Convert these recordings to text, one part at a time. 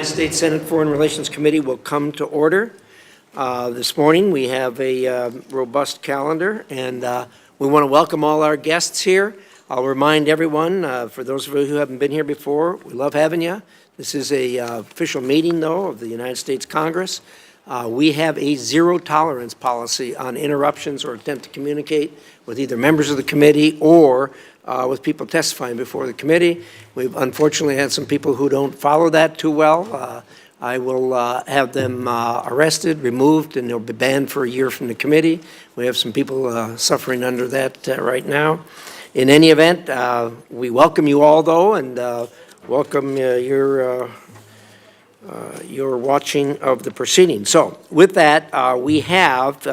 United States Senate Foreign Relations Committee will come to order. This morning we have a robust calendar, and we want to welcome all our guests here. I'll remind everyone, for those of you who haven't been here before, we love having you. This is a official meeting, though, of the United States Congress. We have a zero-tolerance policy on interruptions or attempt to communicate with either members of the committee or with people testifying before the committee. We've unfortunately had some people who don't follow that too well. I will have them arrested, removed, and they'll be banned for a year from the committee. We have some people suffering under that right now. In any event, we welcome you all, though, and welcome your watching of the proceedings. So with that, we have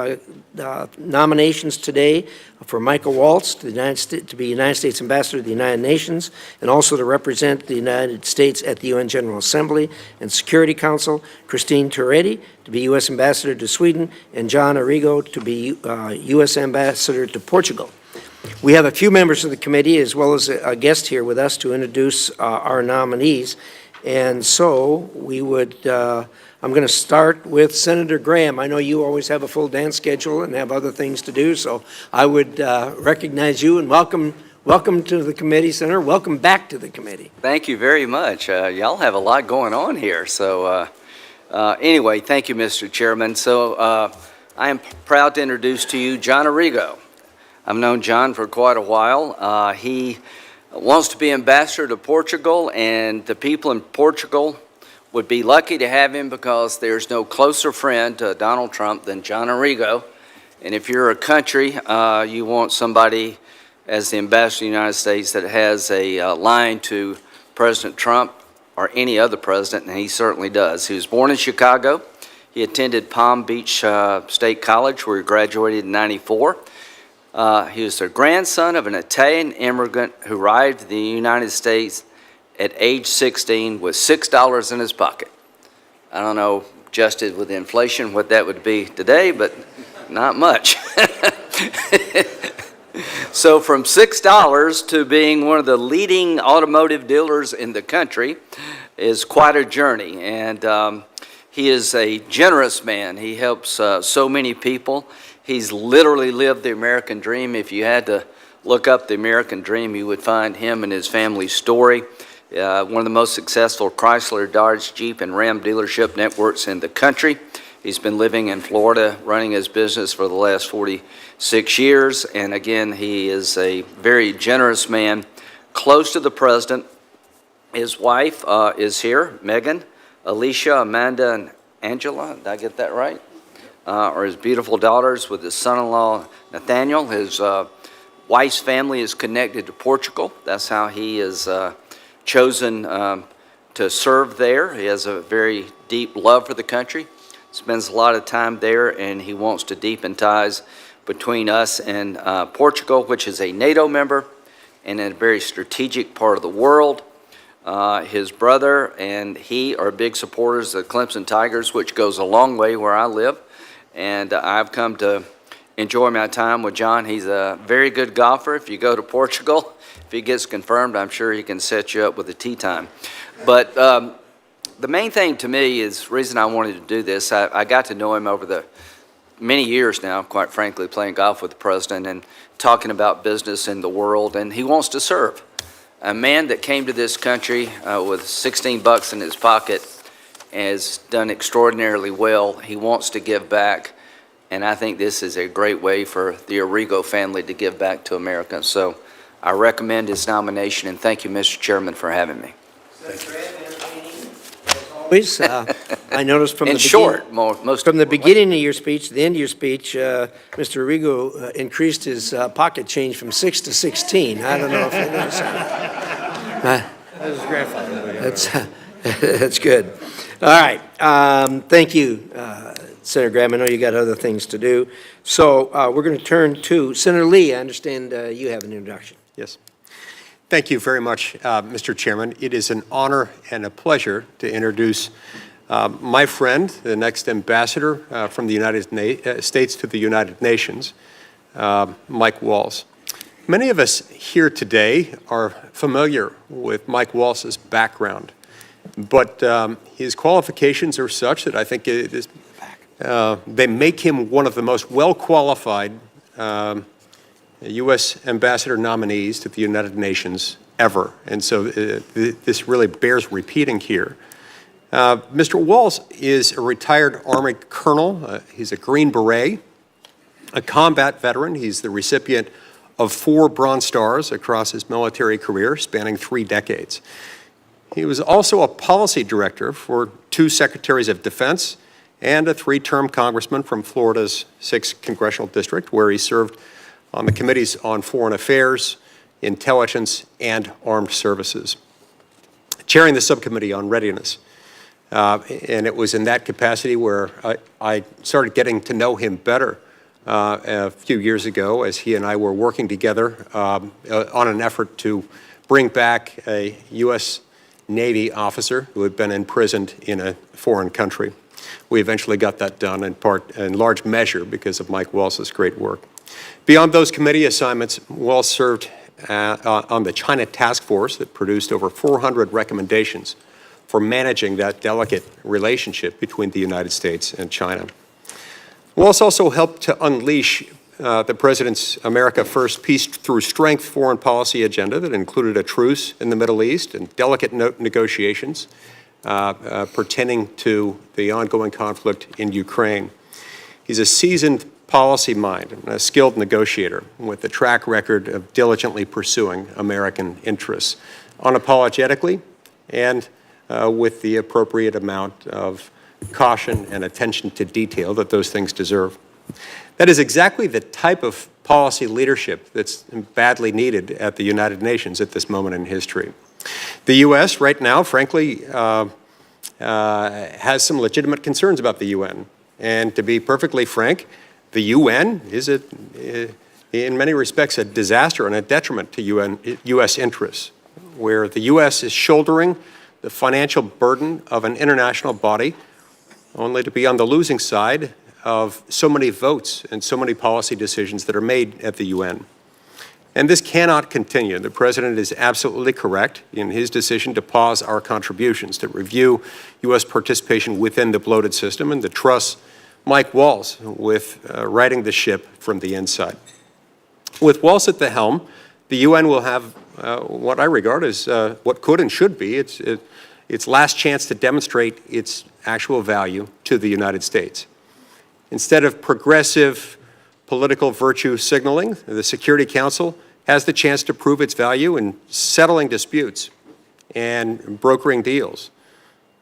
nominations today for Michael Waltz to be United States Ambassador to the United Nations, and also to represent the United States at the UN General Assembly and Security Council, Christine Turetti to be U.S. Ambassador to Sweden, and John Arrigo to be U.S. Ambassador to Portugal. We have a few members of the committee, as well as a guest here with us to introduce our nominees. And so we would, I'm going to start with Senator Graham. I know you always have a full dance schedule and have other things to do, so I would recognize you and welcome to the committee, Senator. Welcome back to the committee. Thank you very much. Y'all have a lot going on here. So anyway, thank you, Mr. Chairman. So I am proud to introduce to you John Arrigo. I've known John for quite a while. He wants to be ambassador to Portugal, and the people in Portugal would be lucky to have him because there's no closer friend to Donald Trump than John Arrigo. And if you're a country, you want somebody as the ambassador to the United States that has a line to President Trump or any other president, and he certainly does. He was born in Chicago. He attended Palm Beach State College, where he graduated in '94. He was the grandson of an Italian immigrant who arrived in the United States at age 16 with $6 in his pocket. I don't know, adjusted with inflation, what that would be today, but not much. So from $6 to being one of the leading automotive dealers in the country is quite a journey. And he is a generous man. He helps so many people. He's literally lived the American dream. If you had to look up the American dream, you would find him and his family's story. One of the most successful Chrysler, Dodge, Jeep, and Ram dealership networks in the country. He's been living in Florida, running his business for the last 46 years. And again, he is a very generous man, close to the president. His wife is here, Megan, Alicia, Amanda, and Angela. Did I get that right? Or his beautiful daughters with his son-in-law, Nathaniel. His wife's family is connected to Portugal. That's how he is chosen to serve there. He has a very deep love for the country. spends a lot of time there, and he wants to deepen ties between us and Portugal, which is a NATO member and in a very strategic part of the world. His brother and he are big supporters of the Clemson Tigers, which goes a long way where I live. And I've come to enjoy my time with John. He's a very good golfer. If you go to Portugal, if he gets confirmed, I'm sure he can set you up with a tee time. But the main thing to me is the reason I wanted to do this. I got to know him over the many years now, quite frankly, playing golf with the president and talking about business in the world, and he wants to serve. A man that came to this country with 16 bucks in his pocket has done extraordinarily well. He wants to give back, and I think this is a great way for the Arrigo family to give back to America. So I recommend his nomination, and thank you, Mr. Chairman, for having me. Always, I noticed from the beginning of your speech to the end of your speech, Mr. Arrigo increased his pocket change from 6 to 16. I don't know if you noticed that. That was his grandfather. That's good. All right. Thank you, Senator Graham. I know you got other things to do. So we're going to turn to Senator Lee. I understand you have an introduction. Yes. Thank you very much, Mr. Chairman. It is an honor and a pleasure to introduce my friend, the next ambassador from the United States to the United Nations, Mike Waltz. Many of us here today are familiar with Mike Waltz's background, but his qualifications are such that I think they make him one of the most well-qualified U.S. ambassador nominees to the United Nations ever. And so this really bears repeating here. Mr. Waltz is a retired Army colonel. He's a Green Beret, a combat veteran. He's the recipient of 4 Bronze Stars across his military career, spanning 3 decades. He was also a policy director for 2 Secretaries of Defense and a 3-term congressman from Florida's 6th Congressional District, where he served on the committees on foreign affairs, intelligence, and armed services, chairing the subcommittee on readiness. And it was in that capacity where I started getting to know him better a few years ago, as he and I were working together on an effort to bring back a U.S. Navy officer who had been imprisoned in a foreign country. We eventually got that done in large measure because of Mike Waltz's great work. Beyond those committee assignments, Waltz served on the China Task Force that produced over 400 recommendations for managing that delicate relationship between the United States and China. Waltz also helped to unleash the President's America First Peace Through Strength foreign policy agenda that included a truce in the Middle East and delicate negotiations pertaining to the ongoing conflict in Ukraine. He's a seasoned policy mind and a skilled negotiator with a track record of diligently pursuing American interests, unapologetically and with the appropriate amount of caution and attention to detail that those things deserve. That is exactly the type of policy leadership that's badly needed at the United Nations at this moment in history. The U.S. right now, frankly, has some legitimate concerns about the UN. And to be perfectly frank, the UN is, in many respects, a disaster and a detriment to U.S. interests, where the U.S. is shouldering the financial burden of an international body only to be on the losing side of so many votes and so many policy decisions that are made at the UN. And this cannot continue. The President is absolutely correct in his decision to pause our contributions, to review U.S. participation within the bloated system, and to trust Mike Waltz with righting the ship from the inside. With Waltz at the helm, the UN will have what I regard as what could and should be its last chance to demonstrate its actual value to the United States. Instead of progressive political virtue signaling, the Security Council has the chance to prove its value in settling disputes and brokering deals.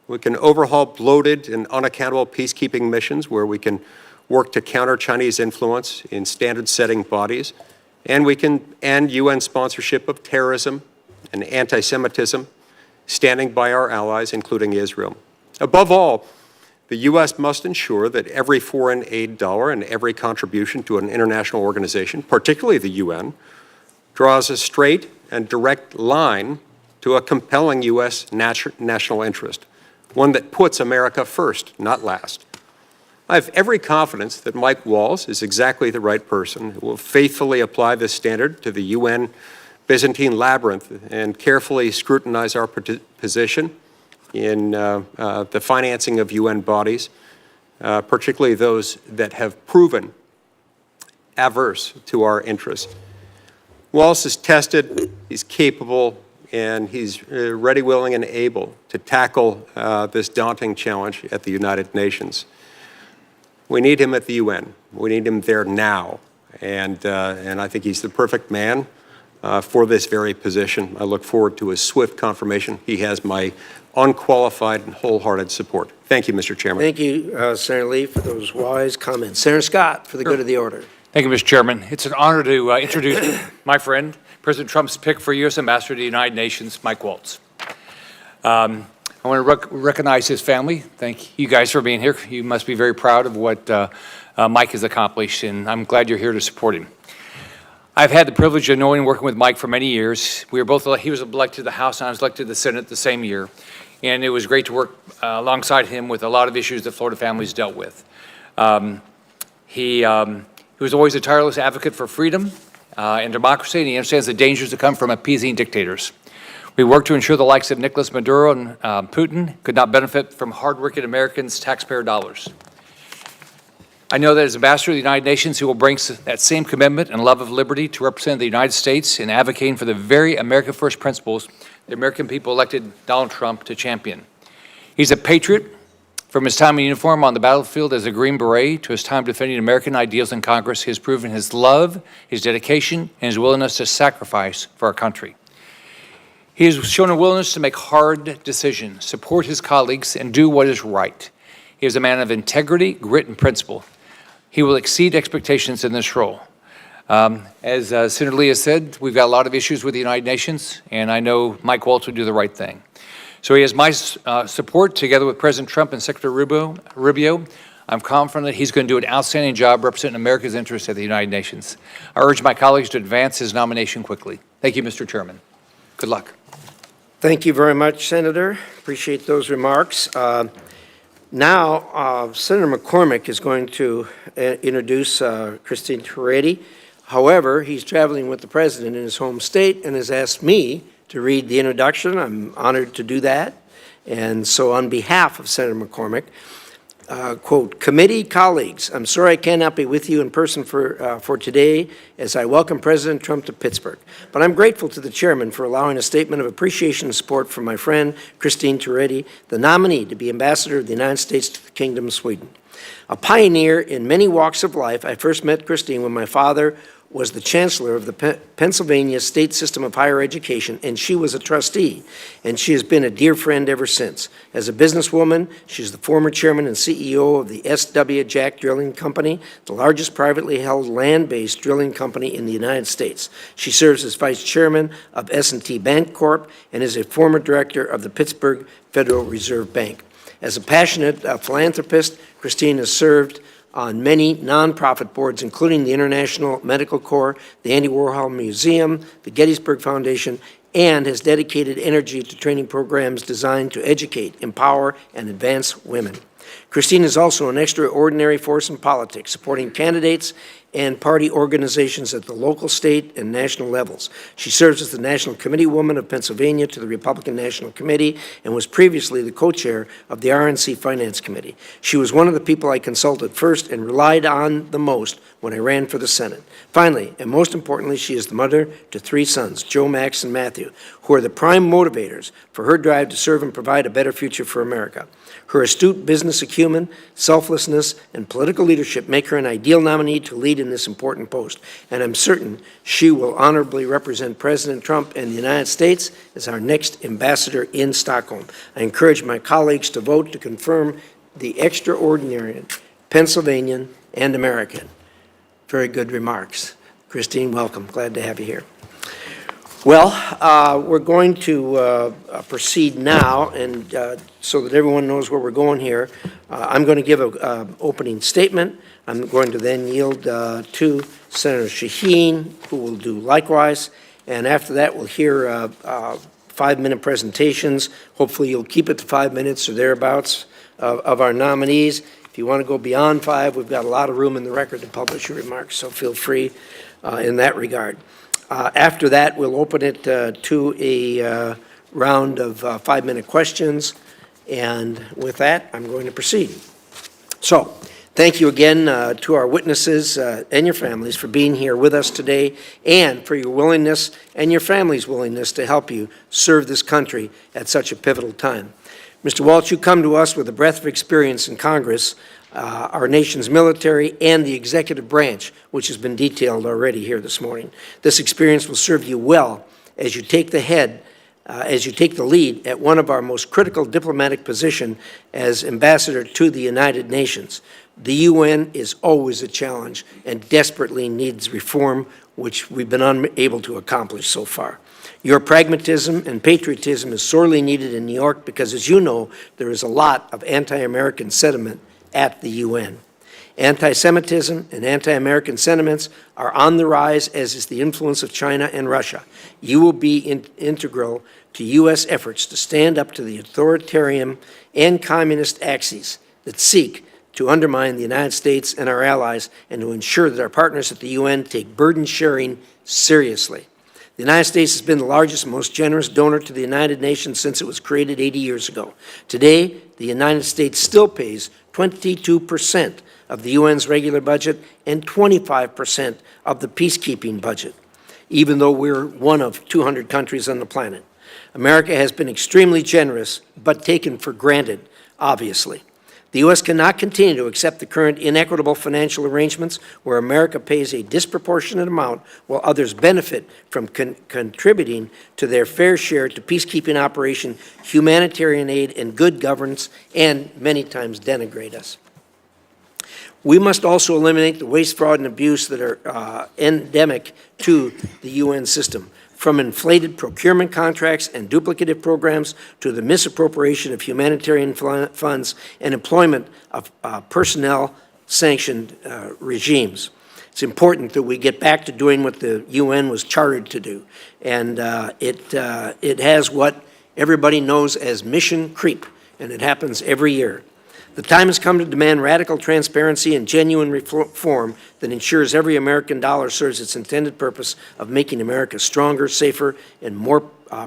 We can overhaul bloated and unaccountable peacekeeping missions where we can work to counter Chinese influence in standard-setting bodies, and we can end UN sponsorship of terrorism and anti-Semitism, standing by our allies, including Israel. Above all, The U.S. must ensure that every foreign aid dollar and every contribution to an international organization, particularly the UN, draws a straight and direct line to a compelling U.S. national interest, one that puts America first, not last. I have every confidence that Mike Waltz is exactly the right person who will faithfully apply this standard to the UN Byzantine labyrinth and carefully scrutinize our position in the financing of UN bodies, particularly those that have proven adverse to our interests. Waltz is tested, he's capable, and he's ready, willing, and able to tackle this daunting challenge at the United Nations. We need him at the UN. We need him there now, and I think he's the perfect man for this very position. I look forward to his swift confirmation. He has my unqualified and wholehearted support. Thank you, Mr. Chairman. Thank you, Senator Lee, for those wise comments. Senator Scott, for the good of the order. Thank you, Mr. Chairman. It's an honor to introduce my friend, President Trump's pick for U.S. Ambassador to the United Nations, Mike Waltz. I want to recognize his family. Thank you guys for being here. You must be very proud of what Mike has accomplished, and I'm glad you're here to support him. I've had the privilege of knowing and working with Mike for many years. We were both, he was elected to the House and I was elected to the Senate the same year. And it was great to work alongside him with a lot of issues that Florida families dealt with. He was always a tireless advocate for freedom and democracy, and he understands the dangers that come from appeasing dictators. We worked to ensure the likes of Nicolas Maduro and Putin could not benefit from hardworking Americans' taxpayer dollars. I know that as Ambassador to the United Nations, he will bring that same commitment and love of liberty to represent the United States in advocating for the very America First principles the American people elected Donald Trump to champion. He's a patriot. From his time in uniform on the battlefield as a Green Beret to his time defending American ideals in Congress, he has proven his love, his dedication, and his willingness to sacrifice for our country. He has shown a willingness to make hard decisions, support his colleagues, and do what is right. He is a man of integrity, grit, and principle. He will exceed expectations in this role. As Senator Lee has said, we've got a lot of issues with the United Nations, and I know Mike Waltz will do the right thing. So he has my support, together with President Trump and Secretary Rubio. I'm confident that he's going to do an outstanding job representing America's interests at the United Nations. I urge my colleagues to advance his nomination quickly. Thank you, Mr. Chairman. Good luck. Thank you very much, Senator. Appreciate those remarks. Now, Senator McCormick is going to introduce Christine Turretti. However, he's traveling with the President in his home state and has asked me to read the introduction. I'm honored to do that. And so on behalf of Senator McCormick, quote, committee colleagues, I'm sorry I cannot be with you in person for today as I welcome President Trump to Pittsburgh. But I'm grateful to the chairman for allowing a statement of appreciation and support from my friend, Christine Turretti, the nominee to be Ambassador of the United States to the Kingdom of Sweden. A pioneer in many walks of life, I first met Christine when my father was the chancellor of the Pennsylvania State System of Higher Education, and she was a trustee, and she has been a dear friend ever since. As a businesswoman, she's the former chairman and CEO of the S.W. Jack Drilling Company, the largest privately held land-based drilling company in the United States. She serves as vice chairman of S&T Bank Corp. And is a former director of the Pittsburgh Federal Reserve Bank. As a passionate philanthropist, Christine has served on many nonprofit boards, including the International Medical Corps, the Andy Warhol Museum, the Gettysburg Foundation, and has dedicated energy to training programs designed to educate, empower, and advance women. Christine is also an extraordinary force in politics, supporting candidates and party organizations at the local, state, and national levels. She serves as the National Committee Woman of Pennsylvania to the Republican National Committee and was previously the co-chair of the RNC Finance Committee. She was one of the people I consulted first and relied on the most when I ran for the Senate. Finally, and most importantly, she is the mother to 3 sons, Joe, Max, and Matthew, who are the prime motivators for her drive to serve and provide a better future for America. Her astute business acumen, selflessness, and political leadership make her an ideal nominee to lead in this important post, and I'm certain she will honorably represent President Trump and the United States as our next ambassador in Stockholm. I encourage my colleagues to vote to confirm the extraordinary Pennsylvanian and American. Very good remarks. Christine, welcome. Glad to have you here. Well, we're going to proceed now, and so that everyone knows where we're going here, I'm going to give an opening statement. I'm going to then yield to Senator Shaheen, who will do likewise, and after that, we'll hear 5-minute presentations. Hopefully, you'll keep it to 5 minutes or thereabouts of our nominees. If you want to go beyond 5, we've got a lot of room in the record to publish your remarks, so feel free in that regard. After that, we'll open it to a round of 5-minute questions, and with that, I'm going to proceed. So, thank you again to our witnesses and your families for being here with us today, and for your willingness and your family's willingness to help you serve this country at such a pivotal time. Mr. Waltz, you come to us with a breadth of experience in Congress, our nation's military, and the executive branch, which has been detailed already here this morning. This experience will serve you well as you take the lead at one of our most critical diplomatic positions as ambassador to the United Nations. The UN is always a challenge and desperately needs reform, which we've been unable to accomplish so far. Your pragmatism and patriotism is sorely needed in New York because, as you know, there is a lot of anti-American sentiment at the UN. Anti-Semitism and anti-American sentiments are on the rise, as is the influence of China and Russia. You will be integral to U.S. efforts to stand up to the authoritarian and communist axes that seek to undermine the United States and our allies, and to ensure that our partners at the UN take burden sharing seriously. The United States has been the largest and most generous donor to the United Nations since it was created 80 years ago. Today, the United States still pays 22% of the UN's regular budget and 25% of the peacekeeping budget, even though we're one of 200 countries on the planet. America has been extremely generous, but taken for granted, obviously. The U.S. cannot continue to accept the current inequitable financial arrangements where America pays a disproportionate amount while others benefit from contributing to their fair share to peacekeeping operation, humanitarian aid, and good governance, and many times denigrate us. We must also eliminate the waste, fraud, and abuse that are endemic to the UN system, from inflated procurement contracts and duplicative programs to the misappropriation of humanitarian funds and employment of personnel-sanctioned regimes. It's important that we get back to doing what the UN was chartered to do, and it has what everybody knows as mission creep, and it happens every year. The time has come to demand radical transparency and genuine reform that ensures every American dollar serves its intended purpose of making America stronger, safer, and more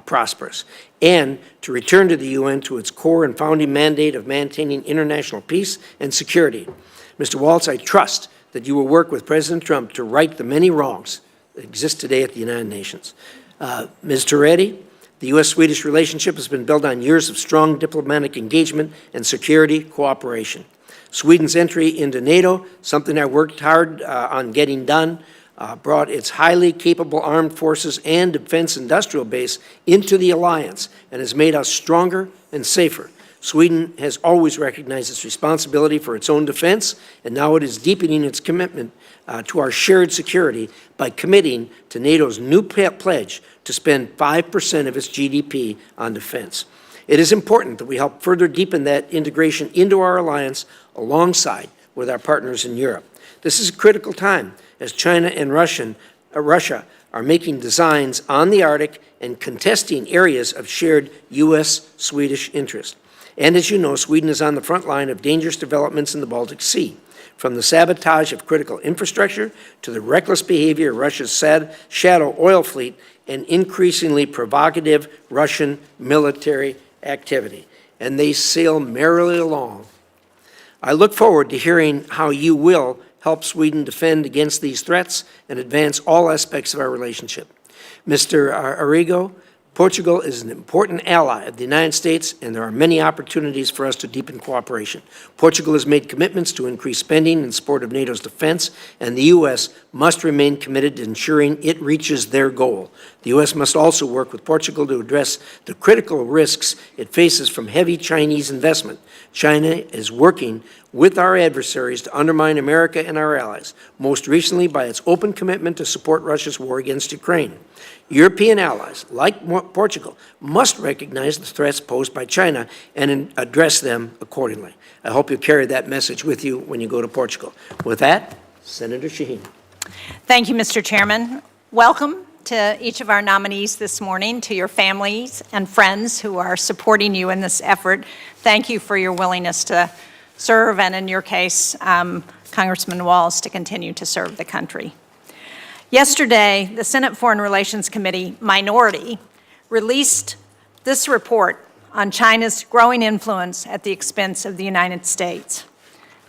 prosperous, and to return to the UN to its core and founding mandate of maintaining international peace and security. Mr. Waltz, I trust that you will work with President Trump to right the many wrongs that exist today at the United Nations. Ms. Toretti, the U.S.-Swedish relationship has been built on years of strong diplomatic engagement and security cooperation. Sweden's entry into NATO, something I worked hard on getting done, brought its highly capable armed forces and defense industrial base into the alliance and has made us stronger and safer. Sweden has always recognized its responsibility for its own defense, and now it is deepening its commitment to our shared security by committing to NATO's new pledge to spend 5% of its GDP on defense. It is important that we help further deepen that integration into our alliance alongside with our partners in Europe. This is a critical time as China and Russia are making designs on the Arctic and contesting areas of shared U.S.-Swedish interest. And as you know, Sweden is on the front line of dangerous developments in the Baltic Sea, from the sabotage of critical infrastructure to the reckless behavior of Russia's shadow oil fleet and increasingly provocative Russian military activity. And they sail merrily along. I look forward to hearing how you will help Sweden defend against these threats and advance all aspects of our relationship. Mr. Arrigo, Portugal is an important ally of the United States, and there are many opportunities for us to deepen cooperation. Portugal has made commitments to increase spending in support of NATO's defense, and the U.S. must remain committed to ensuring it reaches their goal. The U.S. must also work with Portugal to address the critical risks it faces from heavy Chinese investment. China is working with our adversaries to undermine America and our allies, most recently by its open commitment to support Russia's war against Ukraine. European allies, like Portugal, must recognize the threats posed by China and address them accordingly. I hope you carry that message with you when you go to Portugal. With that, Senator Shaheen. Thank you, Mr. Chairman. Welcome to each of our nominees this morning, to your families and friends who are supporting you in this effort. Thank you for your willingness to serve, and in your case, Congressman Waltz, to continue to serve the country. Yesterday, the Senate Foreign Relations Committee minority released this report on China's growing influence at the expense of the United States.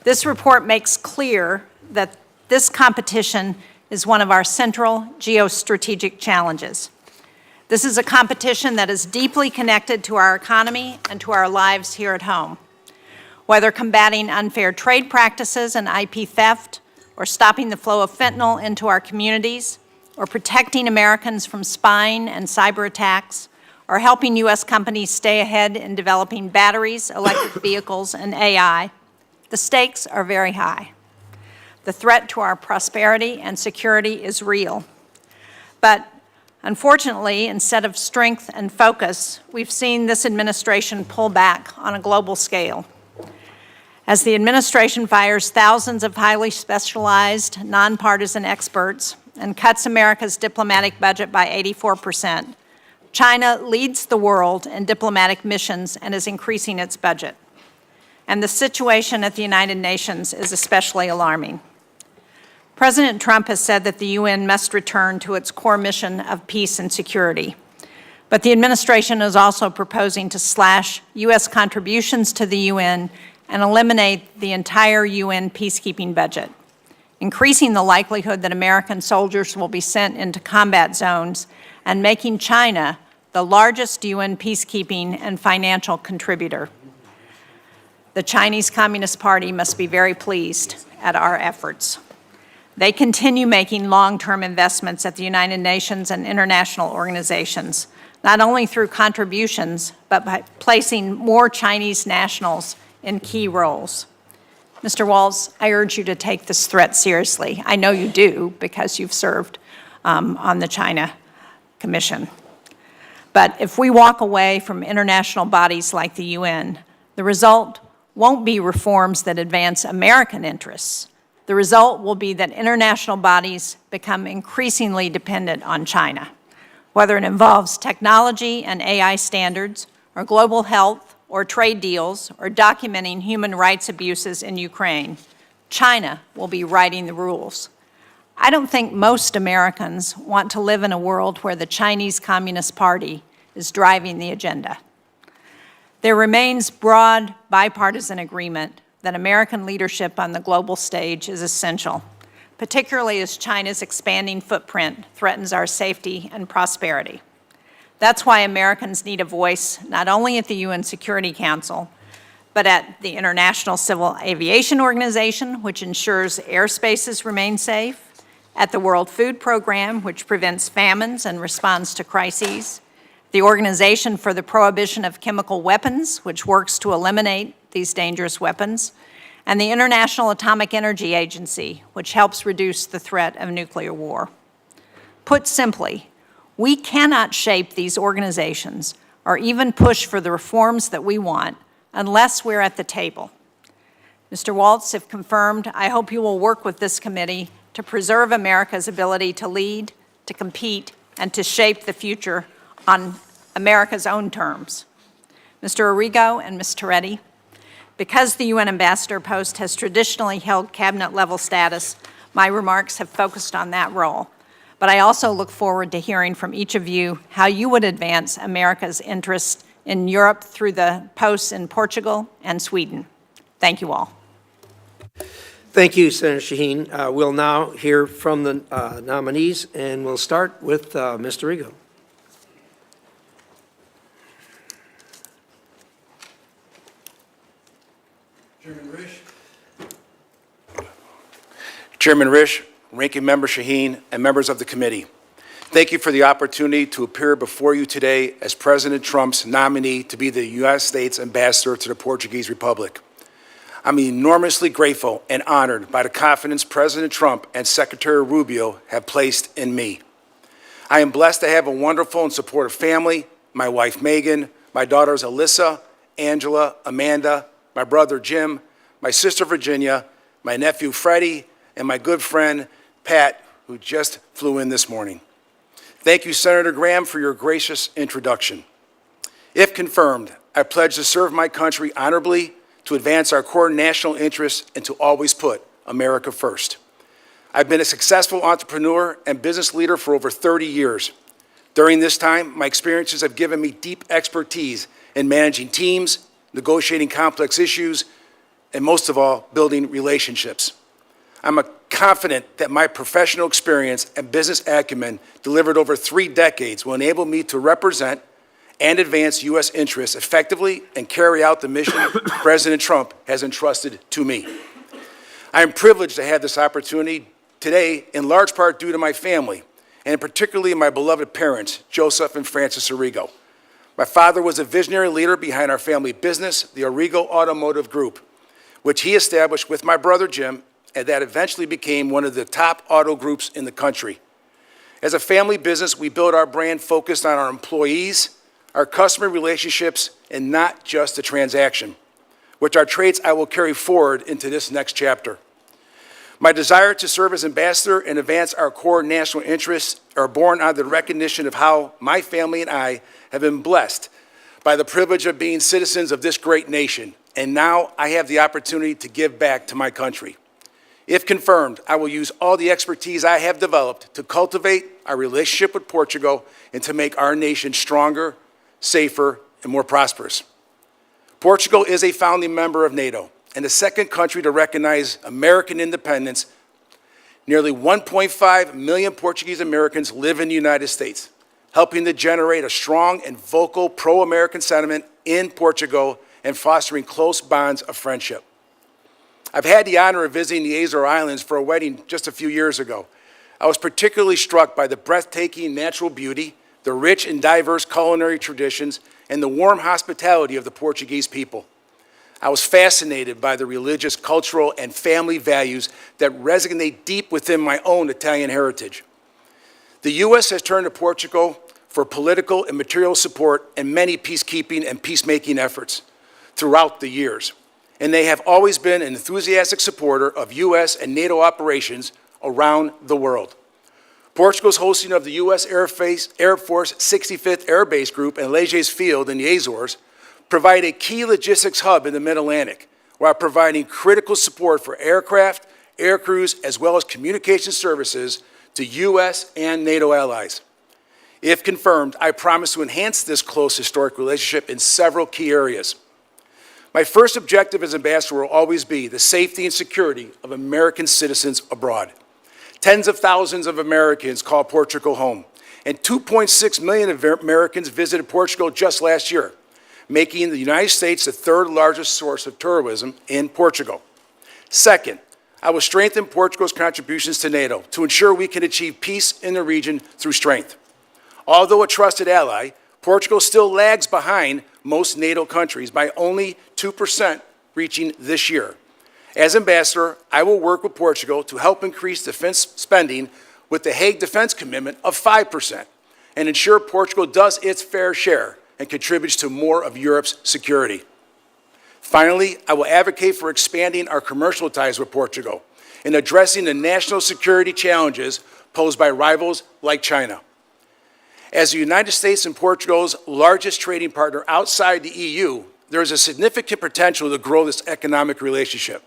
This report makes clear that this competition is one of our central geostrategic challenges. This is a competition that is deeply connected to our economy and to our lives here at home. Whether combating unfair trade practices and IP theft, or stopping the flow of fentanyl into our communities, or protecting Americans from spying and cyber attacks, or helping U.S. companies stay ahead in developing batteries, electric vehicles, and AI, the stakes are very high. The threat to our prosperity and security is real. But unfortunately, instead of strength and focus, we've seen this administration pull back on a global scale. As the administration fires thousands of highly specialized, nonpartisan experts and cuts America's diplomatic budget by 84%, China leads the world in diplomatic missions and is increasing its budget. And the situation at the United Nations is especially alarming. President Trump has said that the UN must return to its core mission of peace and security. But the administration is also proposing to slash U.S. contributions to the UN and eliminate the entire UN peacekeeping budget, increasing the likelihood that American soldiers will be sent into combat zones and making China the largest UN peacekeeping and financial contributor. The Chinese Communist Party must be very pleased at our efforts. They continue making long-term investments at the United Nations and international organizations, not only through contributions, but by placing more Chinese nationals in key roles. Mr. Waltz, I urge you to take this threat seriously. I know you do, because you've served on the China Commission. But if we walk away from international bodies like the UN, the result won't be reforms that advance American interests. The result will be that international bodies become increasingly dependent on China, whether it involves technology and AI standards, or global health, or trade deals, or documenting human rights abuses in Ukraine. China will be writing the rules. I don't think most Americans want to live in a world where the Chinese Communist Party is driving the agenda. There remains broad bipartisan agreement that American leadership on the global stage is essential, particularly as China's expanding footprint threatens our safety and prosperity. That's why Americans need a voice not only at the UN Security Council, but at the International Civil Aviation Organization, which ensures airspaces remain safe, at the World Food Program, which prevents famines and responds to crises, the Organization for the Prohibition of Chemical Weapons, which works to eliminate these dangerous weapons, and the International Atomic Energy Agency, which helps reduce the threat of nuclear war. Put simply, we cannot shape these organizations or even push for the reforms that we want unless we're at the table. Mr. Waltz, if confirmed, I hope you will work with this committee to preserve America's ability to lead, to compete, and to shape the future on America's own terms. Mr. Arrigo and Ms. Toretti, because the UN ambassador post has traditionally held cabinet-level status, my remarks have focused on that role. But I also look forward to hearing from each of you how you would advance America's interest in Europe through the posts in Portugal and Sweden. Thank you all. Thank you, Senator Shaheen. We'll now hear from the nominees, and we'll start with Mr. Arrigo. Chairman Risch, Ranking Member Shaheen, and members of the committee, thank you for the opportunity to appear before you today as President Trump's nominee to be the United States Ambassador to the Portuguese Republic. I'm enormously grateful and honored by the confidence President Trump and Secretary Rubio have placed in me. I am blessed to have a wonderful and supportive family, my wife Megan, my daughters Alyssa, Angela, Amanda, my brother Jim, my sister Virginia, my nephew Freddie, and my good friend Pat, who just flew in this morning. Thank you, Senator Graham, for your gracious introduction. If confirmed, I pledge to serve my country honorably, to advance our core national interests, and to always put America first. I've been a successful entrepreneur and business leader for over 30 years. During this time, my experiences have given me deep expertise in managing teams, negotiating complex issues, and most of all, building relationships. I'm confident that my professional experience and business acumen delivered over 3 decades will enable me to represent and advance U.S. interests effectively and carry out the mission President Trump has entrusted to me. I am privileged to have this opportunity today, in large part due to my family, and particularly my beloved parents, Joseph and Frances Arrigo. My father was a visionary leader behind our family business, the Arrigo Automotive Group, which he established with my brother Jim, and that eventually became one of the top auto groups in the country. As a family business, we built our brand focused on our employees, our customer relationships, and not just the transaction, which are traits I will carry forward into this next chapter. My desire to serve as ambassador and advance our core national interests are born out of the recognition of how my family and I have been blessed by the privilege of being citizens of this great nation, and now I have the opportunity to give back to my country. If confirmed, I will use all the expertise I have developed to cultivate our relationship with Portugal and to make our nation stronger, safer, and more prosperous. Portugal is a founding member of NATO and the second country to recognize American independence. Nearly 1.5 million Portuguese Americans live in the United States, helping to generate a strong and vocal pro-American sentiment in Portugal and fostering close bonds of friendship. I've had the honor of visiting the Azores Islands for a wedding just a few years ago. I was particularly struck by the breathtaking natural beauty, the rich and diverse culinary traditions, and the warm hospitality of the Portuguese people. I was fascinated by the religious, cultural, and family values that resonate deep within my own Italian heritage. The U.S. has turned to Portugal for political and material support in many peacekeeping and peacemaking efforts throughout the years, and they have always been an enthusiastic supporter of U.S. and NATO operations around the world. Portugal's hosting of the U.S. Air Force 65th Air Base Group in Leges Field in the Azores provide a key logistics hub in the Mid-Atlantic, while providing critical support for aircraft, air crews, as well as communication services to U.S. and NATO allies. If confirmed, I promise to enhance this close historic relationship in several key areas. My first objective as ambassador will always be the safety and security of American citizens abroad. Tens of thousands of Americans call Portugal home, and 2.6 million Americans visited Portugal just last year, making the United States the third largest source of tourism in Portugal. Second, I will strengthen Portugal's contributions to NATO to ensure we can achieve peace in the region through strength. Although a trusted ally, Portugal still lags behind most NATO countries by only 2% reaching this year. As ambassador, I will work with Portugal to help increase defense spending with the Hague Defense Commitment of 5% and ensure Portugal does its fair share and contributes to more of Europe's security. Finally, I will advocate for expanding our commercial ties with Portugal and addressing the national security challenges posed by rivals like China. As the United States and Portugal's largest trading partner outside the EU, there is a significant potential to grow this economic relationship.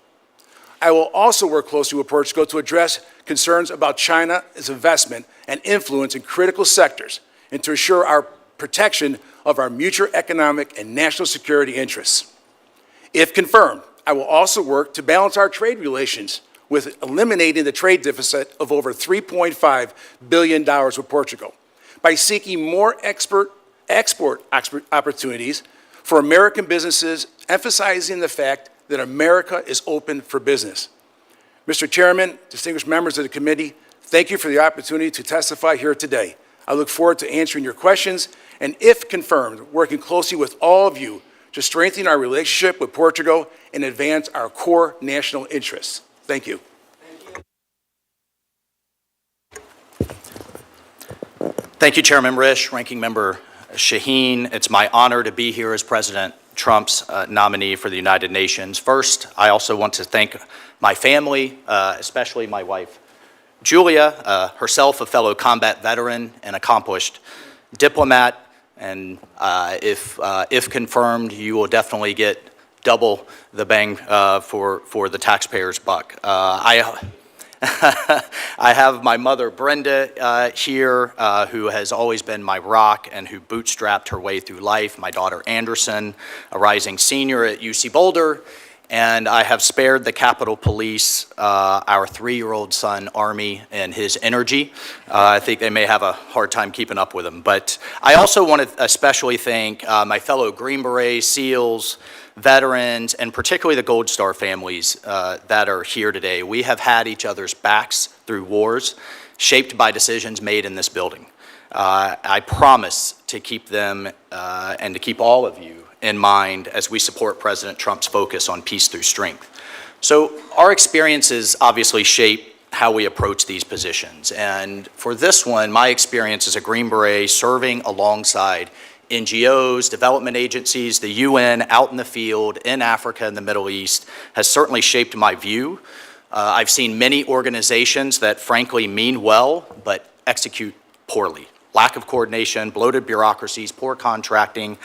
I will also work closely with Portugal to address concerns about China's investment and influence in critical sectors and to ensure our protection of our mutual economic and national security interests. If confirmed, I will also work to balance our trade relations with eliminating the trade deficit of over $3.5 billion with Portugal by seeking more export opportunities for American businesses, emphasizing the fact that America is open for business. Mr. Chairman, distinguished members of the committee, thank you for the opportunity to testify here today. I look forward to answering your questions, and if confirmed, working closely with all of you to strengthen our relationship with Portugal and advance our core national interests. Thank you. Thank you, Chairman Risch, Ranking Member Shaheen. It's my honor to be here as President Trump's nominee for the United Nations. First, I also want to thank my family, especially my wife, Julia, herself a fellow combat veteran and accomplished diplomat. And if confirmed, you will definitely get double the bang for the taxpayer's buck. I have my mother, Brenda, here, who has always been my rock and who bootstrapped her way through life. My daughter, Anderson, a rising senior at UC Boulder. And I have spared the Capitol Police, our 3-year-old son, Army, and his energy. I think they may have a hard time keeping up with him. But I also want to especially thank my fellow Green Berets, SEALs, veterans, and particularly the Gold Star families that are here today. We have had each other's backs through wars shaped by decisions made in this building. I promise to keep them and to keep all of you in mind as we support President Trump's focus on peace through strength. So our experiences obviously shape how we approach these positions. And for this one, my experience as a Green Beret serving alongside NGOs, development agencies, the UN, out in the field, in Africa and the Middle East, has certainly shaped my view. I've seen many organizations that frankly mean well, but execute poorly. Lack of coordination, bloated bureaucracies, poor contracting.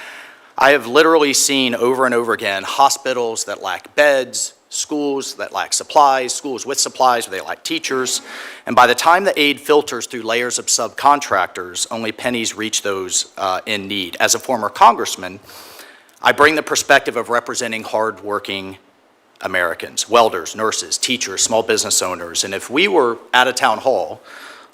I have literally seen over and over again hospitals that lack beds, schools that lack supplies, schools with supplies where they lack teachers. And by the time the aid filters through layers of subcontractors, only pennies reach those in need. As a former congressman, I bring the perspective of representing hardworking Americans, welders, nurses, teachers, small business owners. And if we were at a town hall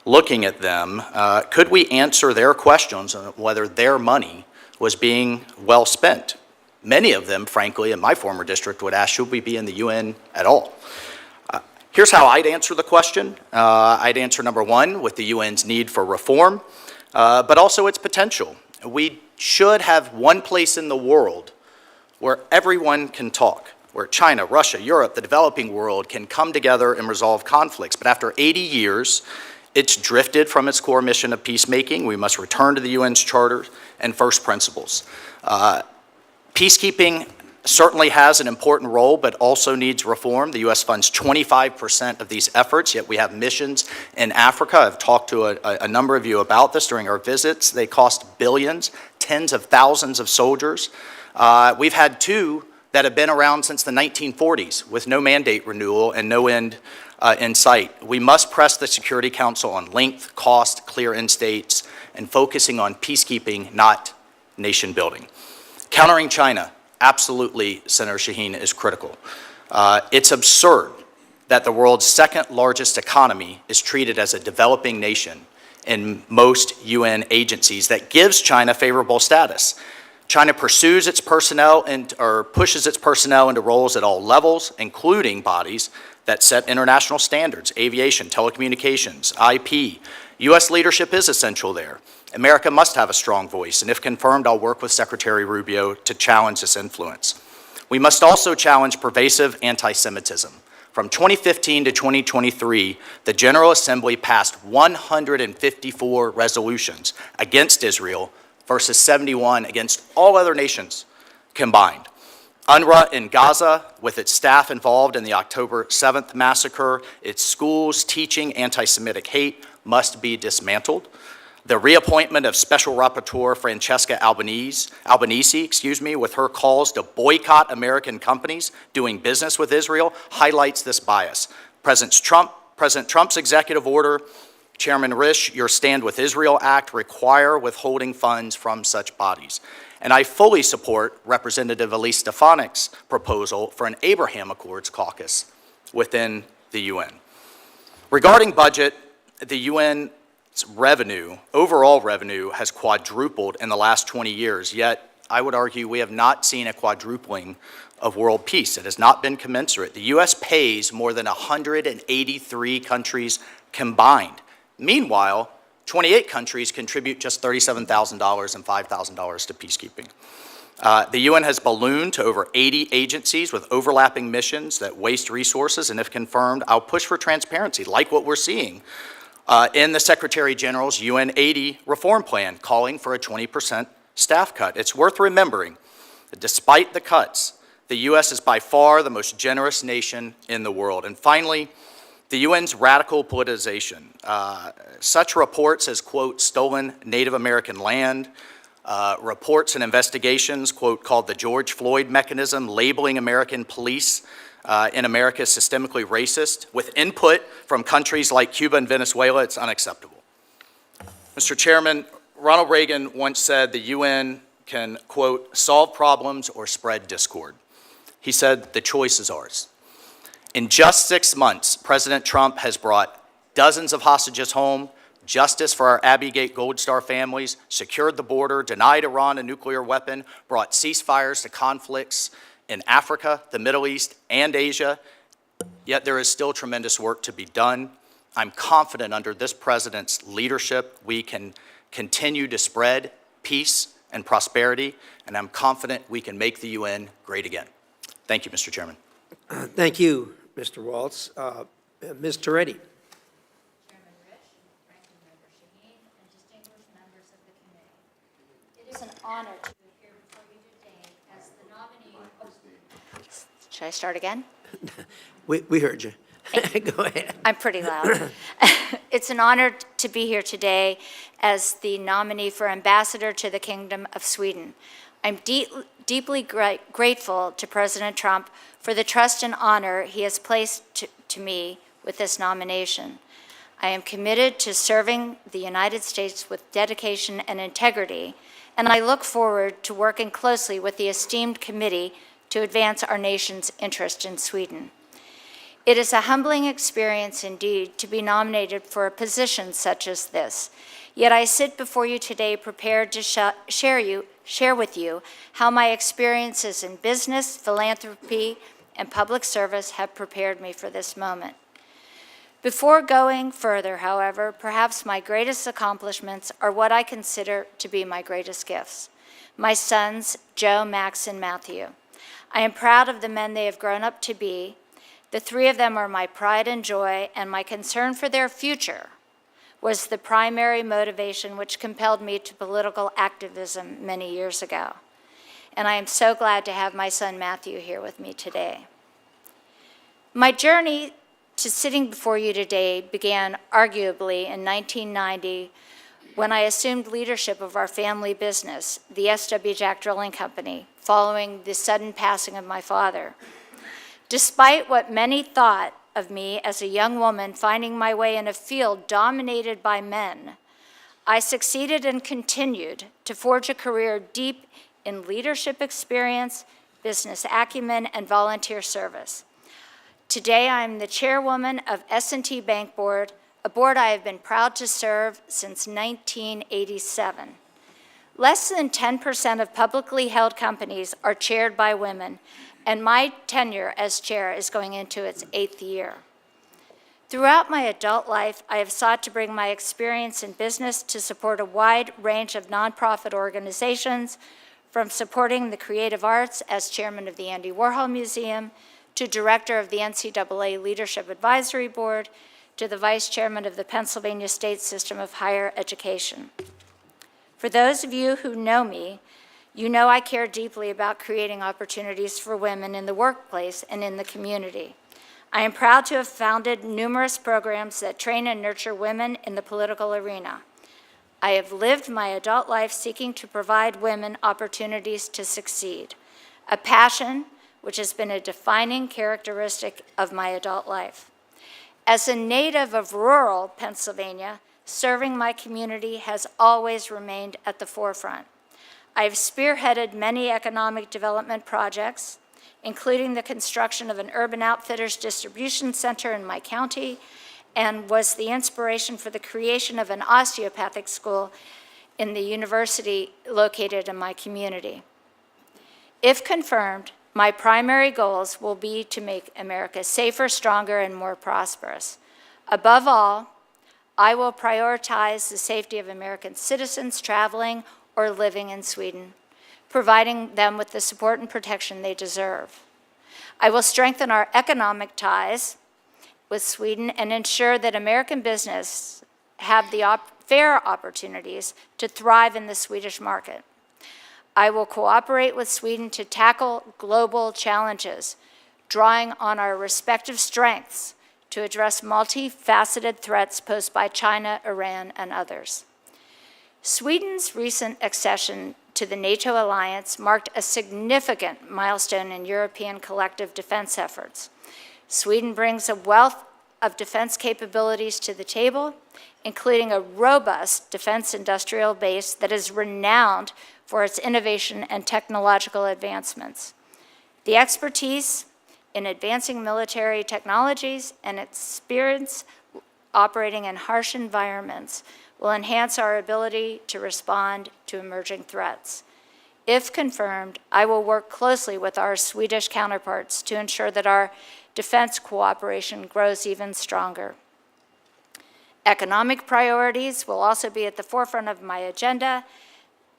looking at them, could we answer their questions on whether their money was being well spent? Many of them, frankly, in my former district would ask, should we be in the UN at all? Here's how I'd answer the question. I'd answer number one, with the UN's need for reform, but also its potential. We should have one place in the world where everyone can talk, where China, Russia, Europe, the developing world can come together and resolve conflicts. But after 80 years, it's drifted from its core mission of peacemaking. We must return to the UN's charter and first principles. Peacekeeping certainly has an important role, but also needs reform. The U.S. funds 25% of these efforts, yet we have missions in Africa. I've talked to a number of you about this during our visits. They cost billions, tens of thousands of soldiers. We've had 2 that have been around since the 1940s with no mandate renewal and no end in sight. We must press the Security Council on length, cost, clear end states, and focusing on peacekeeping, not nation building. Countering China, absolutely, Senator Shaheen, is critical. It's absurd that the world's second largest economy is treated as a developing nation in most UN agencies that gives China favorable status. China pursues its personnel or pushes its personnel into roles at all levels, including bodies that set international standards, aviation, telecommunications, IP. U.S. leadership is essential there. America must have a strong voice, and if confirmed, I'll work with Secretary Rubio to challenge this influence. We must also challenge pervasive anti-Semitism. From 2015 to 2023, the General Assembly passed 154 resolutions against Israel versus 71 against all other nations combined. UNRWA in Gaza, with its staff involved in the October 7th massacre, its schools teaching anti-Semitic hate, must be dismantled. The reappointment of Special Rapporteur Francesca Albanese, with her calls to boycott American companies doing business with Israel, highlights this bias. President Trump's executive order, Chairman Risch, your Stand With Israel Act require withholding funds from such bodies. And I fully support Representative Elise Stefanik's proposal for an Abraham Accords caucus within the UN. Regarding budget, the UN's revenue, overall revenue, has quadrupled in the last 20 years, yet I would argue we have not seen a quadrupling of world peace. It has not been commensurate. The U.S. pays more than 183 countries combined. Meanwhile, 28 countries contribute just $37,000 and $5,000 to peacekeeping. The UN has ballooned to over 80 agencies with overlapping missions that waste resources, and if confirmed, I'll push for transparency, like what we're seeing in the Secretary General's UN 80 reform plan, calling for a 20% staff cut. It's worth remembering that despite the cuts, the U.S. is by far the most generous nation in the world. And finally, the UN's radical politicization. Such reports as, quote, stolen Native American land, reports and investigations, quote, called the George Floyd mechanism, labeling American police in America as systemically racist, with input from countries like Cuba and Venezuela, it's unacceptable. Mr. Chairman, Ronald Reagan once said the UN can, quote, solve problems or spread discord. He said the choice is ours. In just 6 months, President Trump has brought dozens of hostages home, justice for our Abbey Gate Gold Star families, secured the border, denied Iran a nuclear weapon, brought ceasefires to conflicts in Africa, the Middle East, and Asia. Yet there is still tremendous work to be done. I'm confident under this president's leadership, we can continue to spread peace and prosperity, and I'm confident we can make the UN great again. Thank you, Mr. Chairman. Thank you, Mr. Waltz. Ms. Toretti. Chairman Rich, Ranking Member Shaheen, and distinguished members of the committee. It is an honor to appear before you today as the nominee. Should I start again? We heard you. Go ahead. I'm pretty loud. It's an honor to be here today as the nominee for ambassador to the Kingdom of Sweden. I'm deeply grateful to President Trump for the trust and honor he has placed to me with this nomination. I am committed to serving the United States with dedication and integrity, and I look forward to working closely with the esteemed committee to advance our nation's interest in Sweden. It is a humbling experience indeed to be nominated for a position such as this, yet I sit before you today prepared to share with you how my experiences in business, philanthropy, and public service have prepared me for this moment. Before going further, however, perhaps my greatest accomplishments are what I consider to be my greatest gifts. My sons, Joe, Max, and Matthew. I am proud of the men they have grown up to be. The three of them are my pride and joy, and my concern for their future was the primary motivation which compelled me to political activism many years ago. And I am so glad to have my son Matthew here with me today. My journey to sitting before you today began arguably in 1990 when I assumed leadership of our family business, the S.W. Jack Drilling Company, following the sudden passing of my father. Despite what many thought of me as a young woman finding my way in a field dominated by men, I succeeded and continued to forge a career deep in leadership experience, business acumen, and volunteer service. Today, I am the chairwoman of S&T Bank Board, a board I have been proud to serve since 1987. Less than 10% of publicly held companies are chaired by women, and my tenure as chair is going into its 8th year. Throughout my adult life, I have sought to bring my experience in business to support a wide range of nonprofit organizations, from supporting the creative arts as chairman of the Andy Warhol Museum, to director of the NCAA Leadership Advisory Board, to the vice chairman of the Pennsylvania State System of Higher Education. For those of you who know me, you know I care deeply about creating opportunities for women in the workplace and in the community. I am proud to have founded numerous programs that train and nurture women in the political arena. I have lived my adult life seeking to provide women opportunities to succeed, a passion which has been a defining characteristic of my adult life. As a native of rural Pennsylvania, serving my community has always remained at the forefront. I've spearheaded many economic development projects, including the construction of an Urban Outfitters distribution center in my county, and was the inspiration for the creation of an osteopathic school in the university located in my community. If confirmed, my primary goals will be to make America safer, stronger, and more prosperous. Above all, I will prioritize the safety of American citizens traveling or living in Sweden, providing them with the support and protection they deserve. I will strengthen our economic ties with Sweden and ensure that American business have the fair opportunities to thrive in the Swedish market. I will cooperate with Sweden to tackle global challenges, drawing on our respective strengths to address multifaceted threats posed by China, Iran, and others. Sweden's recent accession to the NATO alliance marked a significant milestone in European collective defense efforts. Sweden brings a wealth of defense capabilities to the table, including a robust defense industrial base that is renowned for its innovation and technological advancements. The expertise in advancing military technologies and experience operating in harsh environments will enhance our ability to respond to emerging threats. If confirmed, I will work closely with our Swedish counterparts to ensure that our defense cooperation grows even stronger. Economic priorities will also be at the forefront of my agenda,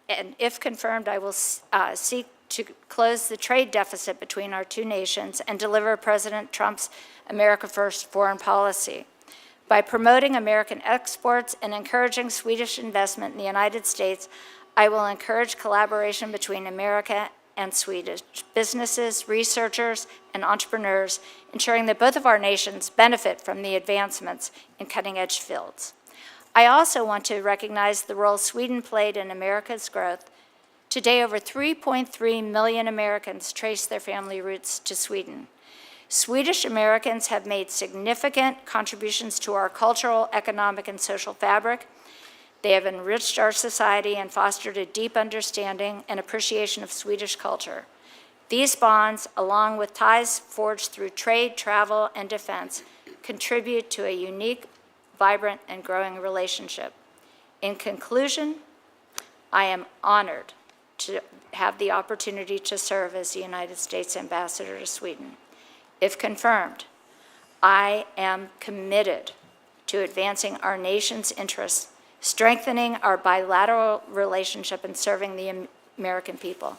and if confirmed, I will seek to close the trade deficit between our two nations and deliver President Trump's America First foreign policy. By promoting American exports and encouraging Swedish investment in the United States, I will encourage collaboration between America and Swedish businesses, researchers, and entrepreneurs, ensuring that both of our nations benefit from the advancements in cutting-edge fields. I also want to recognize the role Sweden played in America's growth. Today, over 3.3 million Americans trace their family roots to Sweden. Swedish Americans have made significant contributions to our cultural, economic, and social fabric. They have enriched our society and fostered a deep understanding and appreciation of Swedish culture. These bonds, along with ties forged through trade, travel, and defense, contribute to a unique, vibrant, and growing relationship. In conclusion, I am honored to have the opportunity to serve as the United States Ambassador to Sweden. If confirmed, I am committed to advancing our nation's interests, strengthening our bilateral relationship, and serving the American people.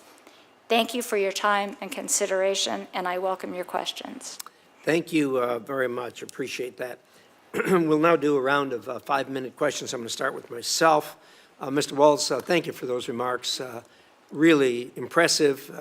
Thank you for your time and consideration, and I welcome your questions. Thank you very much. Appreciate that. We'll now do a round of 5-minute questions. I'm going to start with myself. Mr. Waltz, thank you for those remarks. Really impressive.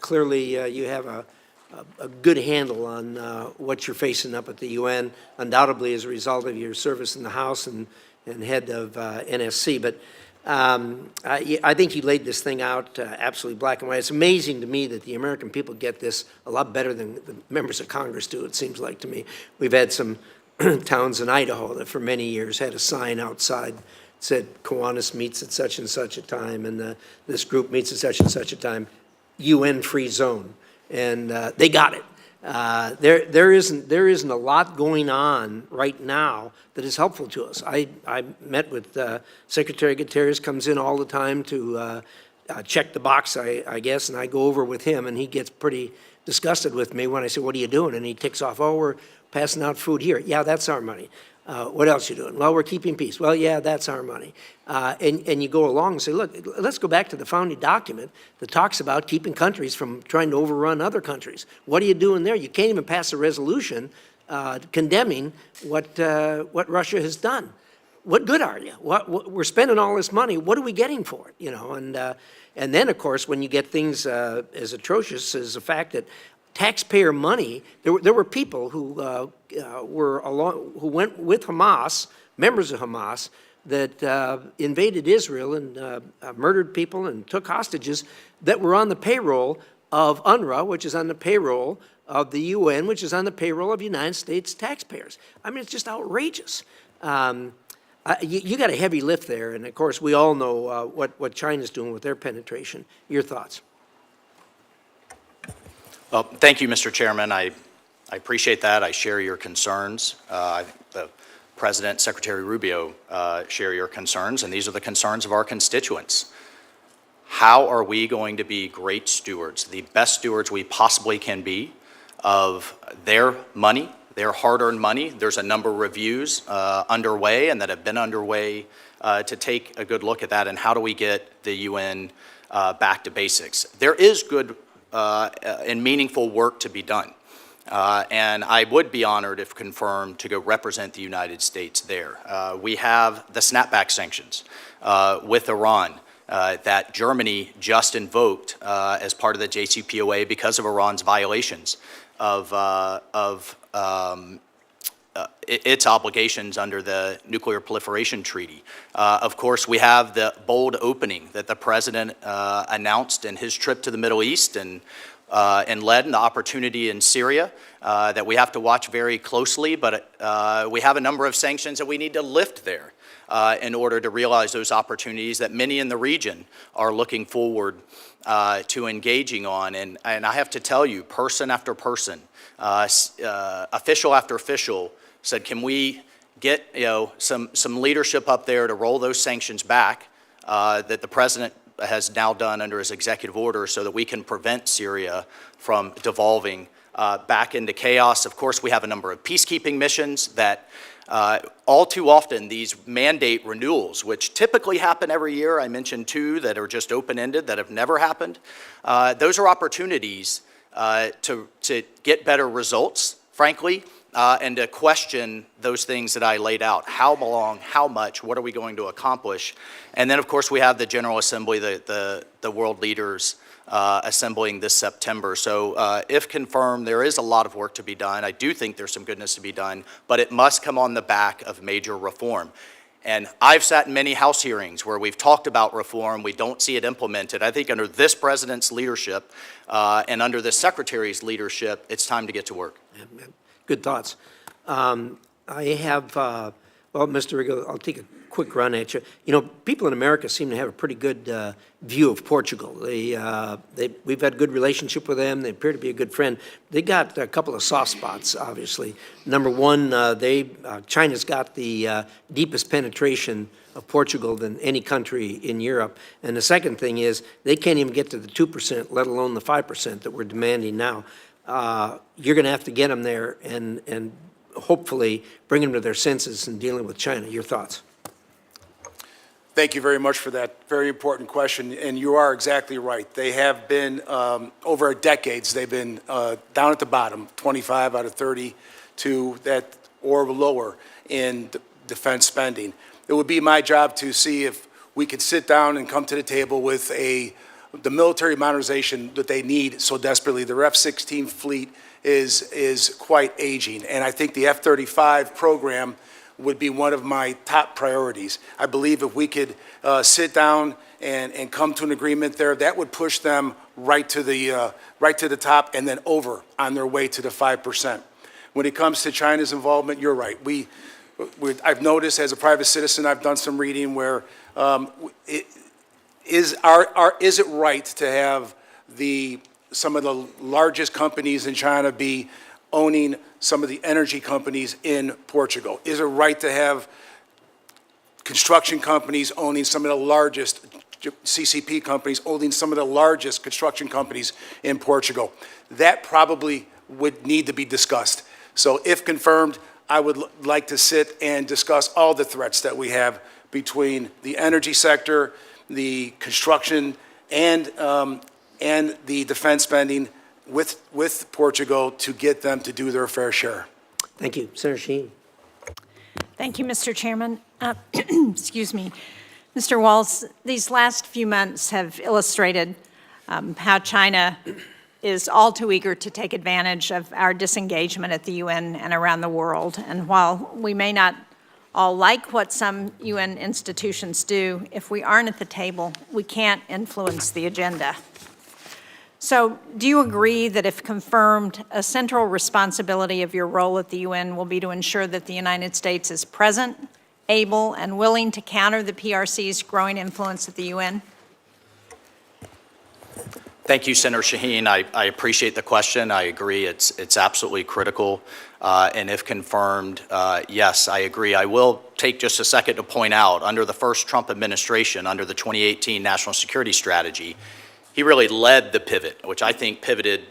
Clearly, you have a good handle on what you're facing up at the UN, undoubtedly as a result of your service in the House and head of NSC. But I think you laid this thing out absolutely black and white. It's amazing to me that the American people get this a lot better than the members of Congress do, it seems like to me. We've had some towns in Idaho that for many years had a sign outside that said Kiwanis meets at such and such a time, and this group meets at such and such a time, UN-free zone. And they got it. There isn't a lot going on right now that is helpful to us. I met with Secretary Guterres, comes in all the time to check the box, I guess, and I go over with him, and he gets pretty disgusted with me when I say, "What are you doing?" And he ticks off, "Oh, we're passing out food here." "Yeah, that's our money." "What else you doing?" "Well, we're keeping peace." "Well, yeah, that's our money." And you go along and say, look, let's go back to the founding document that talks about keeping countries from trying to overrun other countries. What are you doing there? You can't even pass a resolution condemning what Russia has done. What good are you? We're spending all this money. What are we getting for it? You know, and then, of course, when you get things as atrocious as the fact that taxpayer money, there were people who who went with Hamas, members of Hamas, that invaded Israel and murdered people and took hostages that were on the payroll of UNRWA, which is on the payroll of the UN, which is on the payroll of United States taxpayers. I mean, it's just outrageous. You got a heavy lift there, and of course, we all know what China's doing with their penetration. Your thoughts? Well, thank you, Mr. Chairman. I appreciate that. I share your concerns. The President, Secretary Rubio share your concerns, and these are the concerns of our constituents. How are we going to be great stewards, the best stewards we possibly can be of their money, their hard-earned money? There's a number of reviews underway and that have been underway to take a good look at that, and how do we get the UN back to basics? There is good and meaningful work to be done. And I would be honored, if confirmed, to go represent the United States there. We have the snapback sanctions with Iran that Germany just invoked as part of the JCPOA because of Iran's violations of its obligations under the Nuclear Proliferation Treaty. Of course, we have the bold opening that the president announced in his trip to the Middle East and led in the opportunity in Syria that we have to watch very closely, but we have a number of sanctions that we need to lift there in order to realize those opportunities that many in the region are looking forward to engaging on. And I have to tell you, person after person, official after official said, can we get some leadership up there to roll those sanctions back that the president has now done under his executive order so that we can prevent Syria from devolving back into chaos. Of course, we have a number of peacekeeping missions that all too often these mandate renewals, which typically happen every year, I mentioned two that are just open-ended that have never happened. Those are opportunities to get better results, frankly, and to question those things that I laid out. How long, how much, what are we going to accomplish? And then, of course, we have the General Assembly, the world leaders assembling this September. So if confirmed, there is a lot of work to be done. I do think there's some goodness to be done, but it must come on the back of major reform. And I've sat in many House hearings where we've talked about reform, we don't see it implemented. I think under this president's leadership and under this secretary's leadership, it's time to get to work. Good thoughts. I have, well, Mr. Rigo, I'll take a quick run at you. You know, people in America seem to have a pretty good view of Portugal. We've had good relationship with them. They appear to be a good friend. They got a couple of soft spots, obviously. Number one, China's got the deepest penetration of Portugal than any country in Europe. And the second thing is they can't even get to the 2%, let alone the 5% that we're demanding now. You're going to have to get them there and hopefully bring them to their senses in dealing with China. Your thoughts? Thank you very much for that very important question, and you are exactly right. They have been, over decades, they've been down at the bottom, 25 out of 32 that or lower in defense spending. It would be my job to see if we could sit down and come to the table with the military modernization that they need so desperately. The F-16 fleet is quite aging, and I think the F-35 program would be one of my top priorities. I believe if we could sit down and come to an agreement there, that would push them right to the top and then over on their way to the 5%. When it comes to China's involvement, you're right. I've noticed as a private citizen, I've done some reading where is it right to have some of the largest companies in China be owning some of the energy companies in Portugal? Is it right to have construction companies owning some of the largest, CCP companies owning some of the largest construction companies in Portugal? That probably would need to be discussed. So if confirmed, I would like to sit and discuss all the threats that we have between the energy sector, the construction, and the defense spending with Portugal to get them to do their fair share. Thank you. Senator Shaheen. Thank you, Mr. Chairman. Excuse me. Mr. Waltz, these last few months have illustrated how China is all too eager to take advantage of our disengagement at the UN and around the world. And while we may not all like what some UN institutions do, if we aren't at the table, we can't influence the agenda. So do you agree that if confirmed, a central responsibility of your role at the UN will be to ensure that the United States is present, able, and willing to counter the PRC's growing influence at the UN? Thank you, Senator Shaheen. I appreciate the question. I agree it's absolutely critical. And if confirmed, yes, I agree. I will take just a second to point out, under the first Trump administration, under the 2018 National Security Strategy, he really led the pivot, which I think pivoted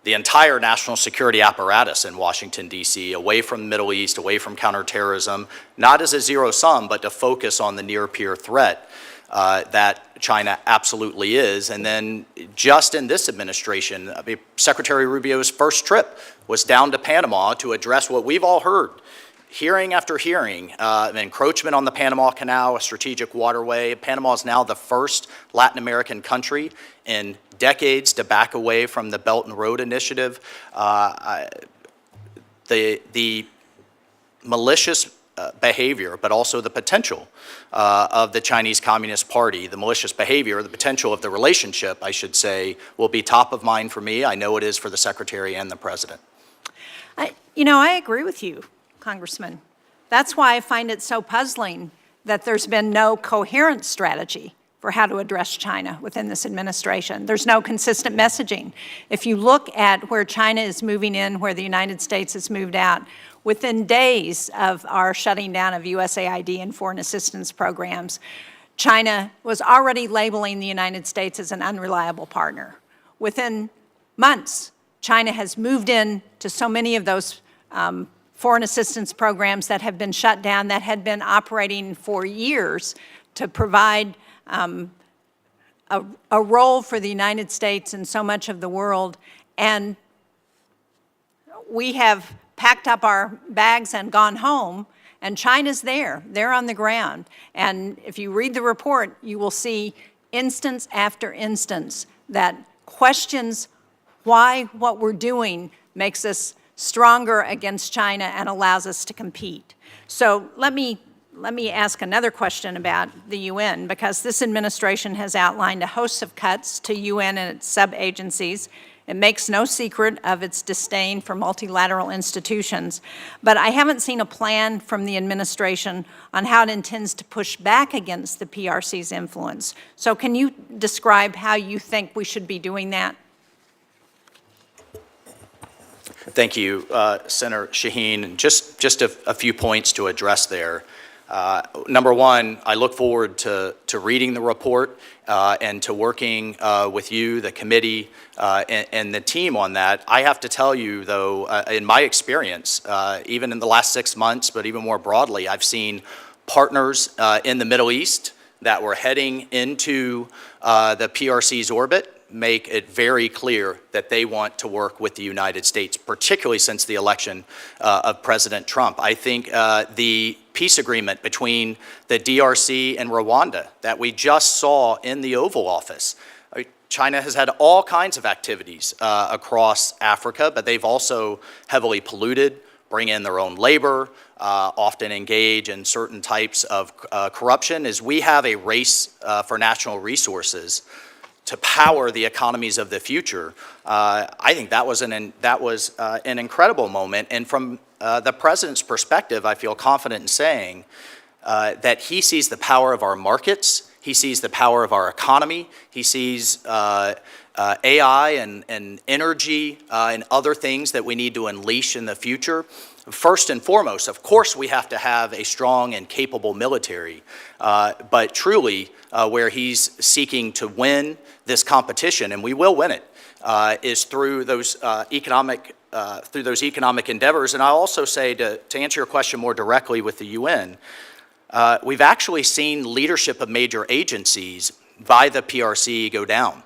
the entire national security apparatus in Washington, D.C., away from the Middle East, away from counterterrorism, not as a zero sum, but to focus on the near-peer threat. that China absolutely is. And then just in this administration, Secretary Rubio's first trip was down to Panama to address what we've all heard, hearing after hearing, an encroachment on the Panama Canal, a strategic waterway. Panama is now the first Latin American country in decades to back away from the Belt and Road Initiative. The malicious behavior, but also the potential of the Chinese Communist Party, the malicious behavior, the potential of the relationship, I should say, will be top of mind for me. I know it is for the Secretary and the President. I agree with you, Congressman. That's why I find it so puzzling that there's been no coherent strategy for how to address China within this administration. There's no consistent messaging. If you look at where China is moving in, where the United States has moved out, within days of our shutting down of USAID and foreign assistance programs, China was already labeling the United States as an unreliable partner. Within months, China has moved in to so many of those foreign assistance programs that have been shut down, that had been operating for years to provide a role for the United States and so much of the world. And we have packed up our bags and gone home, and China's there. They're on the ground. And if you read the report, you will see instance after instance that questions why what we're doing makes us stronger against China and allows us to compete. So let me ask another question about the UN, because this administration has outlined a host of cuts to UN and its sub-agencies. It makes no secret of its disdain for multilateral institutions, but I haven't seen a plan from the administration on how it intends to push back against the PRC's influence. So can you describe how you think we should be doing that? Thank you, Senator Shaheen. And just a few points to address there. Number one, I look forward to reading the report and to working with you, the committee, and the team on that. I have to tell you, though, in my experience, even in the last 6 months, but even more broadly, I've seen partners in the Middle East that were heading into the PRC's orbit make it very clear that they want to work with the United States, particularly since the election of President Trump. I think the peace agreement between the DRC and Rwanda that we just saw in the Oval Office. China has had all kinds of activities across Africa, but they've also heavily polluted, bring in their own labor, often engage in certain types of corruption. As we have a race for national resources to power the economies of the future, I think that was an incredible moment. And from the president's perspective, I feel confident in saying that he sees the power of our markets, he sees the power of our economy, he sees AI and energy and other things that we need to unleash in the future. First and foremost, of course, we have to have a strong and capable military, but truly where he's seeking to win this competition, and we will win it, is through those economic endeavors. And I'll also say, to answer your question more directly with the UN, we've actually seen leadership of major agencies by the PRC go down.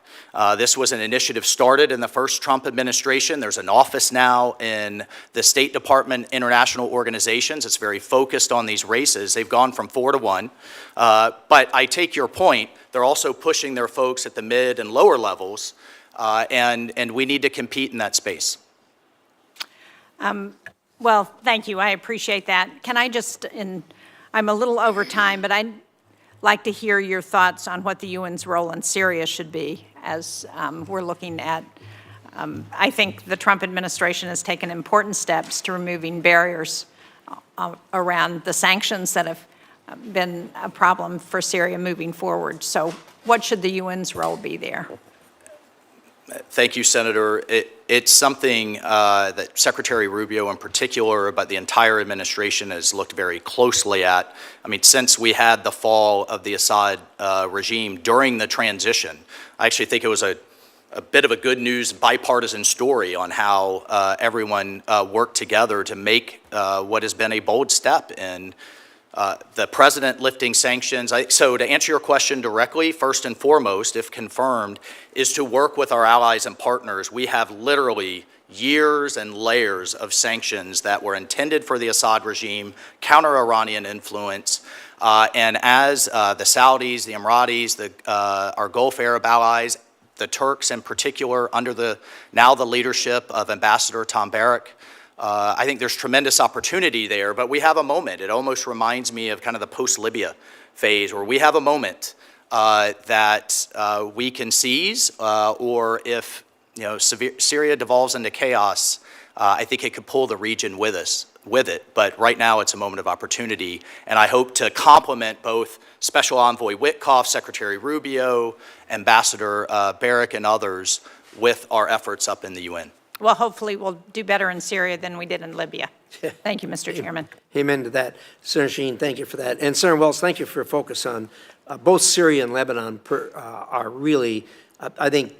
This was an initiative started in the first Trump administration. There's an office now in the State Department International Organizations. It's very focused on these races. They've gone from 4 to 1. But I take your point. They're also pushing their folks at the mid and lower levels, and we need to compete in that space. Well, thank you. I appreciate that. Can I just, I'm a little over time, but I'd like to hear your thoughts on what the UN's role in Syria should be as we're looking at, I think the Trump administration has taken important steps to removing barriers around the sanctions that have been a problem for Syria moving forward. So what should the UN's role be there? Thank you, Senator. It's something that Secretary Rubio in particular, but the entire administration has looked very closely at. I mean, since we had the fall of the Assad regime during the transition, I actually think it was a bit of a good news bipartisan story on how everyone worked together to make what has been a bold step in the president lifting sanctions. So to answer your question directly, first and foremost, if confirmed, is to work with our allies and partners. We have literally years and layers of sanctions that were intended for the Assad regime, counter-Iranian influence, and as the Saudis, the Emiratis, our Gulf Arab allies, the Turks in particular, under the leadership of Ambassador Tom Barrack, I think there's tremendous opportunity there, but we have a moment. It almost reminds me of kind of the post-Libya phase, where we have a moment that we can seize, or if Syria devolves into chaos, I think it could pull the region with it. But right now, it's a moment of opportunity, and I hope to complement both Special Envoy Witkoff, Secretary Rubio, Ambassador Barrack, and others with our efforts up in the UN. Well, hopefully we'll do better in Syria than we did in Libya. Thank you, Mr. Chairman. Amen to that. Senator Shaheen, thank you for that. And Senator Waltz, thank you for your focus on both Syria and Lebanon are really, I think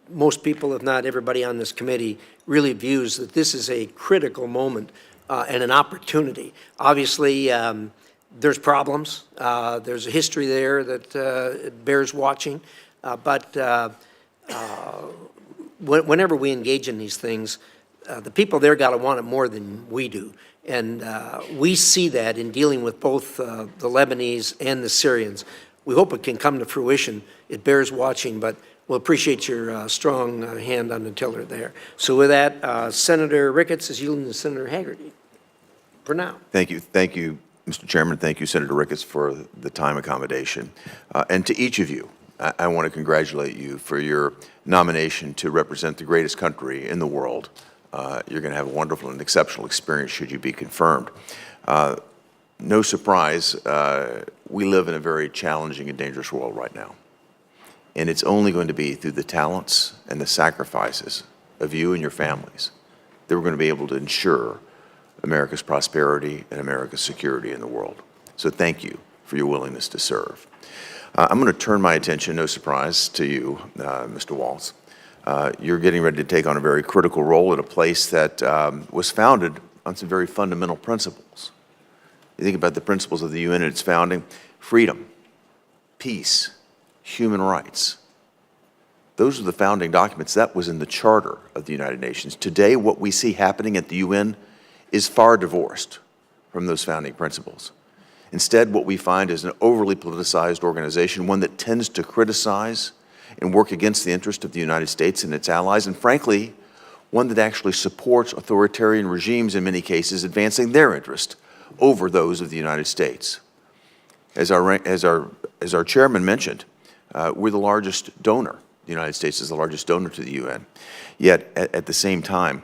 most people, if not everybody on this committee, really views that this is a critical moment and an opportunity. Obviously, there's problems. There's a history there that bears watching. But whenever we engage in these things, the people there got to want it more than we do. And we see that in dealing with both the Lebanese and the Syrians. We hope it can come to fruition. It bears watching, but we'll appreciate your strong hand on the tiller there. So with that, Senator Ricketts is yielding to Senator Haggerty for now. Thank you. Thank you, Mr. Chairman. Thank you, Senator Ricketts, for the time accommodation. And to each of you, I want to congratulate you for your nomination to represent the greatest country in the world. You're going to have a wonderful and exceptional experience should you be confirmed. No surprise, we live in a very challenging and dangerous world right now. And it's only going to be through the talents and the sacrifices of you and your families that we're going to be able to ensure America's prosperity and America's security in the world. So thank you for your willingness to serve. I'm going to turn my attention, no surprise, to you, Mr. Waltz. You're getting ready to take on a very critical role at a place that was founded on some very fundamental principles. You think about the principles of the UN and its founding: freedom, peace, human rights. Those are the founding documents. That was in the Charter of the United Nations. Today, what we see happening at the UN is far divorced from those founding principles. Instead, what we find is an overly politicized organization, one that tends to criticize and work against the interest of the United States and its allies, and frankly, one that actually supports authoritarian regimes in many cases, advancing their interest over those of the United States. As our chairman mentioned, we're the largest donor. The United States is the largest donor to the UN. Yet, at the same time,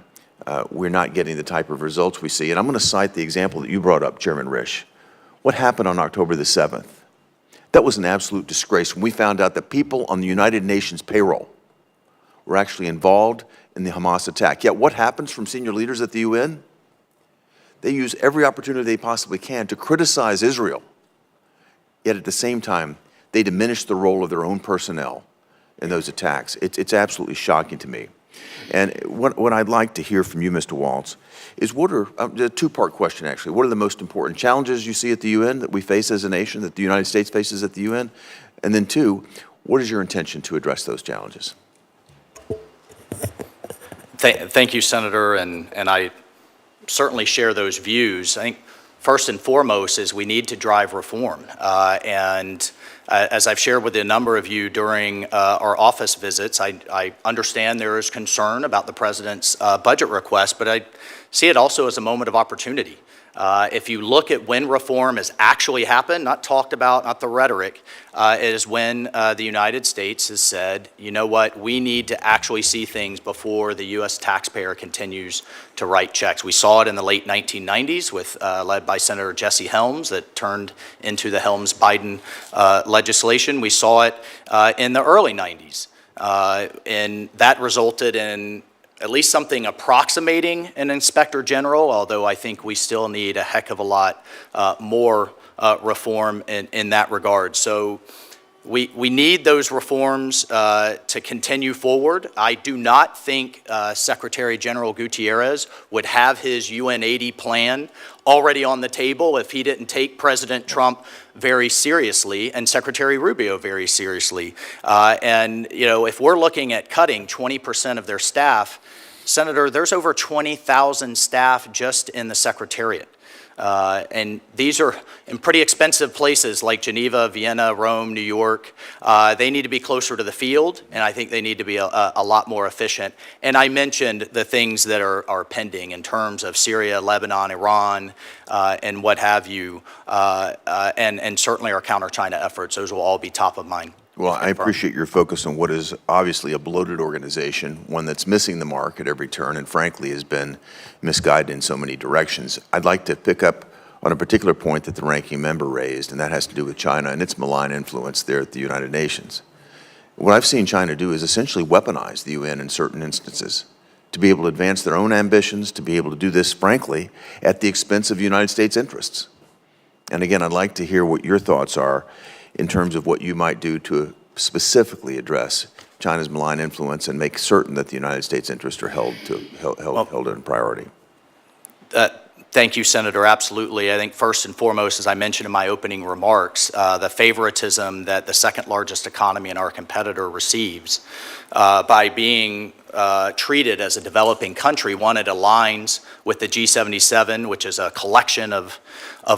we're not getting the type of results we see. And I'm going to cite the example that you brought up, Chairman Risch. What happened on October the 7th? That was an absolute disgrace when we found out that people on the United Nations payroll were actually involved in the Hamas attack. Yet what happens from senior leaders at the UN? They use every opportunity they possibly can to criticize Israel. Yet at the same time, they diminish the role of their own personnel in those attacks. It's absolutely shocking to me. And what I'd like to hear from you, Mr. Waltz, is what are, a two-part question actually, what are the most important challenges you see at the UN that we face as a nation, that the United States faces at the UN? And then two, what is your intention to address those challenges? Thank you, Senator, and I certainly share those views. I think first and foremost is we need to drive reform. As I've shared with a number of you during our office visits, I understand there is concern about the president's budget request, but I see it also as a moment of opportunity. If you look at when reform has actually happened, not talked about, not the rhetoric, it is when the United States has said, you know what, we need to actually see things before the U.S. taxpayer continues to write checks. We saw it in the late 1990s with led by Senator Jesse Helms that turned into the Helms-Biden legislation. We saw it in the early 90s, and that resulted in at least something approximating an inspector general, although I think we still need a heck of a lot more reform in that regard. So We need those reforms to continue forward. I do not think Secretary General Gutierrez would have his UN 80 plan already on the table if he didn't take President Trump very seriously and Secretary Rubio very seriously. And, you know, if we're looking at cutting 20% of their staff, Senator, there's over 20,000 staff just in the Secretariat. And these are in pretty expensive places like Geneva, Vienna, Rome, New York. They need to be closer to the field, and I think they need to be a lot more efficient. And I mentioned the things that are pending in terms of Syria, Lebanon, Iran, and what have you, and certainly our counter-China efforts. Those will all be top of mind. Well, I appreciate your focus on what is obviously a bloated organization, one that's missing the mark at every turn and frankly has been misguided in so many directions. I'd like to pick up on a particular point that the ranking member raised, and that has to do with China and its malign influence there at the United Nations. What I've seen China do is essentially weaponize the UN in certain instances to be able to advance their own ambitions, to be able to do this, frankly, at the expense of United States interests. And again, I'd like to hear what your thoughts are in terms of what you might do to specifically address China's malign influence and make certain that the United States interests are held in priority. Thank you, Senator. Absolutely. I think first and foremost, as I mentioned in my opening remarks, the favoritism that the second largest economy and our competitor receives by being treated as a developing country. One, it aligns with the G77, which is a collection of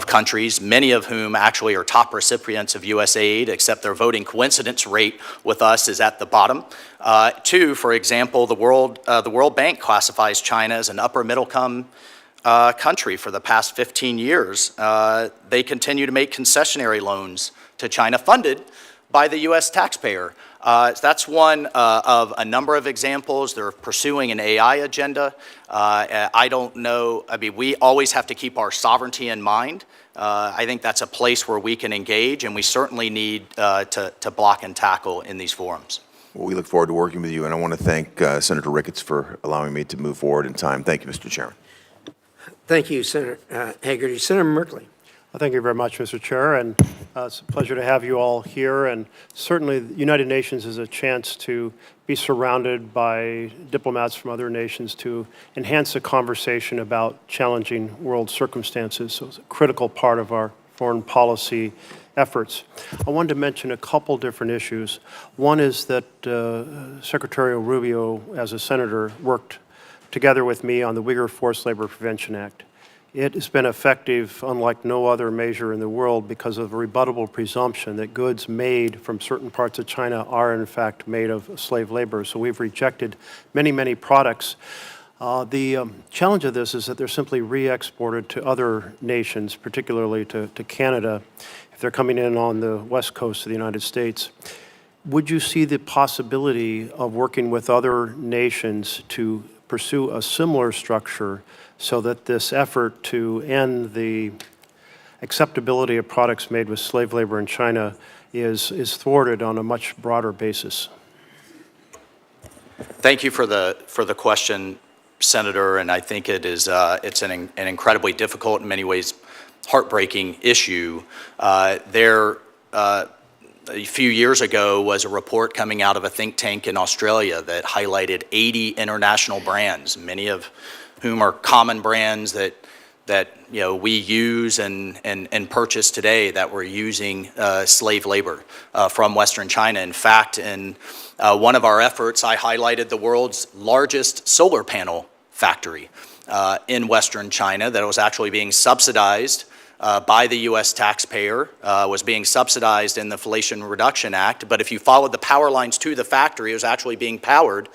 countries, many of whom actually are top recipients of U.S. aid, except their voting coincidence rate with us is at the bottom. Two, for example, the World Bank classifies China as an upper middle-income country for the past 15 years. They continue to make concessionary loans to China funded by the U.S. taxpayer. That's one of a number of examples. They're pursuing an AI agenda. I don't know, I mean, we always have to keep our sovereignty in mind. I think that's a place where we can engage, and we certainly need to block and tackle in these forums. Well, we look forward to working with you, and I want to thank Senator Ricketts for allowing me to move forward in time. Thank you, Mr. Chairman. Thank you, Senator Hagerty. Senator Merkley. Well, thank you very much, Mr. Chair, and it's a pleasure to have you all here. And certainly, the United Nations is a chance to be surrounded by diplomats from other nations to enhance the conversation about challenging world circumstances. So it's a critical part of our foreign policy efforts. I wanted to mention a couple different issues. One is that Secretary Rubio, as a senator, worked together with me on the Uyghur Forced Labor Prevention Act. It has been effective unlike no other measure in the world because of a rebuttable presumption that goods made from certain parts of China are in fact made of slave labor. So we've rejected many, many products. The challenge of this is that they're simply re-exported to other nations, particularly to Canada, if they're coming in on the west coast of the United States. Would you see the possibility of working with other nations to pursue a similar structure so that this effort to end the acceptability of products made with slave labor in China is thwarted on a much broader basis? Thank you for the question, Senator, and I think it is it's an incredibly difficult, in many ways, heartbreaking issue. A few years ago was a report coming out of a think tank in Australia that highlighted 80 international brands, many of whom are common brands that you know we use and purchase today that were using slave labor from Western China. In fact, in one of our efforts, I highlighted the world's largest solar panel factory in Western China that was actually being subsidized by the U.S. taxpayer, was being subsidized in the Inflation Reduction Act. But if you followed the power lines to the factory, it was actually being powered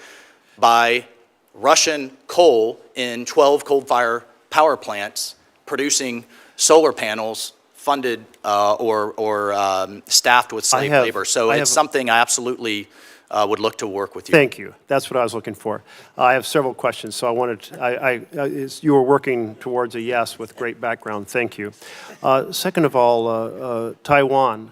by Russian coal in 12 coal-fired power plants producing solar panels funded or staffed with slave labor. So it's something I absolutely would look to work with you. Thank you. That's what I was looking for. I have several questions, so I wanted you were working towards a yes with great background. Thank you. Second of all, Taiwan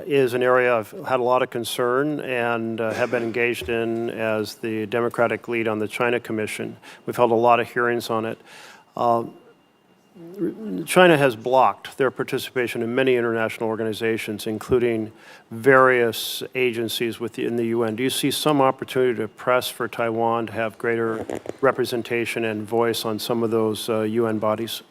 is an area I've had a lot of concern and have been engaged in as the Democratic lead on the China Commission. We've held a lot of hearings on it. China has blocked their participation in many international organizations, including various agencies within the UN. Do you see some opportunity to press for Taiwan to have greater representation and voice on some of those UN bodies?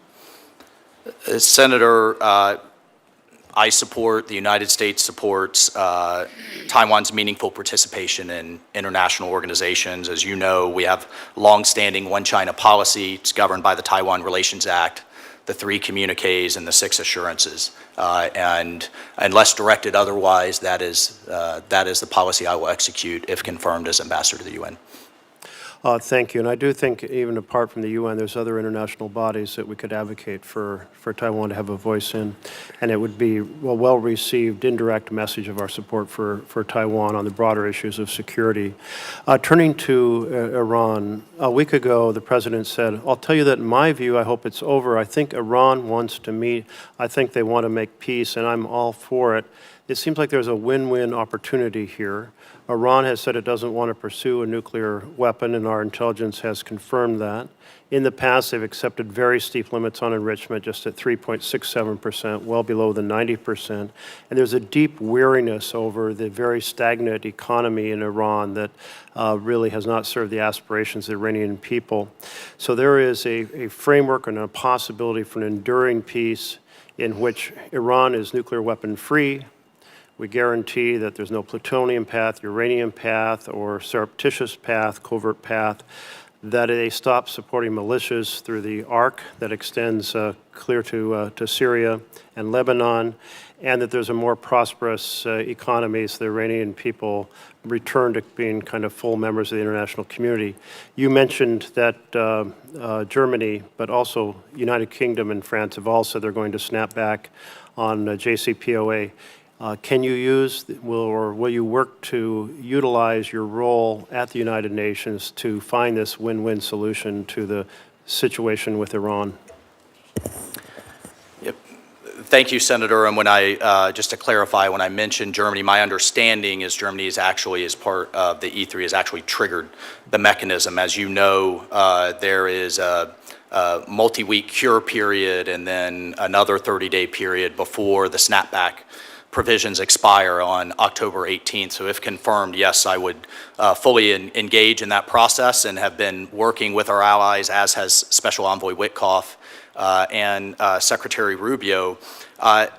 Senator, I support, the United States supports Taiwan's meaningful participation in international organizations. As you know, we have longstanding One China policy. It's governed by the Taiwan Relations Act, the 3 communiques, and the 6 assurances. And unless directed otherwise, that is the policy I will execute if confirmed as ambassador to the UN. Thank you. And I do think even apart from the UN, there's other international bodies that we could advocate for Taiwan to have a voice in. And it would be a well-received indirect message of our support for Taiwan on the broader issues of security. Turning to Iran, a week ago, the president said, I'll tell you that in my view, I hope it's over. I think Iran wants to meet. I think they want to make peace, and I'm all for it. It seems like there's a win-win opportunity here. Iran has said it doesn't want to pursue a nuclear weapon, and our intelligence has confirmed that. In the past, they've accepted very steep limits on enrichment, just at 3.67%, well below the 90%. And there's a deep weariness over the very stagnant economy in Iran that really has not served the aspirations of the Iranian people. So there is a framework and a possibility for an enduring peace in which Iran is nuclear weapon free. We guarantee that there's no plutonium path, uranium path, or surreptitious path, covert path, that they stop supporting militias through the arc that extends clear to Syria and Lebanon, and that there's a more prosperous economy so the Iranian people return to being kind of full members of the international community. You mentioned that Germany, but also United Kingdom and France have all said they're going to snap back on JCPOA. Can you use, or will you work to utilize your role at the United Nations to find this win-win solution to the situation with Iran? Yep. Thank you, Senator. And when I, just to clarify, when I mentioned Germany, my understanding is Germany is actually, as part of the E3, has actually triggered the mechanism. As you know, there is a multi-week cure period and then another 30-day period before the snapback provisions expire on October 18th. So if confirmed, yes, I would fully engage in that process and have been working with our allies, as has Special Envoy Witkoff and Secretary Rubio.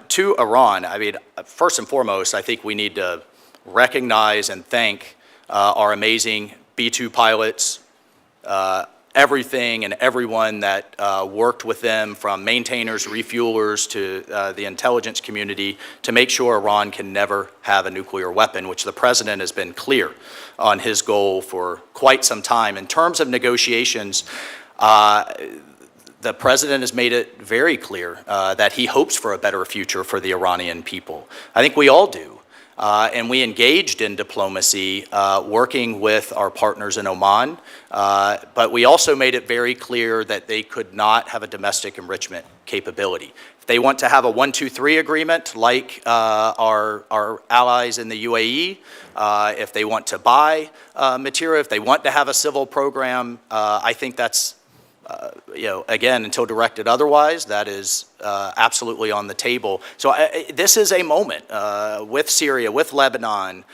To Iran, I mean, first and foremost, I think we need to recognize and thank our amazing B-2 pilots, everything and everyone that worked with them, from maintainers, refuelers, to the intelligence community, to make sure Iran can never have a nuclear weapon, which the president has been clear on his goal for quite some time. In terms of negotiations, the president has made it very clear that he hopes for a better future for the Iranian people. I think we all do. And we engaged in diplomacy, working with our partners in Oman, but we also made it very clear that they could not have a domestic enrichment capability. If they want to have a 1-2-3 agreement like our allies in the UAE, if they want to buy material, if they want to have a civil program, I think that's again, until directed otherwise, that is absolutely on the table. So this is a moment with Syria, with Lebanon,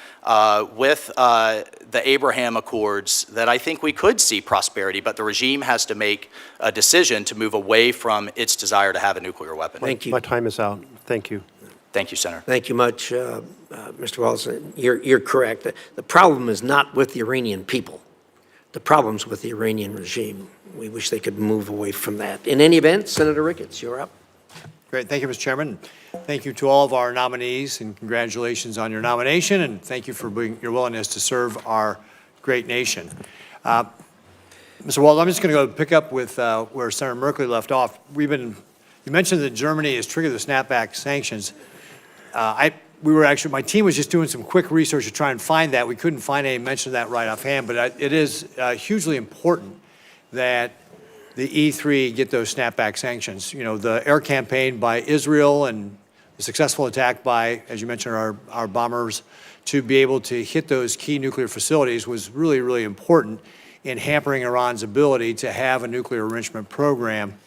with the Abraham Accords, that I think we could see prosperity, but the regime has to make a decision to move away from its desire to have a nuclear weapon. Thank you. My time is out. Thank you. Thank you, Senator. Thank you much, Mr. Waltz. You're correct. The problem is not with the Iranian people. The problem's with the Iranian regime. We wish they could move away from that. In any event, Senator Ricketts, you're up. Great. Thank you, Mr. Chairman. Thank you to all of our nominees, and congratulations on your nomination, and thank you for your willingness to serve our great nation. Mr. Waltz, I'm just going to go pick up with where Senator Merkley left off. You mentioned that Germany has triggered the snapback sanctions. My team was just doing some quick research to try and find that. We couldn't find any mention of that right offhand, but it is hugely important that the E3 get those snapback sanctions. You know, the air campaign by Israel and the successful attack by, as you mentioned, our bombers to be able to hit those key nuclear facilities was really, really important in hampering Iran's ability to have a nuclear enrichment program.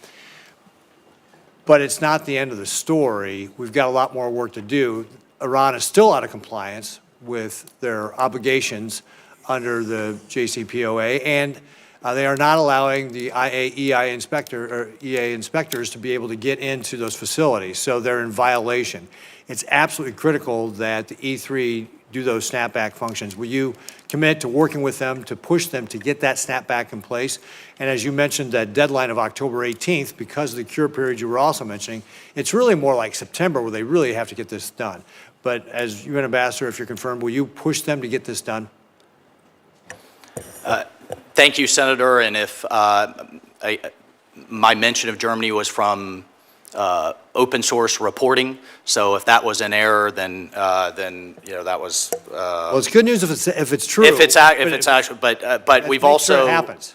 But it's not the end of the story. We've got a lot more work to do. Iran is still out of compliance with their obligations under the JCPOA, and they are not allowing the EA inspectors to be able to get into those facilities, so they're in violation. It's absolutely critical that the E3 do those snapback functions. Will you commit to working with them to push them to get that snapback in place? And as you mentioned, that deadline of October 18th, because of the cure period you were also mentioning, it's really more like September where they really have to get this done. But as UN Ambassador, if you're confirmed, will you push them to get this done? Thank you, Senator. And if my mention of Germany was from open source reporting, so if that was an error, then that was. Well, it's good news if it's true. If it's actually, but we've also it happens.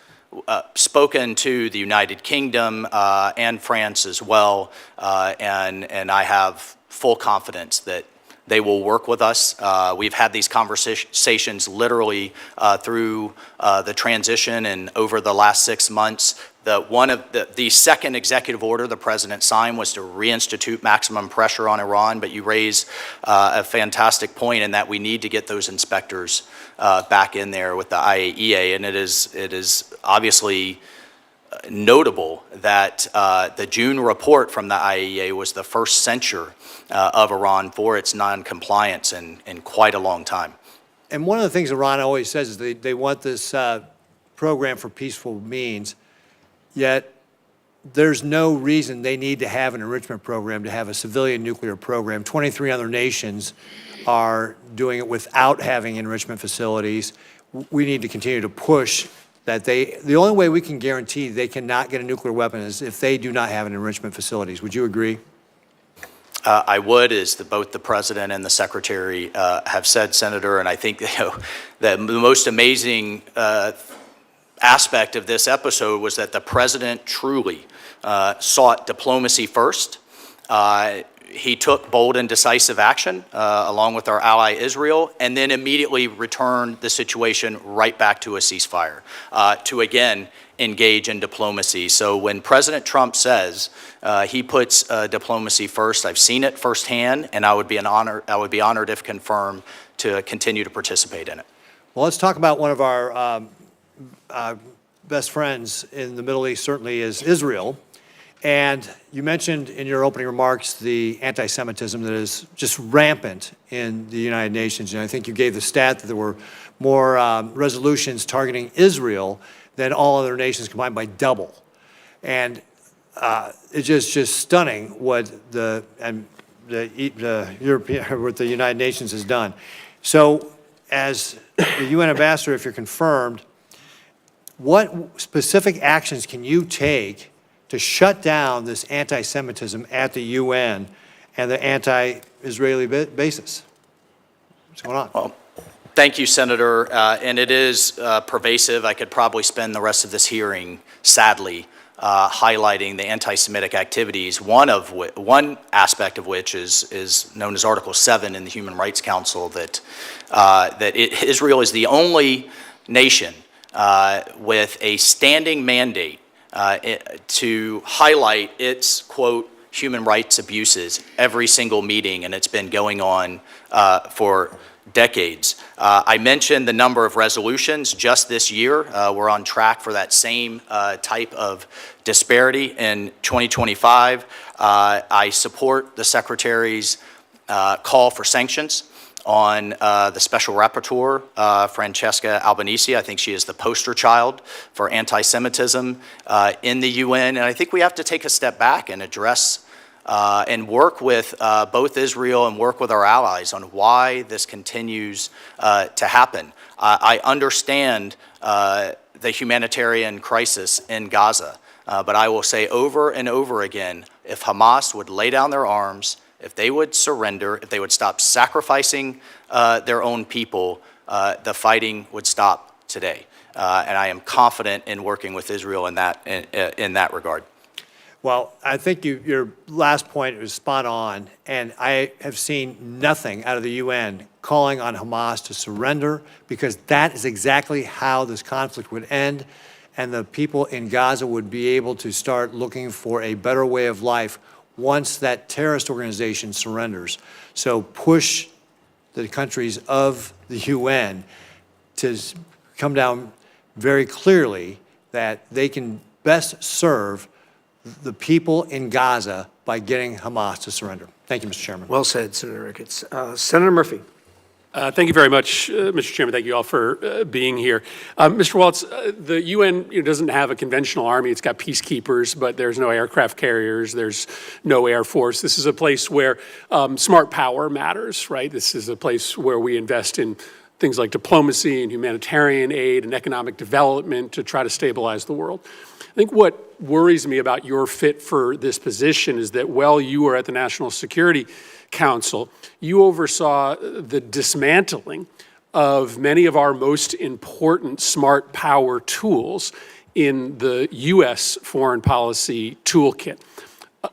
Spoken to the United Kingdom and France as well, and I have full confidence that they will work with us. We've had these conversations literally through the transition and over the last 6 months. The second executive order the president signed was to reinstitute maximum pressure on Iran, but you raise a fantastic point in that we need to get those inspectors back in there with the IAEA, and it is obviously notable that the June report from the IAEA was the first censure of Iran for its non-compliance in quite a long time. And one of the things Iran always says is they want this program for peaceful means, yet there's no reason they need to have an enrichment program to have a civilian nuclear program. 23 other nations are doing it without having enrichment facilities. We need to continue to push that the only way we can guarantee they cannot get a nuclear weapon is if they do not have an enrichment facilities. Would you agree? I would, as both the president and the secretary have said, Senator, and I think the most amazing aspect of this episode was that the president truly sought diplomacy first. He took bold and decisive action along with our ally Israel, and then immediately returned the situation right back to a ceasefire to again engage in diplomacy. So when President Trump says he puts diplomacy first, I've seen it firsthand, and I would be honored if confirmed to continue to participate in it. Well, let's talk about one of our best friends in the Middle East, certainly is Israel. And you mentioned in your opening remarks the anti-Semitism that is just rampant in the United Nations. And I think you gave the stat that there were more resolutions targeting Israel than all other nations combined by double. And it's just stunning what the United Nations has done. So as the UN ambassador, if you're confirmed, what specific actions can you take to shut down this anti-Semitism at the UN and the anti-Israeli basis? What's going on? Well, thank you, Senator. And it is pervasive. I could probably spend the rest of this hearing, sadly, highlighting the anti-Semitic activities, one aspect of which is known as Article 7 in the Human Rights Council, that Israel is the only nation with a standing mandate to highlight its, quote, human rights abuses every single meeting, and it's been going on for decades. I mentioned the number of resolutions just this year. We're on track for that same type of disparity in 2025. I support the Secretary's call for sanctions on the Special Rapporteur, Francesca Albanese. I think she is the poster child for anti-Semitism in the UN. And I think we have to take a step back and address and work with both Israel and work with our allies on why this continues to happen. I understand the humanitarian crisis in Gaza, but I will say over and over again, if Hamas would lay down their arms, if they would surrender, if they would stop sacrificing their own people, the fighting would stop today. And I am confident in working with Israel in that regard. Well, I think your last point was spot on, and I have seen nothing out of the UN calling on Hamas to surrender, because that is exactly how this conflict would end, and the people in Gaza would be able to start looking for a better way of life once that terrorist organization surrenders. So push the countries of the UN to come down very clearly that they can best serve the people in Gaza by getting Hamas to surrender. Thank you, Mr. Chairman. Well said, Senator Ricketts. Senator Murphy. Thank you very much, Mr. Chairman. Thank you all for being here. Mr. Waltz, the UN doesn't have a conventional army. It's got peacekeepers, but there's no aircraft carriers. There's no air force. This is a place where smart power matters, right? This is a place where we invest in things like diplomacy and humanitarian aid and economic development to try to stabilize the world. I think what worries me about your fit for this position is that while you were at the National Security Council, you oversaw the dismantling of many of our most important smart power tools in the U.S. foreign policy toolkit.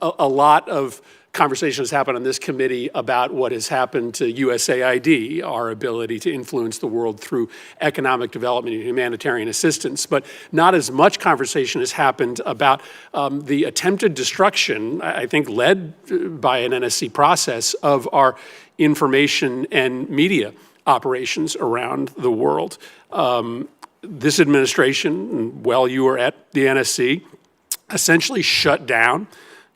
A lot of conversation has happened on this committee about what has happened to USAID, our ability to influence the world through economic development and humanitarian assistance, but not as much conversation has happened about the attempted destruction, I think led by an NSC process, of our information and media operations around the world. This administration, while you were at the NSC, essentially shut down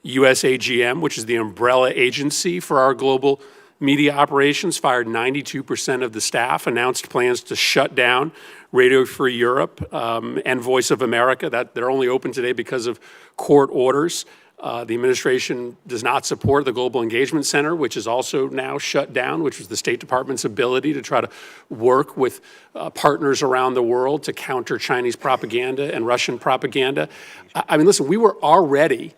USAGM, which is the umbrella agency for our global media operations, fired 92% of the staff, announced plans to shut down Radio Free Europe and Voice of America. That they're only open today because of court orders. The administration does not support the Global Engagement Center, which is also now shut down, which was the State Department's ability to try to work with partners around the world to counter Chinese propaganda and Russian propaganda. I mean, listen, we were already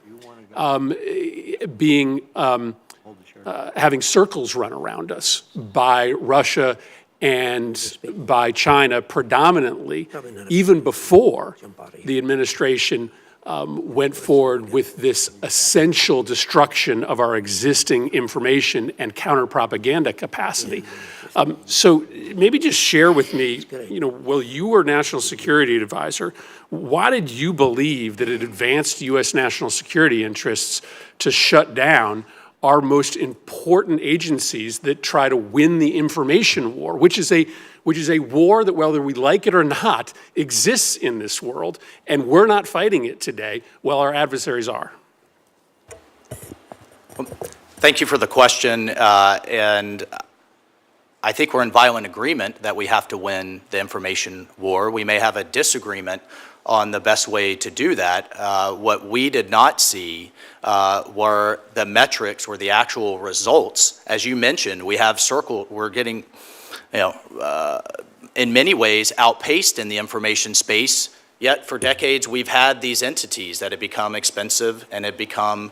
having circles run around us by Russia and by China predominantly, even before the administration went forward with this essential destruction of our existing information and counter-propaganda capacity. So maybe just share with me, while you were National Security Advisor, why did you believe that it advanced U.S. national security interests to shut down our most important agencies that try to win the information war, which is a war that, whether we like it or not, exists in this world, and we're not fighting it today while our adversaries are? Well, thank you for the question, and I think we're in violent agreement that we have to win the information war. We may have a disagreement on the best way to do that. What we did not see were the metrics or the actual results. As you mentioned, we have we're getting, in many ways outpaced in the information space. Yet for decades, we've had these entities that have become expensive and have become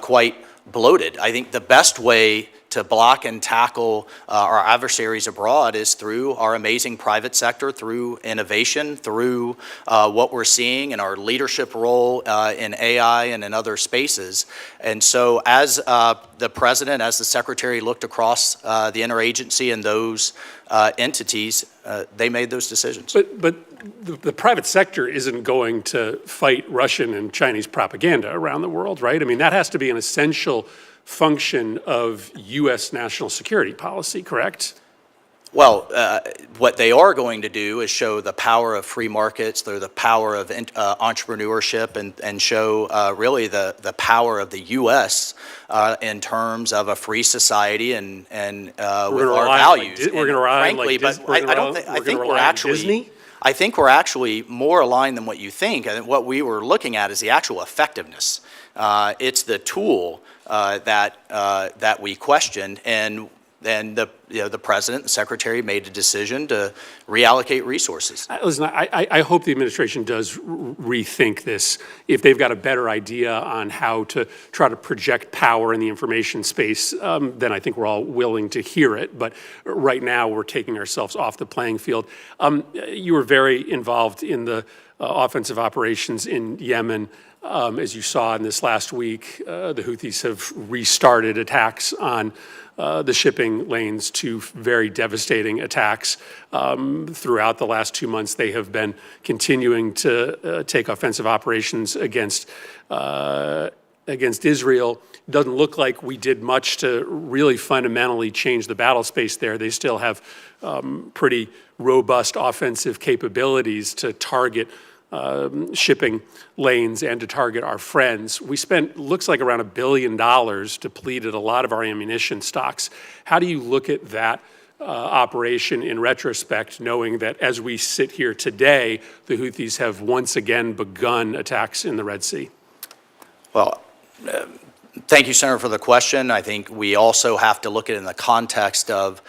quite bloated. I think the best way to block and tackle our adversaries abroad is through our amazing private sector, through innovation, through what we're seeing in our leadership role in AI and in other spaces. And so as the president, as the secretary looked across the interagency and those entities, they made those decisions. But the private sector isn't going to fight Russian and Chinese propaganda around the world, right? I mean, that has to be an essential function of U.S. national security policy, correct? Well, what they are going to do is show the power of free markets, the power of entrepreneurship, and show really the power of the U.S. In terms of a free society and with our values. We're going to rely on frankly, but I think we're actually Disney? I think we're actually more aligned than what you think. And what we were looking at is the actual effectiveness. It's the tool that we questioned, and then the president, the secretary, made a decision to reallocate resources. Listen, I hope the administration does rethink this. If they've got a better idea on how to try to project power in the information space, then I think we're all willing to hear it. But right now, we're taking ourselves off the playing field. You were very involved in the offensive operations in Yemen. As you saw in this last week, the Houthis have restarted attacks on the shipping lanes, to very devastating attacks. Throughout the last 2 months, they have been continuing to take offensive operations against against Israel. Doesn't look like we did much to really fundamentally change the battle space there. They still have pretty robust offensive capabilities to target shipping lanes and to target our friends. We spent, looks like around $1 billion, depleted a lot of our ammunition stocks. How do you look at that operation in retrospect, knowing that as we sit here today, the Houthis have once again begun attacks in the Red Sea? Well, thank you, Senator, for the question. I think we also have to look at it in the context of,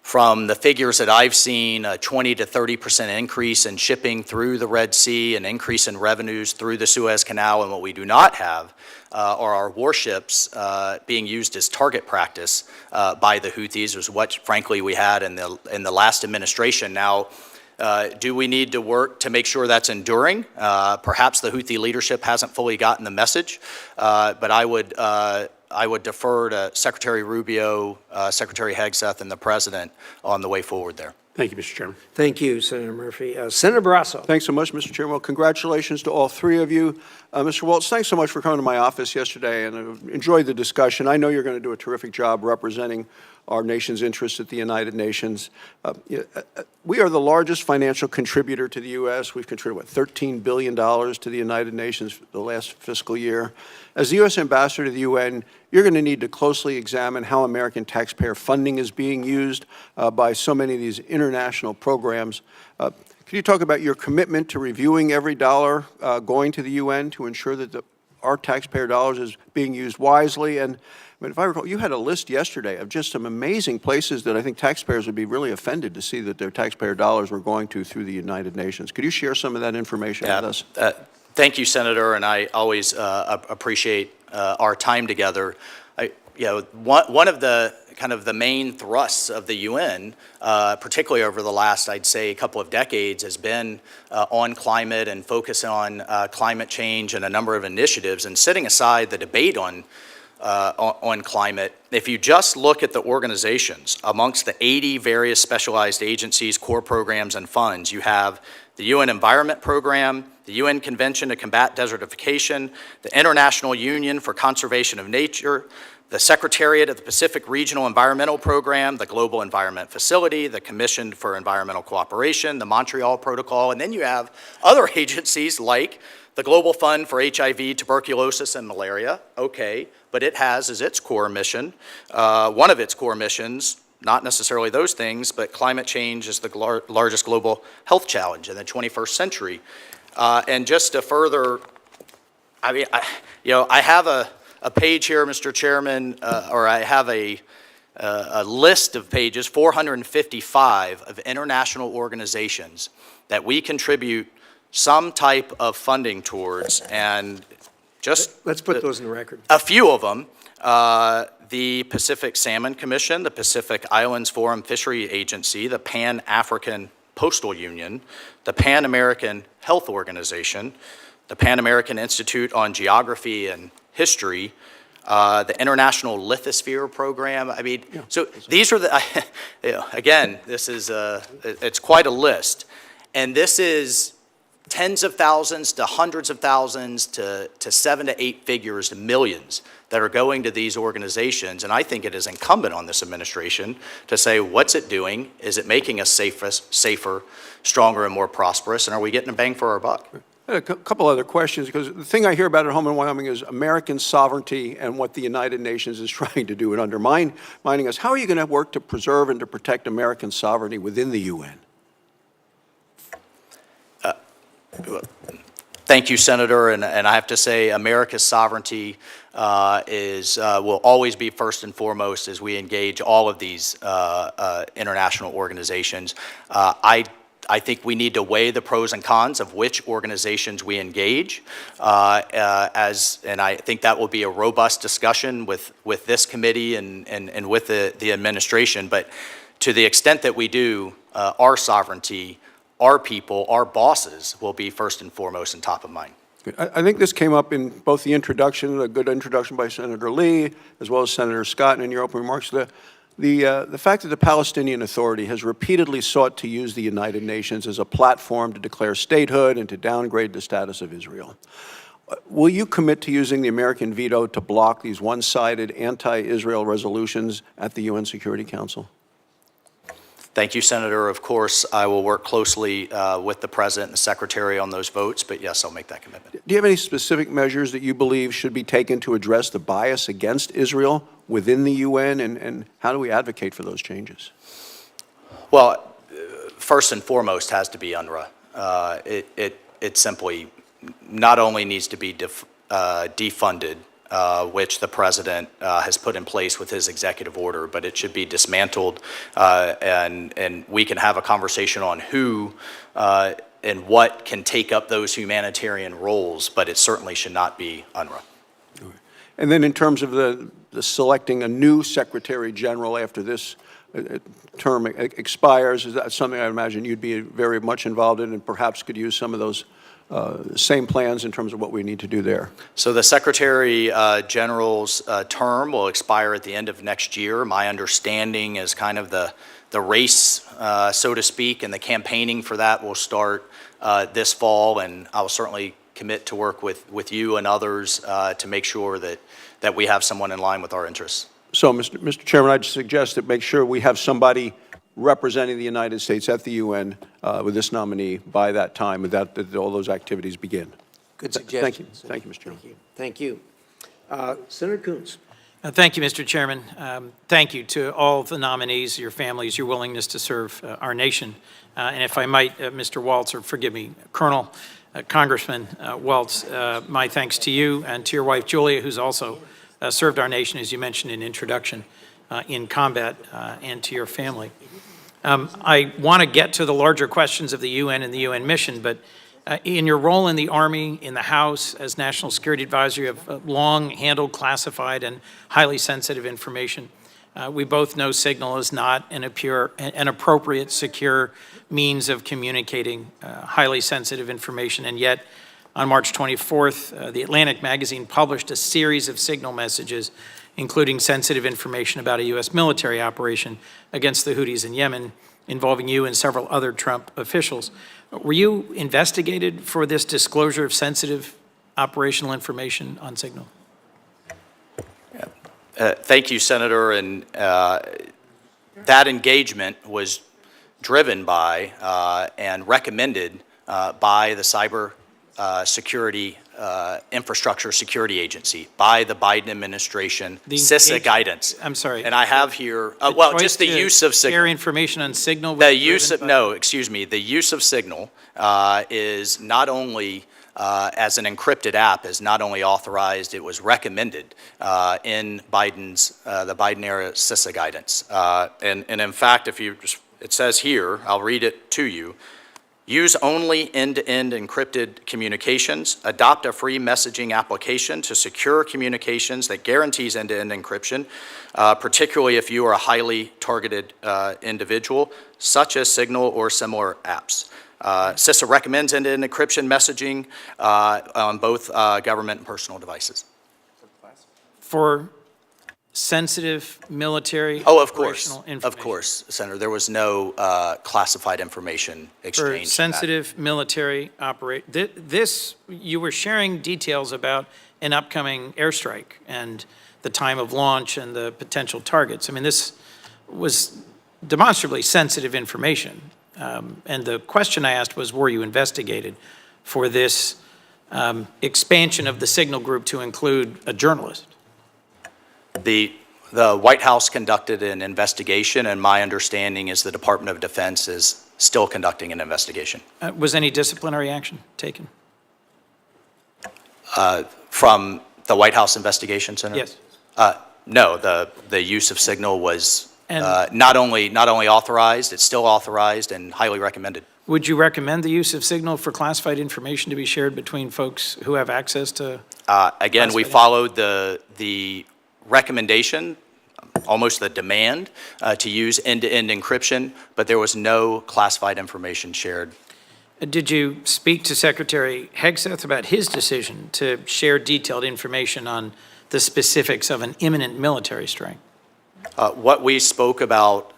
from the figures that I've seen, a 20 to 30% increase in shipping through the Red Sea, an increase in revenues through the Suez Canal, and what we do not have are our warships being used as target practice by the Houthis, is what, frankly, we had in the last administration. Now, do we need to work to make sure that's enduring? Perhaps the Houthi leadership hasn't fully gotten the message, but I would defer to Secretary Rubio, Secretary Hegseth, and the President on the way forward there. Thank you, Mr. Chairman. Thank you, Senator Murphy. Senator Barrasso. Thanks so much, Mr. Chairman. Well, congratulations to all three of you. Mr. Waltz, thanks so much for coming to my office yesterday, and I enjoyed the discussion. I know you're going to do a terrific job representing our nation's interests at the United Nations. We are the largest financial contributor to the U.S. We've contributed, $13 billion to the United Nations the last fiscal year. As the U.S. ambassador to the UN, you're going to need to closely examine how American taxpayer funding is being used by so many of these international programs. Can you talk about your commitment to reviewing every dollar going to the UN to ensure that our taxpayer dollars is being used wisely? And I mean, if I recall, you had a list yesterday of just some amazing places that I think taxpayers would be really offended to see that their taxpayer dollars were going to through the United Nations. Could you share some of that information with us? Thank you, Senator, and I always appreciate our time together. One of the kind of the main thrusts of the UN, particularly over the last, I'd say, couple of decades, has been on climate and focus on climate change and a number of initiatives. And setting aside the debate on climate, if you just look at the organizations amongst the 80 various specialized agencies, core programs, and funds, you have the UN Environment Program, the UN Convention to Combat Desertification, the International Union for Conservation of Nature, the Secretariat of the Pacific Regional Environmental Program, the Global Environment Facility, the Commission for Environmental Cooperation, the Montreal Protocol, and then you have other agencies like the Global Fund for HIV, Tuberculosis, and Malaria. Okay, but it has as its core mission, one of its core missions, not necessarily those things, but climate change is the largest global health challenge in the 21st century. And just to further, I mean, I have a page here, Mr. Chairman, or I have a list of pages, 455 of international organizations that we contribute some type of funding towards, and just let's put those in the record. A few of them, the Pacific Salmon Commission, the Pacific Islands Forum Fishery Agency, the Pan-African Postal Union, the Pan-American Health Organization, the Pan-American Institute on Geography and History, the International Lithosphere Program. I mean, so these are the, again, this is, it's quite a list. And this is tens of thousands to hundreds of thousands to 7 to 8 figures to millions that are going to these organizations. And I think it is incumbent on this administration to say, what's it doing? Is it making us safer, stronger, and more prosperous? And are we getting a bang for our buck? A couple other questions, because the thing I hear about at home in Wyoming is American sovereignty and what the United Nations is trying to do and undermining us. How are you going to work to preserve and to protect American sovereignty within the UN? Thank you, Senator, and I have to say America's sovereignty will always be first and foremost as we engage all of these international organizations. I think we need to weigh the pros and cons of which organizations we engage, and I think that will be a robust discussion with this committee and with the administration. But to the extent that we do, our sovereignty, our people, our bosses will be first and foremost and top of mind. I think this came up in both the introduction, a good introduction by Senator Lee, as well as Senator Scott, and in your opening remarks. The fact that the Palestinian Authority has repeatedly sought to use the United Nations as a platform to declare statehood and to downgrade the status of Israel. Will you commit to using the American veto to block these one-sided anti-Israel resolutions at the UN Security Council? Thank you, Senator. Of course, I will work closely with the President and the Secretary on those votes, but yes, I'll make that commitment. Do you have any specific measures that you believe should be taken to address the bias against Israel within the UN, and how do we advocate for those changes? Well, first and foremost has to be UNRWA. It simply not only needs to be defunded, which the President has put in place with his executive order, but it should be dismantled, and we can have a conversation on who and what can take up those humanitarian roles, but it certainly should not be UNRWA. And then in terms of the selecting a new Secretary General after this term expires, is that something I imagine you'd be very much involved in and perhaps could use some of those same plans in terms of what we need to do there? So the Secretary General's term will expire at the end of next year. My understanding is kind of the race, so to speak, and the campaigning for that will start this fall, and I will certainly commit to work with you and others to make sure that we have someone in line with our interests. So, Mr. Chairman, I'd suggest that make sure we have somebody representing the United States at the UN with this nominee by that time, and that all those activities begin. Good suggestion. Thank you. Thank you, Mr. Chairman. Thank you. Senator Coons. Thank you, Mr. Chairman. Thank you to all of the nominees, your families, your willingness to serve our nation. And if I might, Mr. Waltz, or forgive me, Colonel, Congressman Waltz, my thanks to you and to your wife, Julia, who's also served our nation, as you mentioned in introduction, in combat, and to your family. I want to get to the larger questions of the UN and the UN mission, but in your role in the Army, in the House, as National Security Advisor, you have long handled classified and highly sensitive information. We both know Signal is not an appropriate, secure means of communicating highly sensitive information, and yet on March 24th, The Atlantic magazine published a series of Signal messages, including sensitive information about a U.S. military operation against the Houthis in Yemen, involving you and several other Trump officials. Were you investigated for this disclosure of sensitive operational information on Signal? Thank you, Senator. And that engagement was driven by and recommended by the Cyber Security Infrastructure Security Agency, by the Biden administration, CISA guidance. I'm sorry. And I have here, well, just the use of Signal. Share information on Signal? The use of, no, excuse me, the use of Signal is not only as an encrypted app, is not only authorized, it was recommended in Biden's, the Biden-era CISA guidance. And in fact, if you just, it says here, I'll read it to you, use only end-to-end encrypted communications, adopt a free messaging application to secure communications that guarantees end-to-end encryption, particularly if you are a highly targeted individual, such as Signal or similar apps. CISA recommends end-to-end encryption messaging on both government and personal devices. For sensitive military operational information? Of course, Senator. There was no classified information exchanged. For sensitive military this, you were sharing details about an upcoming airstrike and the time of launch and the potential targets. I mean, this was demonstrably sensitive information. And the question I asked was, were you investigated for this expansion of the Signal Group to include a journalist? The White House conducted an investigation, and my understanding is the Department of Defense is still conducting an investigation. Was any disciplinary action taken? From the White House investigation, Senator? Yes. No, the use of Signal was not only authorized, it's still authorized and highly recommended. Would you recommend the use of Signal for classified information to be shared between folks who have access to? Again, we followed the recommendation, almost the demand, to use end-to-end encryption, but there was no classified information shared. Did you speak to Secretary Hegseth about his decision to share detailed information on the specifics of an imminent military strike? What we spoke about,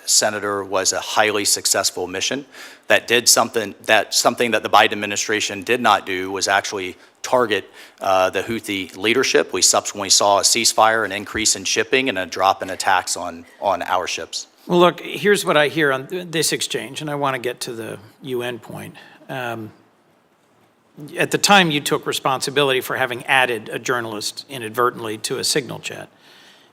Senator, was a highly successful mission that did something that the Biden administration did not do, was actually target the Houthi leadership. We subsequently saw a ceasefire, an increase in shipping, and a drop in attacks on our ships. Well, look, here's what I hear on this exchange, and I want to get to the UN point. At the time, you took responsibility for having added a journalist inadvertently to a signal chat.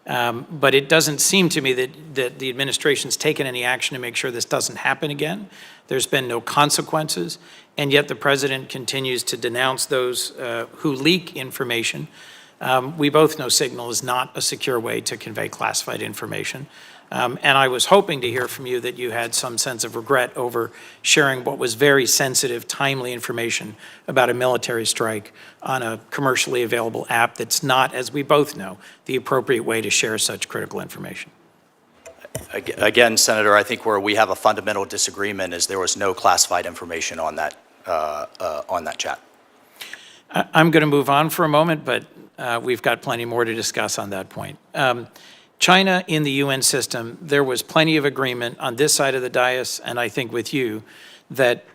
But it doesn't seem to me that the administration's taken any action to make sure this doesn't happen again. There's been no consequences, and yet the president continues to denounce those who leak information. We both know Signal is not a secure way to convey classified information. And I was hoping to hear from you that you had some sense of regret over sharing what was very sensitive, timely information about a military strike on a commercially available app that's not, as we both know, the appropriate way to share such critical information. Again, Senator, I think where we have a fundamental disagreement is there was no classified information on that chat. I'm going to move on for a moment, but we've got plenty more to discuss on that point. China in the UN system, there was plenty of agreement on this side of the dais, and I think with you, that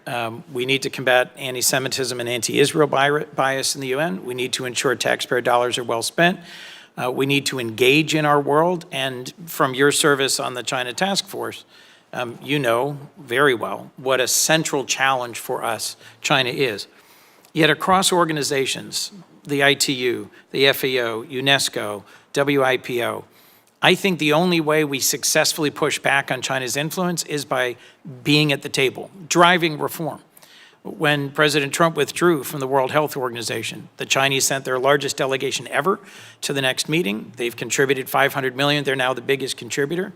we need to combat anti-Semitism and anti-Israel bias in the UN. We need to ensure taxpayer dollars are well spent. We need to engage in our world, and from your service on the China Task Force, you know very well what a central challenge for us China is. Yet across organizations, the ITU, the FAO, UNESCO, WIPO, I think the only way we successfully push back on China's influence is by being at the table, driving reform. When President Trump withdrew from the World Health Organization, the Chinese sent their largest delegation ever to the next meeting. They've contributed $500 million. They're now the biggest contributor.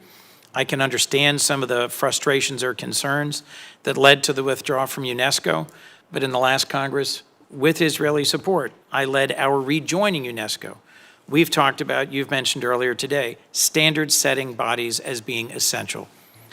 I can understand some of the frustrations or concerns that led to the withdrawal from UNESCO, but in the last Congress, with Israeli support, I led our rejoining UNESCO. We've talked about, you've mentioned earlier today, standard-setting bodies as being essential.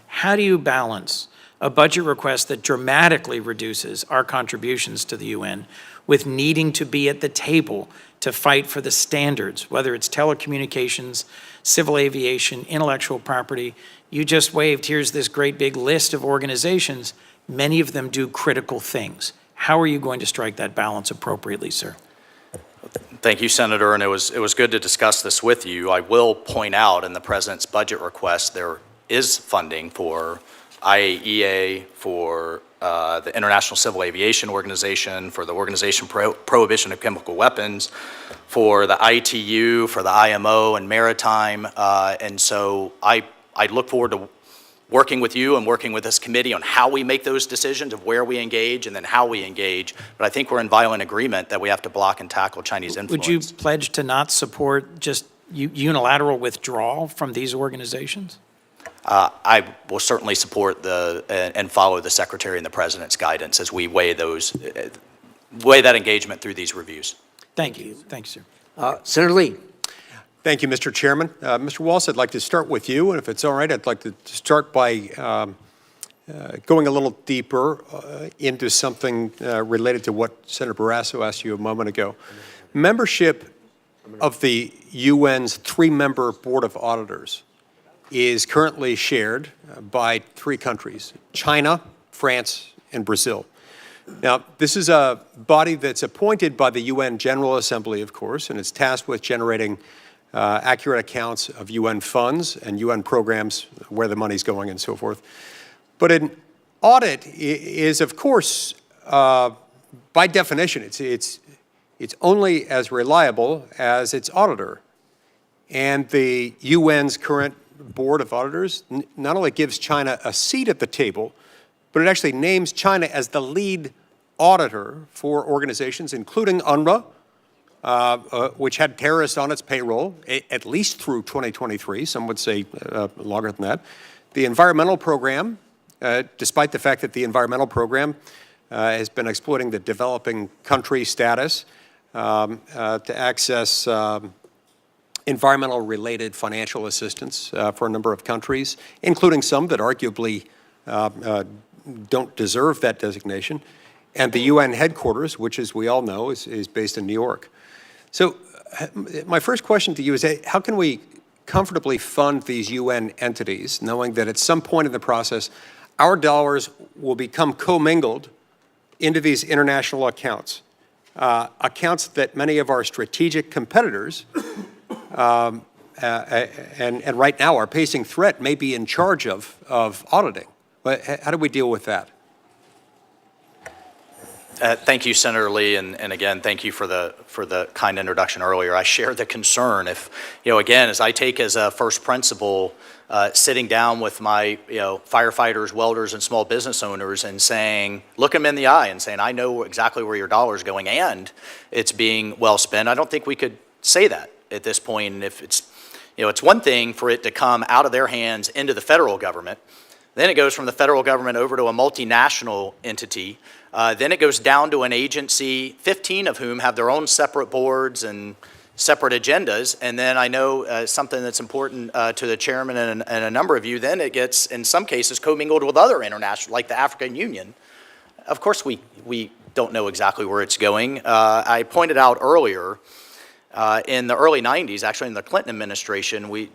How do you balance a budget request that dramatically reduces our contributions to the UN with needing to be at the table to fight for the standards, whether it's telecommunications, civil aviation, intellectual property? You just waved, here's this great big list of organizations. Many of them do critical things. How are you going to strike that balance appropriately, sir? Thank you, Senator, and it was good to discuss this with you. I will point out in the President's budget request there is funding for IAEA, for the International Civil Aviation Organization, for the Organization Prohibition of Chemical Weapons, for the ITU, for the IMO and Maritime, and so I look forward to working with you and working with this committee on how we make those decisions of where we engage and then how we engage. But I think we're in violent agreement that we have to block and tackle Chinese influence. Would you pledge to not support just unilateral withdrawal from these organizations? I will certainly support and follow the Secretary and the President's guidance as we weigh that engagement through these reviews. Thank you. Thank you, sir. Senator Lee. Thank you, Mr. Chairman. Mr. Waltz, I'd like to start with you, and if it's all right, I'd like to start by going a little deeper into something related to what Senator Barrasso asked you a moment ago. Membership of the UN's three-member Board of Auditors is currently shared by three countries: China, France, and Brazil. Now, this is a body that's appointed by the UN General Assembly, of course, and it's tasked with generating accurate accounts of UN funds and UN programs, where the money's going and so forth. But an audit is, of course, by definition, it's only as reliable as its auditor. And the UN's current Board of Auditors not only gives China a seat at the table, but it actually names China as the lead auditor for organizations including UNRWA, which had terrorists on its payroll, at least through 2023. Some would say longer than that. The environmental program, despite the fact that the environmental program has been exploiting the developing country status to access environmental-related financial assistance for a number of countries, including some that arguably don't deserve that designation. And the UN headquarters, which, as we all know, is based in New York. So my first question to you is, how can we comfortably fund these UN entities, knowing that at some point in the process, our dollars will become commingled into these international accounts, accounts that many of our strategic competitors and right now our pacing threat may be in charge of auditing. But how do we deal with that? Thank you, Senator Lee, and again, thank you for the kind introduction earlier. I share the concern. If, again, as I take as a first principle, sitting down with my, firefighters, welders, and small business owners and saying, look them in the eye and saying, I know exactly where your dollar is going and it's being well spent. I don't think we could say that at this point. And if it's one thing for it to come out of their hands into the federal government, then it goes from the federal government over to a multinational entity. Then it goes down to an agency, 15 of whom have their own separate boards and separate agendas. And then I know something that's important to the chairman and a number of you, then it gets, in some cases, commingled with other international, like the African Union. Of course, we don't know exactly where it's going. I pointed out earlier, in the early 90s, actually in the Clinton administration,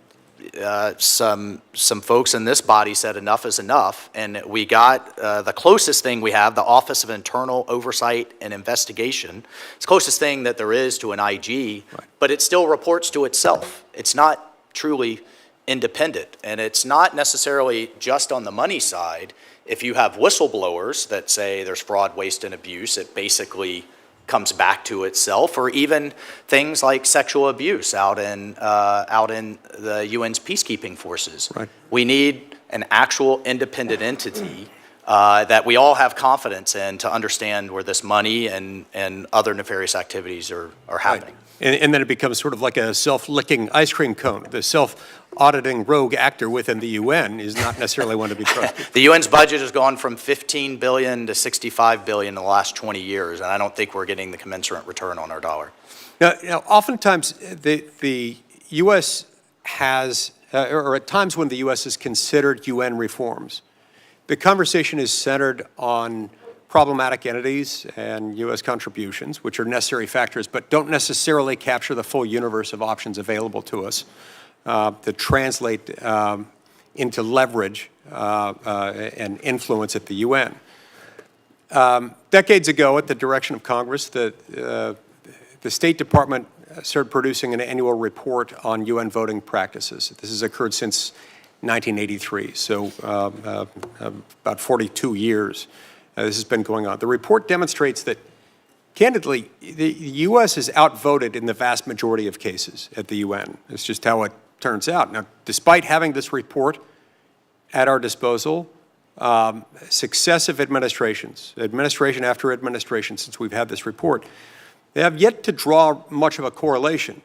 some folks in this body said enough is enough, and we got the closest thing we have, the Office of Internal Oversight and Investigation. It's the closest thing that there is to an IG, but it still reports to itself. It's not truly independent, and it's not necessarily just on the money side. If you have whistleblowers that say there's fraud, waste, and abuse, it basically comes back to itself, or even things like sexual abuse out in the UN's peacekeeping forces. Right. We need an actual independent entity that we all have confidence in to understand where this money and other nefarious activities are happening. Right. And then it becomes sort of like a self-licking ice cream cone. The self-auditing rogue actor within the UN is not necessarily one to be trusted. The UN's budget has gone from $15 billion to $65 billion in the last 20 years, and I don't think we're getting the commensurate return on our dollar. Now oftentimes the U.S. has, or at times when the U.S. has considered UN reforms, the conversation is centered on problematic entities and U.S. contributions, which are necessary factors, but don't necessarily capture the full universe of options available to us that translate into leverage and influence at the UN. Decades ago, at the direction of Congress, the State Department started producing an annual report on UN voting practices. This has occurred since 1983, so about 42 years. This has been going on. The report demonstrates that, candidly, the U.S. is outvoted in the vast majority of cases at the UN. It's just how it turns out. Now, despite having this report at our disposal, successive administrations, administration after administration since we've had this report, they have yet to draw much of a correlation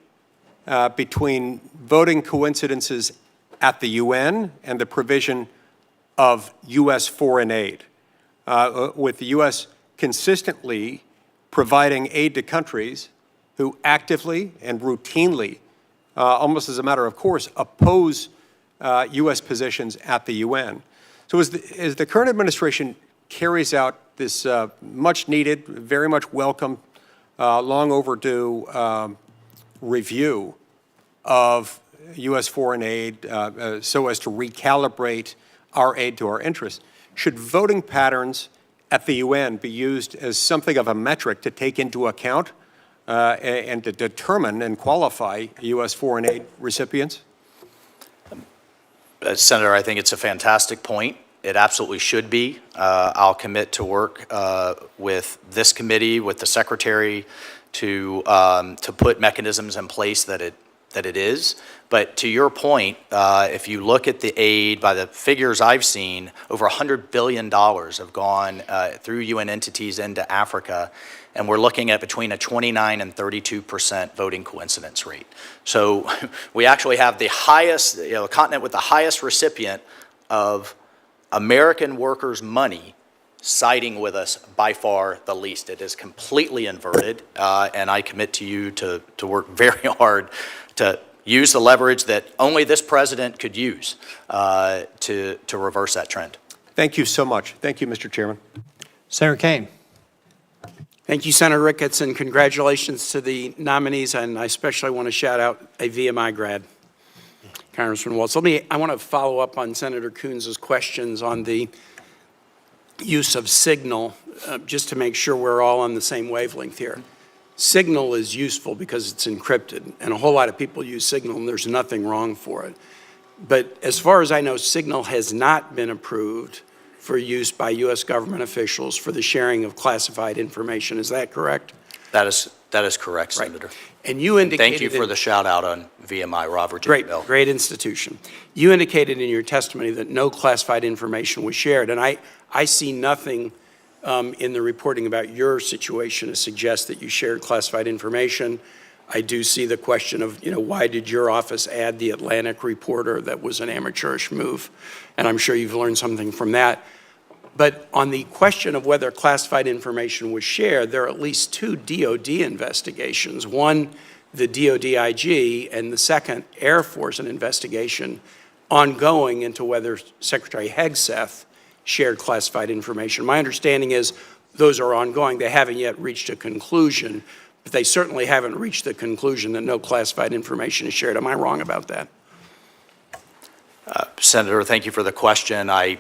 between voting coincidences at the UN and the provision of U.S. foreign aid. With the U.S. consistently providing aid to countries who actively and routinely, almost as a matter of course, oppose U.S. positions at the UN. So as the current administration carries out this much-needed, very much welcome, long overdue review of U.S. foreign aid so as to recalibrate our aid to our interests, should voting patterns at the UN be used as something of a metric to take into account and to determine and qualify U.S. foreign aid recipients? Senator, I think it's a fantastic point. It absolutely should be. I'll commit to work with this committee, with the Secretary, to put mechanisms in place that it is. But to your point, if you look at the aid, by the figures I've seen, over $100 billion have gone through UN entities into Africa, and we're looking at between a 29 and 32% voting coincidence rate. So we actually have the highest, the continent with the highest recipient of American workers' money siding with us by far the least. It is completely inverted, and I commit to you to work very hard to use the leverage that only this president could use to reverse that trend. Thank you so much. Thank you, Mr. Chairman. Senator Kaine. Thank you, Senator Ricketts, and congratulations to the nominees, and I especially want to shout out a VMI grad. Congressman Waltz. I want to follow up on Senator Coons' questions on the use of Signal, just to make sure we're all on the same wavelength here. Signal is useful because it's encrypted, and a whole lot of people use Signal, and there's nothing wrong for it. But as far as I know, Signal has not been approved for use by U.S. government officials for the sharing of classified information. Is that correct? That is correct, Senator. And you indicated... Thank you for the shout out on VMI, Robert J. Bell. Great institution. You indicated in your testimony that no classified information was shared, and I see nothing in the reporting about your situation to suggest that you shared classified information. I do see the question of, why did your office add the Atlantic reporter? That was an amateurish move, and I'm sure you've learned something from that. But on the question of whether classified information was shared, there are at least two DOD investigations. One, the DOD IG, and the second, Air Force, an investigation ongoing into whether Secretary Hegseth shared classified information. My understanding is those are ongoing. They haven't yet reached a conclusion, but they certainly haven't reached the conclusion that no classified information is shared. Am I wrong about that? Senator, thank you for the question. I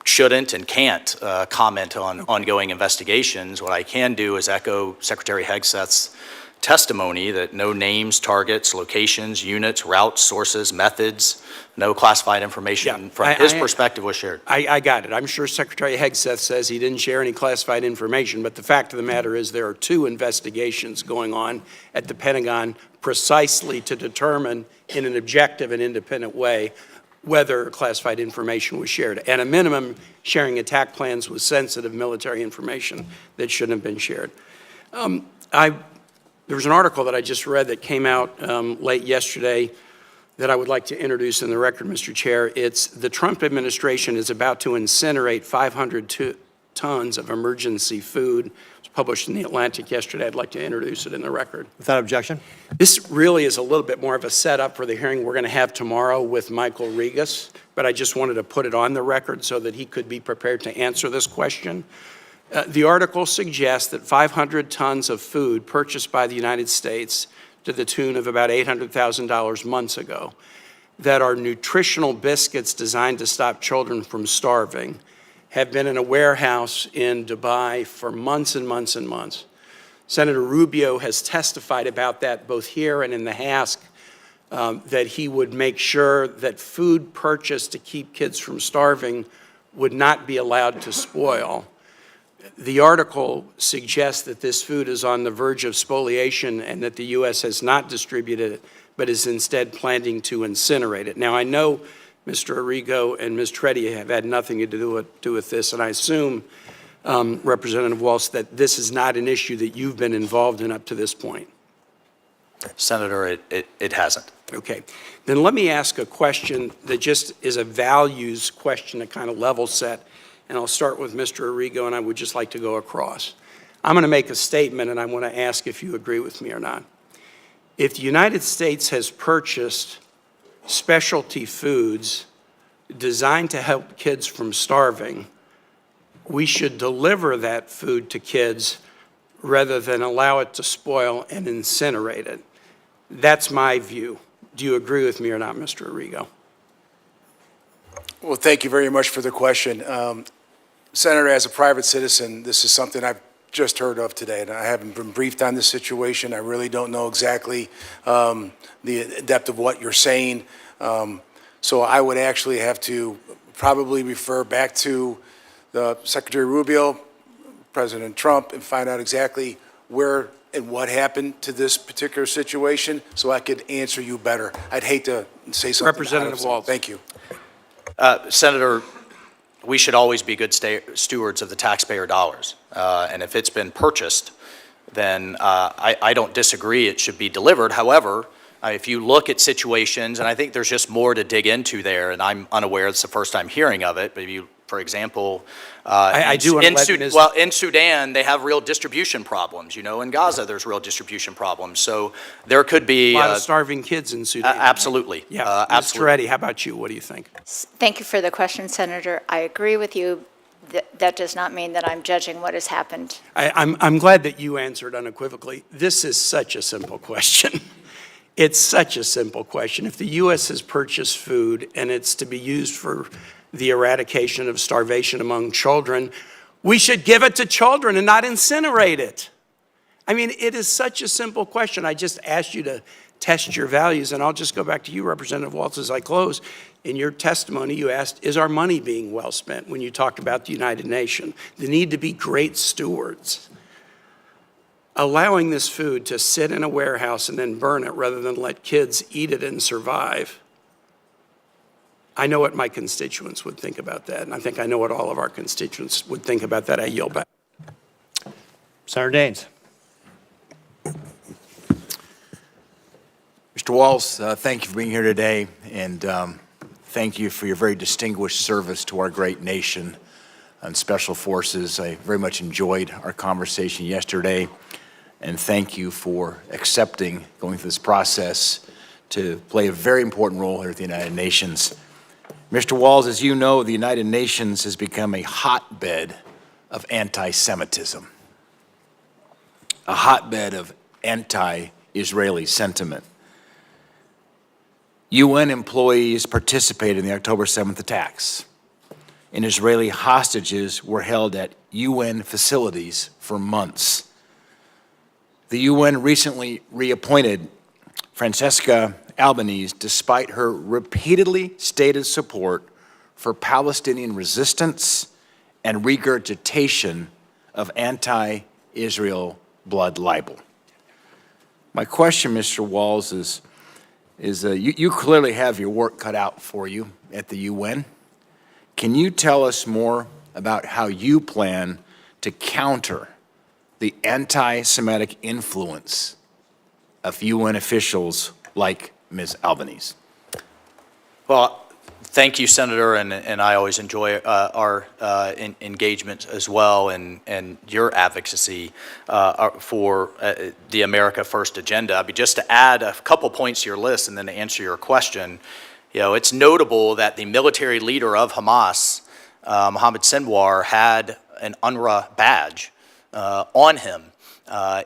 shouldn't and can't comment on ongoing investigations. What I can do is echo Secretary Hegseth's testimony that no names, targets, locations, units, routes, sources, methods, no classified information from his perspective was shared. I got it. I'm sure Secretary Hegseth says he didn't share any classified information, but the fact of the matter is there are two investigations going on at the Pentagon precisely to determine in an objective and independent way whether classified information was shared. At a minimum, sharing attack plans with sensitive military information that shouldn't have been shared. There was an article that I just read that came out late yesterday that I would like to introduce in the record, Mr. Chair. It's the Trump administration is about to incinerate 500 tons of emergency food. It was published in The Atlantic yesterday. I'd like to introduce it in the record. Without objection. This really is a little bit more of a setup for the hearing we're going to have tomorrow with Michael Regas, but I just wanted to put it on the record so that he could be prepared to answer this question. The article suggests that 500 tons of food purchased by the United States to the tune of about $800,000 months ago that are nutritional biscuits designed to stop children from starving have been in a warehouse in Dubai for months and months and months. Senator Rubio has testified about that both here and in the House, that he would make sure that food purchased to keep kids from starving would not be allowed to spoil. The article suggests that this food is on the verge of spoliation and that the U.S. has not distributed it, but is instead planning to incinerate it. Now, I know Mr. Arrigo and Ms. Treddy have had nothing to do with this, and I assume, Representative Waltz, that this is not an issue that you've been involved in up to this point. Senator, it hasn't. Okay. Then let me ask a question that just is a values question to kind of level set. And I'll start with Mr. Arrigo, and I would just like to go across. I'm going to make a statement, and I want to ask if you agree with me or not. If the United States has purchased specialty foods designed to help kids from starving, we should deliver that food to kids rather than allow it to spoil and incinerate it. That's my view. Do you agree with me or not, Mr. Arrigo? Well, thank you very much for the question. Senator, as a private citizen, this is something I've just heard of today, and I haven't been briefed on this situation. I really don't know exactly the depth of what you're saying. So I would actually have to probably refer back to the Secretary Rubio, President Trump, and find out exactly where and what happened to this particular situation so I could answer you better. I'd hate to say something. Representative Waltz. Thank you. Senator, we should always be good stewards of the taxpayer dollars. And if it's been purchased, then I don't disagree it should be delivered. However, if you look at situations, and I think there's just more to dig into there, and I'm unaware, it's the first time hearing of it, but if you, for example, in Sudan, they have real distribution problems. In Gaza, there's real distribution problems. So there could be a lot of starving kids in Sudan. Absolutely. Yeah. Ms. Toretti, how about you? What do you think? Thank you for the question, Senator. I agree with you. That does not mean that I'm judging what has happened. I'm glad that you answered unequivocally. This is such a simple question. It's such a simple question. If the U.S. has purchased food and it's to be used for the eradication of starvation among children, we should give it to children and not incinerate it. I mean, it is such a simple question. I just asked you to test your values, and I'll just go back to you, Representative Waltz, as I close. In your testimony, you asked, is our money being well spent when you talked about the United Nations? The need to be great stewards. Allowing this food to sit in a warehouse and then burn it rather than let kids eat it and survive, I know what my constituents would think about that, and I think I know what all of our constituents would think about that. I yield back. Senator Daines. Mr. Waltz, thank you for being here today, and thank you for your very distinguished service to our great nation and Special Forces. I very much enjoyed our conversation yesterday, and thank you for accepting going through this process to play a very important role here at the United Nations. Mr. Waltz, as you know, the United Nations has become a hotbed of anti-Semitism, a hotbed of anti-Israeli sentiment. UN employees participated in the October 7th attacks, and Israeli hostages were held at UN facilities for months. The UN recently reappointed Francesca Albanese despite her repeatedly stated support for Palestinian resistance and regurgitation of anti-Israel blood libel. My question, Mr. Waltz, is you clearly have your work cut out for you at the UN. Can you tell us more about how you plan to counter the anti-Semitic influence of UN officials like Ms. Albanese? Well, thank you, Senator, and I always enjoy our engagement as well, and your advocacy for the America First agenda. I mean, just to add a couple points to your list and then to answer your question, you know, it's notable that the military leader of Hamas, Mohammed Sinwar, had an UNRWA badge on him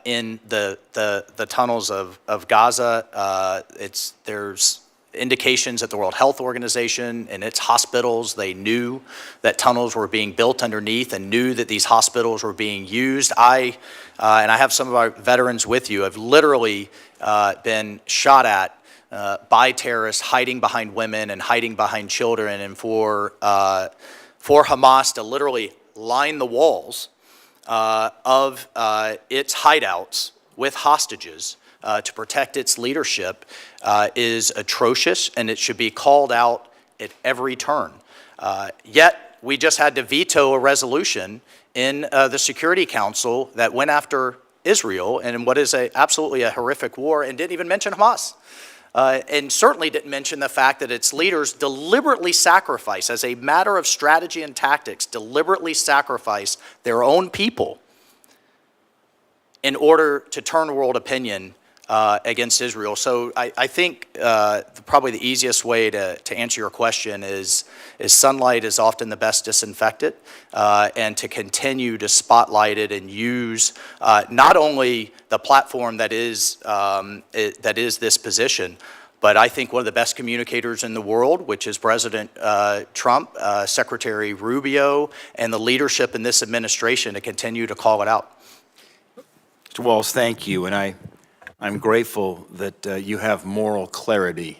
in the tunnels of Gaza. There's indications that the World Health Organization and its hospitals, they knew that tunnels were being built underneath and knew that these hospitals were being used. And I have some of our veterans with you, have literally been shot at by terrorists hiding behind women and hiding behind children, and for Hamas to literally line the walls of its hideouts with hostages to protect its leadership is atrocious, and it should be called out at every turn. Yet, we just had to veto a resolution in the Security Council that went after Israel in what is absolutely a horrific war, and didn't even mention Hamas. And certainly didn't mention the fact that its leaders deliberately sacrifice, as a matter of strategy and tactics, deliberately sacrifice their own people in order to turn world opinion against Israel. So I think probably the easiest way to answer your question is sunlight is often the best disinfectant, and to continue to spotlight it and use not only the platform that is this position, but I think one of the best communicators in the world, which is President Trump, Secretary Rubio, and the leadership in this administration to continue to call it out. Mr. Waltz, thank you, and I'm grateful that you have moral clarity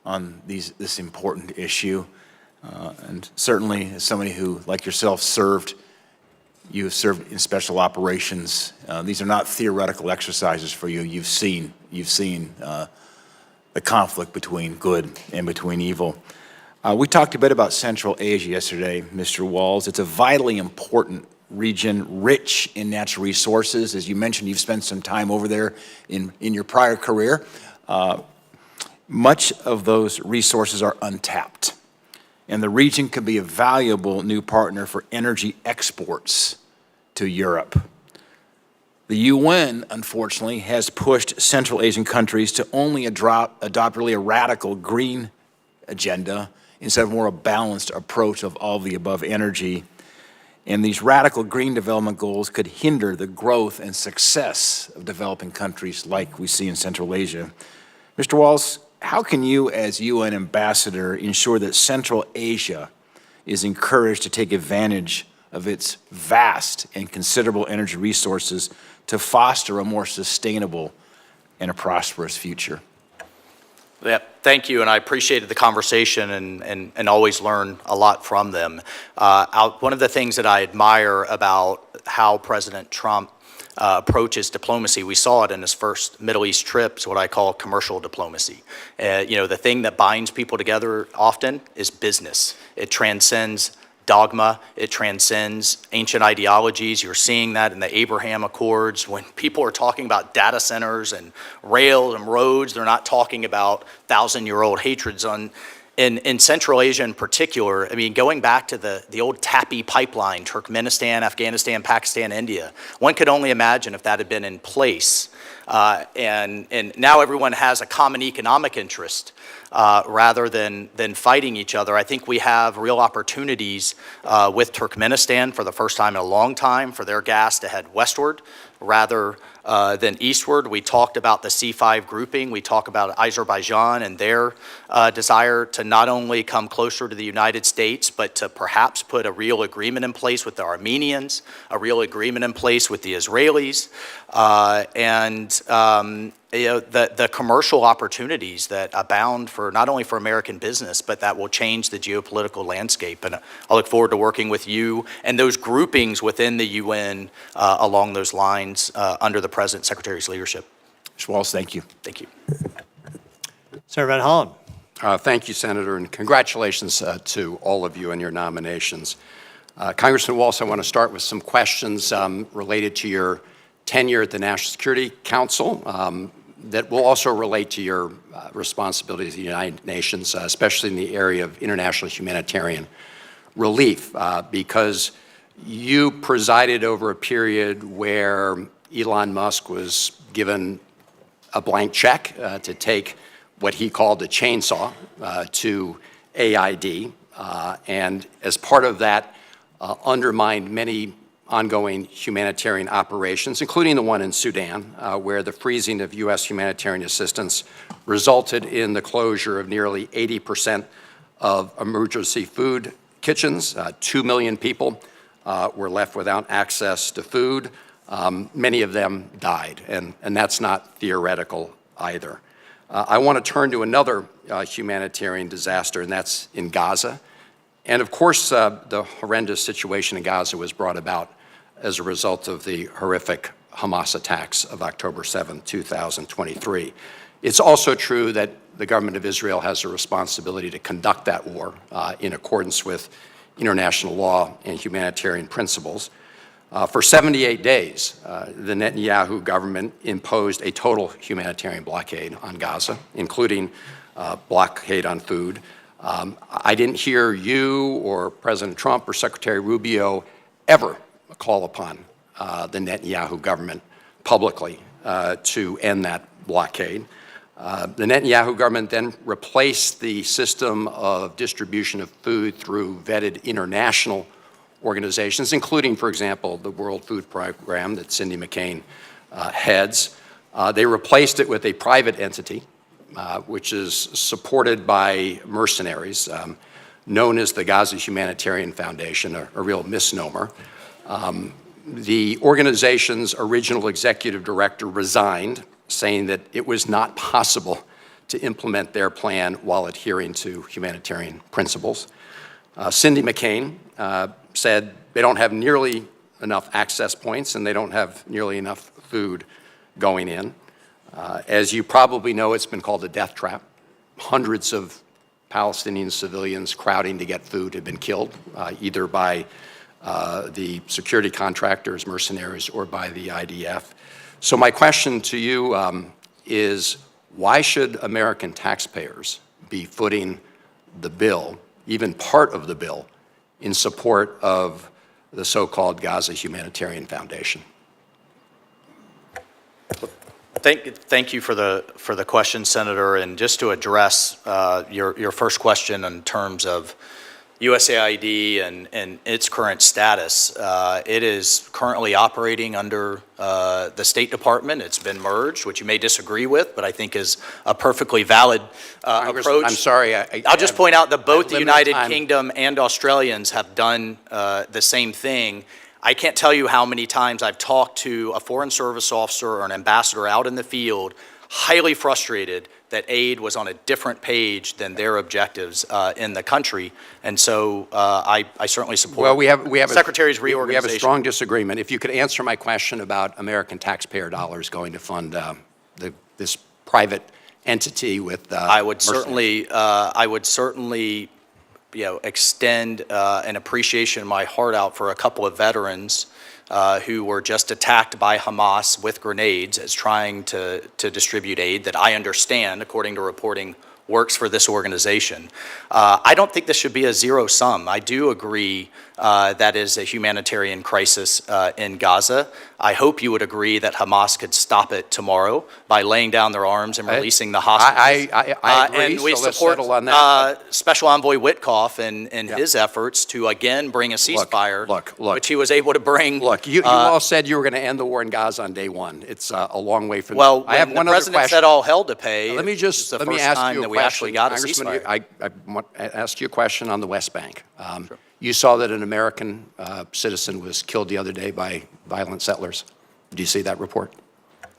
on this important issue, and certainly as somebody who, like yourself, you have served in special operations. These are not theoretical exercises for you. You've seen the conflict between good and between evil. We talked a bit about Central Asia yesterday, Mr. Waltz. It's a vitally important region, rich in natural resources. As you mentioned, you've spent some time over there in your prior career. Much of those resources are untapped, and the region could be a valuable new partner for energy exports to Europe. The UN, unfortunately, has pushed Central Asian countries to only adopt really a radical green agenda instead of more a balanced approach of all the above energy. And these radical green development goals could hinder the growth and success of developing countries like we see in Central Asia. Mr. Waltz, how can you, as UN ambassador, ensure that Central Asia is encouraged to take advantage of its vast and considerable energy resources to foster a more sustainable and a prosperous future? Yeah, thank you, and I appreciated the conversation and always learn a lot from them. One of the things that I admire about how President Trump approaches diplomacy, we saw it in his first Middle East trip, is what I call commercial diplomacy. The thing that binds people together often is business. It transcends dogma. It transcends ancient ideologies. You're seeing that in the Abraham Accords. When people are talking about data centers and rail and roads, they're not talking about thousand-year-old hatreds in Central Asia in particular. I mean, going back to the old TAPI pipeline, Turkmenistan, Afghanistan, Pakistan, India, one could only imagine if that had been in place. And now everyone has a common economic interest rather than fighting each other. I think we have real opportunities with Turkmenistan for the first time in a long time for their gas to head westward rather than eastward. We talked about the C5 grouping. We talk about Azerbaijan and their desire to not only come closer to the United States, but to perhaps put a real agreement in place with the Armenians, a real agreement in place with the Israelis, the commercial opportunities that abound for not only for American business, but that will change the geopolitical landscape. And I look forward to working with you and those groupings within the UN along those lines under the President Secretary's leadership. Mr. Waltz, thank you. Thank you. Senator Van Hollen. Thank you, Senator, and congratulations to all of you and your nominations. Congressman Waltz, I want to start with some questions related to your tenure at the National Security Council that will also relate to your responsibilities at the United Nations, especially in the area of international humanitarian relief, because you presided over a period where Elon Musk was given a blank check to take what he called a chainsaw to AID, and as part of that, undermined many ongoing humanitarian operations, including the one in Sudan, where the freezing of U.S. humanitarian assistance resulted in the closure of nearly 80% of emergency food kitchens. 2 million people were left without access to food. Many of them died, and that's not theoretical either. I want to turn to another humanitarian disaster, and that's in Gaza. And of course, the horrendous situation in Gaza was brought about as a result of the horrific Hamas attacks of October 7, 2023. It's also true that the government of Israel has a responsibility to conduct that war in accordance with international law and humanitarian principles. For 78 days, the Netanyahu government imposed a total humanitarian blockade on Gaza, including blockade on food. I didn't hear you or President Trump or Secretary Rubio ever call upon the Netanyahu government publicly to end that blockade. The Netanyahu government then replaced the system of distribution of food through vetted international organizations, including, for example, the World Food Program that Cindy McCain heads. They replaced it with a private entity, which is supported by mercenaries, known as the Gaza Humanitarian Foundation, a real misnomer. The organization's original executive director resigned, saying that it was not possible to implement their plan while adhering to humanitarian principles. Cindy McCain said they don't have nearly enough access points and they don't have nearly enough food going in. As you probably know, it's been called a death trap. Hundreds of Palestinian civilians crowding to get food have been killed, either by the security contractors, mercenaries, or by the IDF. So my question to you is, why should American taxpayers be footing the bill, even part of the bill, in support of the so-called Gaza Humanitarian Foundation? Thank you for the question, Senator. And just to address your first question in terms of USAID and its current status. It is currently operating under the State Department. It's been merged, which you may disagree with, but I think is a perfectly valid approach. I'm sorry. I'll just point out that both the limited United time. Kingdom and Australians have done the same thing. I can't tell you how many times I've talked to a foreign service officer or an ambassador out in the field, highly frustrated that aid was on a different page than their objectives in the country. And so I certainly support Well, we have Secretary's we reorganization. have a strong disagreement. If you could answer my question about American taxpayer dollars going to fund this private entity with I would mercenaries. certainly, extend an appreciation in my heart out for a couple of veterans who were just attacked by Hamas with grenades as trying to distribute aid that I understand, according to reporting, works for this organization. I don't think this should be a zero sum. I do agree that is a humanitarian crisis in Gaza. I hope you would agree that Hamas could stop it tomorrow by laying down their arms and releasing the hostages. I agree, And we so let's support settle on that. Special Envoy Witkoff and his efforts to again bring a ceasefire, Look. which he was able to bring. Look, you all said you were going to end the war in Gaza on day one. It's a long way from Well, I have when one the other president question. said all hell to pay, Let me it's the let me first ask time you a that we question. actually got a Congressman, ceasefire. I asked you a question on the West Bank. You saw that an American citizen was killed the other day by violent settlers. Do you see that report?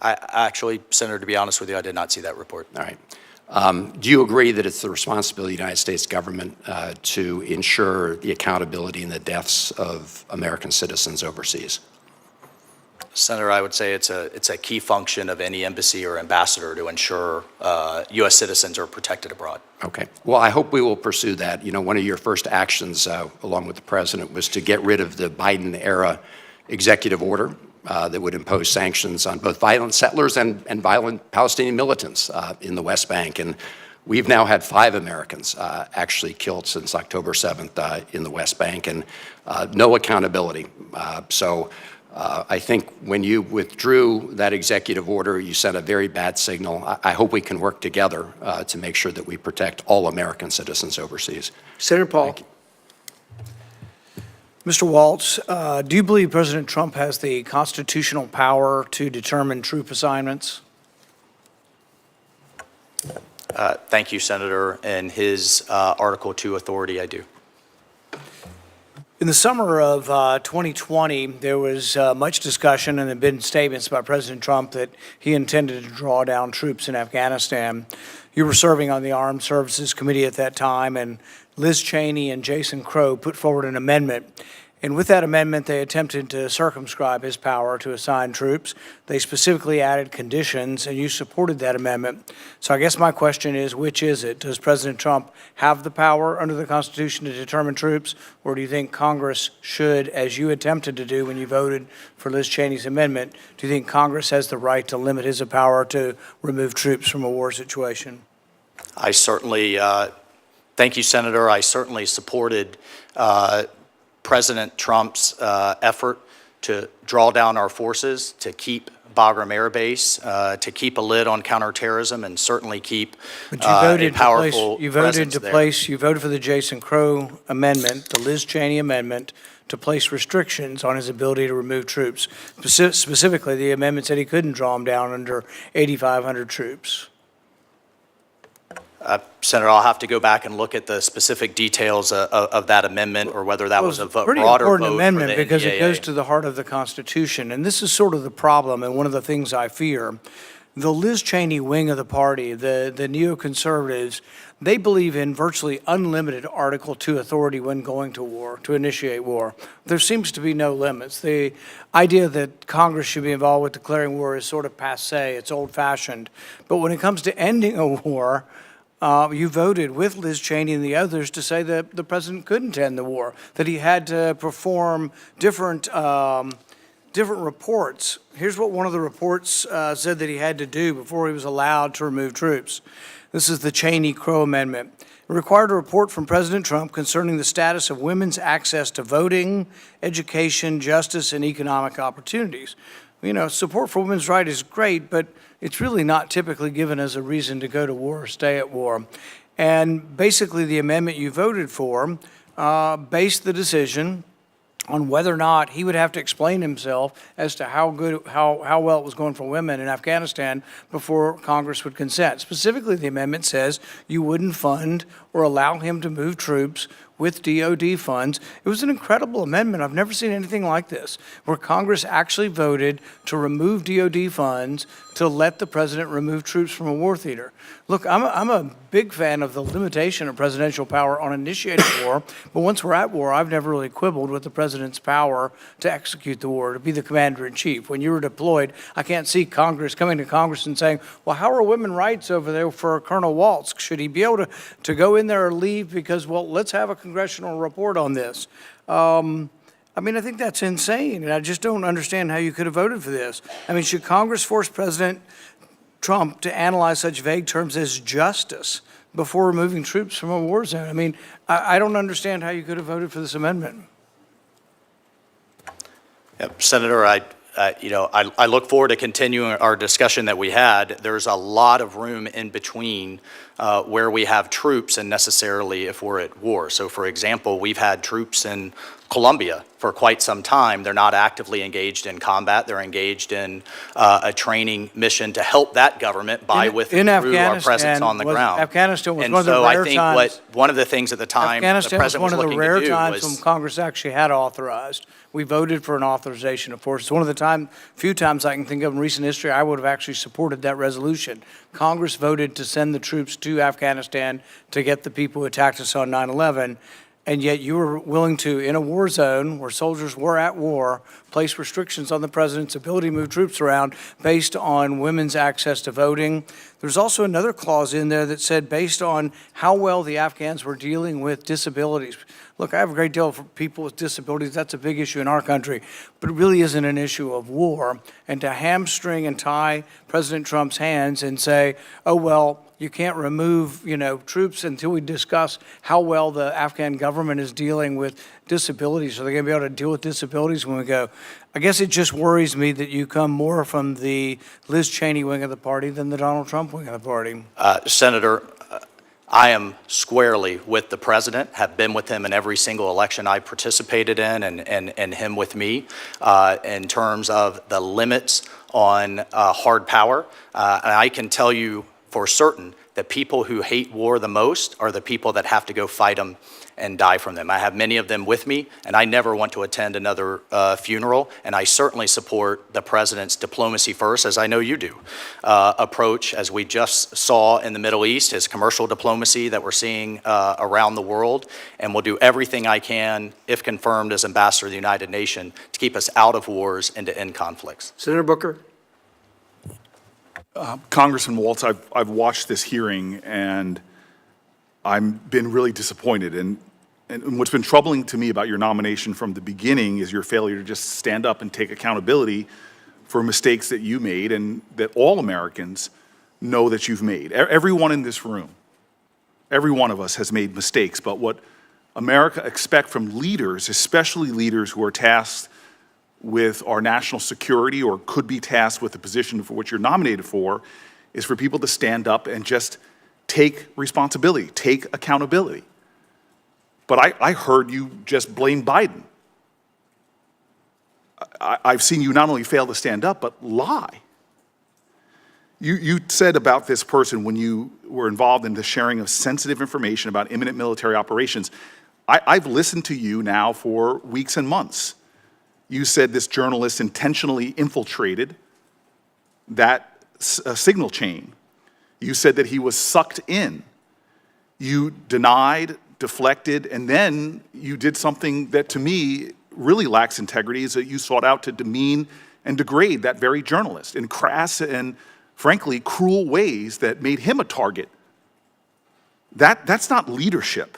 I actually, Senator, to be honest with you, I did not see that report. All right. Do you agree that it's the responsibility of the United States government to ensure the accountability in the deaths of American citizens overseas? Senator, I would say it's a key function of any embassy or ambassador to ensure U.S. citizens are protected abroad. Okay. Well, I hope we will pursue that. You know, one of your first actions, along with the president, was to get rid of the Biden-era executive order that would impose sanctions on both violent settlers and violent Palestinian militants in the West Bank. And we've now had 5 Americans actually killed since October 7th in the West Bank, and no accountability. I think when you withdrew that executive order, you sent a very bad signal. I hope we can work together to make sure that we protect all American citizens overseas. Senator Paul. Mr. Waltz, do you believe President Trump has the constitutional power to determine troop assignments? Thank you, Senator. And his Article 2 authority, I do. In the summer of 2020, there was much discussion and there have been statements by President Trump that he intended to draw down troops in Afghanistan. You were serving on the Armed Services Committee at that time, and Liz Cheney and Jason Crow put forward an amendment. And with that amendment, they attempted to circumscribe his power to assign troops. They specifically added conditions, and you supported that amendment. So I guess my question is, which is it? Does President Trump have the power under the Constitution to determine troops, or do you think Congress should, as you attempted to do when you voted for Liz Cheney's amendment, do you think Congress has the right to limit his power to remove troops from a war situation? I certainly, thank you, Senator. I certainly supported President Trump's effort to draw down our forces, to keep Bagram Air Base, to keep a lid on counterterrorism, and certainly keep a powerful presence there. You voted for the Jason Crow amendment, the Liz Cheney amendment, to place restrictions on his ability to remove troops. Specifically, the amendment said he couldn't draw them down under 8,500 troops. Senator, I'll have to go back and look at the specific details of that amendment, or whether that was a broader vote. Pretty important amendment for the because it NDAA. goes to the heart of the Constitution, and this is sort of the problem and one of the things I fear. The Liz Cheney wing of the party, the neoconservatives, they believe in virtually unlimited Article 2 authority when going to war, to initiate war. There seems to be no limits. The idea that Congress should be involved with declaring war is sort of passé, it's old-fashioned. But when it comes to ending a war, you voted with Liz Cheney and the others to say that the president couldn't end the war, that he had to perform different reports. Here's what one of the reports said that he had to do before he was allowed to remove troops. This is the Cheney-Crow Amendment. It required a report from President Trump concerning the status of women's access to voting, education, justice, and economic opportunities. You know, support for women's rights is great, but it's really not typically given as a reason to go to war or stay at war. And basically the amendment you voted for based the decision on whether or not he would have to explain himself as to how well it was going for women in Afghanistan before Congress would consent. Specifically, the amendment says you wouldn't fund or allow him to move troops with DOD funds. It was an incredible amendment. I've never seen anything like this, where Congress actually voted to remove DOD funds to let the president remove troops from a war theater. Look, I'm a big fan of the limitation of presidential power on initiating war, but once we're at war, I've never really quibbled with the president's power to execute the war, to be the commander-in-chief. When you were deployed, I can't see Congress coming to Congress and saying, well, how are women's rights over there for Colonel Waltz? Should he be able to go in there or leave because, well, let's have a congressional report on this? I mean, I think that's insane, and I just don't understand how you could have voted for this. I mean, should Congress force President Trump to analyze such vague terms as justice before removing troops from a war zone? I mean, I don't understand how you could have voted for this amendment. Senator, I look forward to continuing our discussion that we had. There's a lot of room in between where we have troops and necessarily if we're at war. So, for example, we've had troops in Colombia for quite some time. They're not actively engaged in combat. They're engaged in a training mission to help that government through our presence on the ground. Afghanistan was one of the rare times. One of the things at the time the president was looking to do was... Afghanistan was one of the rare times when Congress actually had authorized. We voted for an authorization of force. It's one of the few times I can think of in recent history I would have actually supported that resolution. Congress voted to send the troops to Afghanistan to get the people who attacked us on 9/11. And yet you were willing to, in a war zone where soldiers were at war, place restrictions on the president's ability to move troops around based on women's access to voting. There's also another clause in there that said based on how well the Afghans were dealing with disabilities. Look, I have a great deal for people with disabilities. That's a big issue in our country, but it really isn't an issue of war. And to hamstring and tie President Trump's hands and say, oh, well, you can't remove, troops until we discuss how well the Afghan government is dealing with disabilities. Are they going to be able to deal with disabilities when we go? I guess it just worries me that you come more from the Liz Cheney wing of the party than the Donald Trump wing of the party. Senator, I am squarely with the president, have been with him in every single election I participated in and him with me in terms of the limits on hard power. And I can tell you for certain that people who hate war the most are the people that have to go fight them and die from them. I have many of them with me, and I never want to attend another funeral, and I certainly support the president's diplomacy first, as I know you do, approach, as we just saw in the Middle East, his commercial diplomacy that we're seeing around the world, and will do everything I can, if confirmed as ambassador of the United Nations, to keep us out of wars and to end conflicts. Senator Booker. Congressman Waltz, I've watched this hearing and I've been really disappointed. And what's been troubling to me about your nomination from the beginning is your failure to just stand up and take accountability for mistakes that you made and that all Americans know that you've made. Everyone in this room, every one of us has made mistakes, but what America expects from leaders, especially leaders who are tasked with our national security or could be tasked with the position for which you're nominated for, is for people to stand up and just take responsibility, take accountability. But I heard you just blame Biden. I've seen you not only fail to stand up, but lie. You said about this person when you were involved in the sharing of sensitive information about imminent military operations. I've listened to you now for weeks and months. You said this journalist intentionally infiltrated that signal chain. You said that he was sucked in. You denied, deflected, and then you did something that to me really lacks integrity, is that you sought out to demean and degrade that very journalist in crass and frankly cruel ways that made him a target. That's not leadership.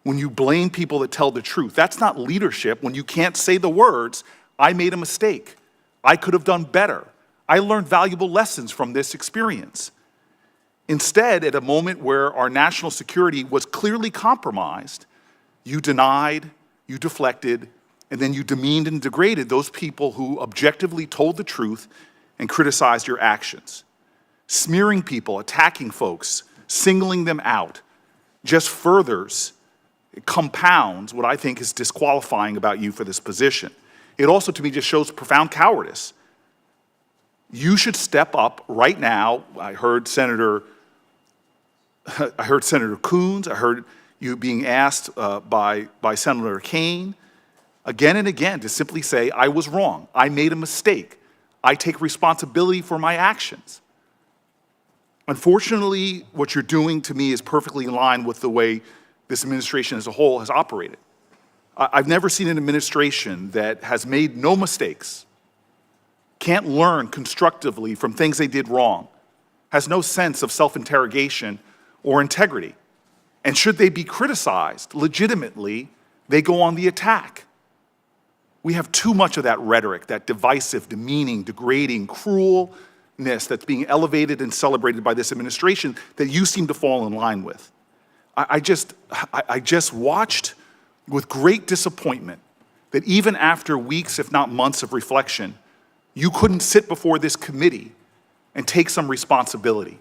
When you blame people that tell the truth, that's not leadership. When you can't say the words, I made a mistake, I could have done better, I learned valuable lessons from this experience. Instead, at a moment where our national security was clearly compromised, you denied, you deflected, and then you demeaned and degraded those people who objectively told the truth and criticized your actions. Smearing people, attacking folks, singling them out, just furthers compounds what I think is disqualifying about you for this position. It also, to me, just shows profound cowardice. You should step up right now. I heard Senator Coons. I heard you being asked by Senator Kaine again and again to simply say, I was wrong. I made a mistake. I take responsibility for my actions. Unfortunately, what you're doing to me is perfectly in line with the way this administration as a whole has operated. I've never seen an administration that has made no mistakes, can't learn constructively from things they did wrong, has no sense of self-interrogation or integrity. And should they be criticized legitimately, they go on the attack. We have too much of that rhetoric, that divisive, demeaning, degrading, cruelness that's being elevated and celebrated by this administration that you seem to fall in line with. I just watched with great disappointment that even after weeks, if not months of reflection, you couldn't sit before this committee and take some responsibility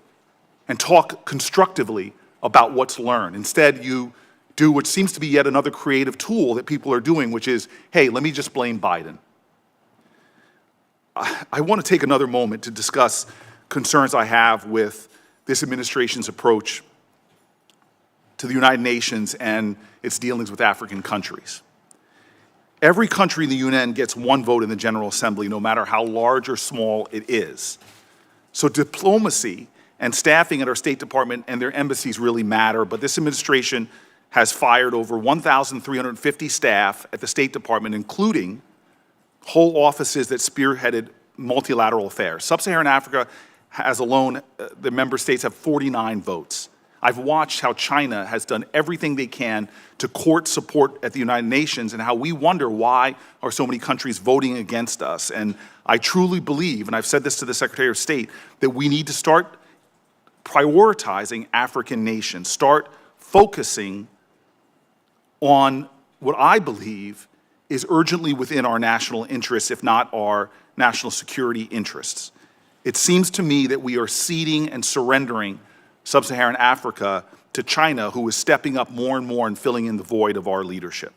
and talk constructively about what's learned. Instead, you do what seems to be yet another creative tool that people are doing, which is, hey, let me just blame Biden. I want to take another moment to discuss concerns I have with this administration's approach to the United Nations and its dealings with African countries. Every country in the UN gets one vote in the General Assembly, no matter how large or small it is. So diplomacy and staffing at our State Department and their embassies really matter, but this administration has fired over 1,350 staff at the State Department, including whole offices that spearheaded multilateral affairs. Sub-Saharan Africa has alone, the member states have 49 votes. I've watched how China has done everything they can to court support at the United Nations and how we wonder why are so many countries voting against us. And I truly believe, and I've said this to the Secretary of State, that we need to start prioritizing African nations, start focusing on what I believe is urgently within our national interests, if not our national security interests. It seems to me that we are ceding and surrendering Sub-Saharan Africa to China, who is stepping up more and more and filling in the void of our leadership.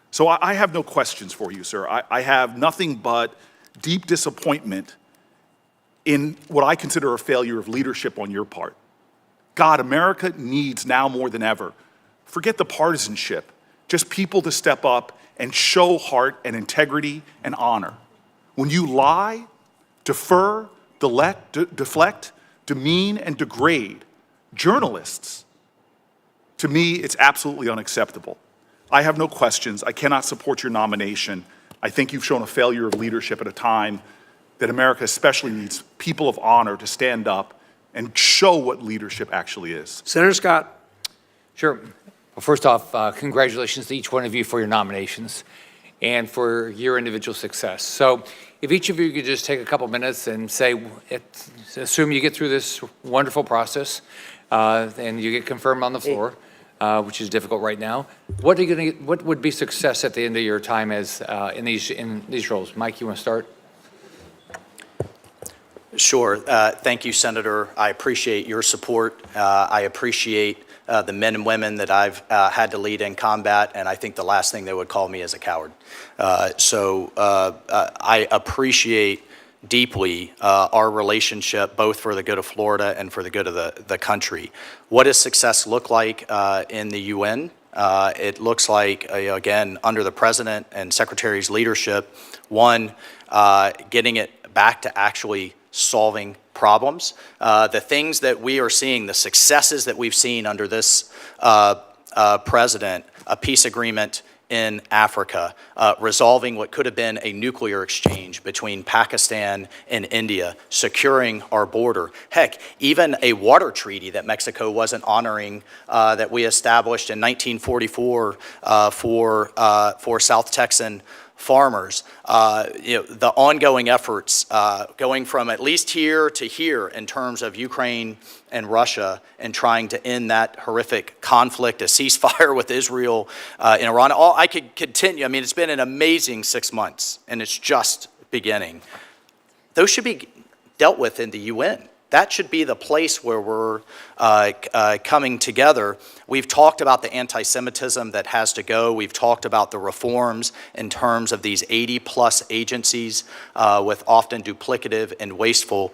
So I have no questions for you, sir. I have nothing but deep disappointment in what I consider a failure of leadership on your part. God, America needs now more than ever, forget the partisanship, just people to step up and show heart and integrity and honor. When you lie, defer, deflect, demean, and degrade journalists, to me, it's absolutely unacceptable. I have no questions. I cannot support your nomination. I think you've shown a failure of leadership at a time that America especially needs people of honor to stand up and show what leadership actually is. Senator Scott. Sure. Well, first off, congratulations to each one of you for your nominations and for your individual success. So if each of you could just take a couple minutes and say, assume you get through this wonderful process and you get confirmed on the floor, which is difficult right now. What would be success at the end of your time as in these roles? Mike, you want to start? Sure. Thank you, Senator. I appreciate your support. I appreciate the men and women that I've had to lead in combat, and I think the last thing they would call me is a coward. I appreciate deeply our relationship, both for the good of Florida and for the good of the country. What does success look like in the UN? It looks like, again, under the President and Secretary's leadership, one, getting it back to actually solving problems. The things that we are seeing, the successes that we've seen under this president, a peace agreement in Africa, resolving what could have been a nuclear exchange between Pakistan and India, securing our border. Heck, even a water treaty that Mexico wasn't honoring that we established in 1944 for South Texan farmers. The ongoing efforts going from at least here to here in terms of Ukraine and Russia and trying to end that horrific conflict, a ceasefire with Israel in Iran. I could continue. I mean, it's been an amazing 6 months, and it's just beginning. Those should be dealt with in the UN. that should be the place where we're coming together. We've talked about the anti-Semitism that has to go. We've talked about the reforms in terms of these 80-plus agencies with often duplicative and wasteful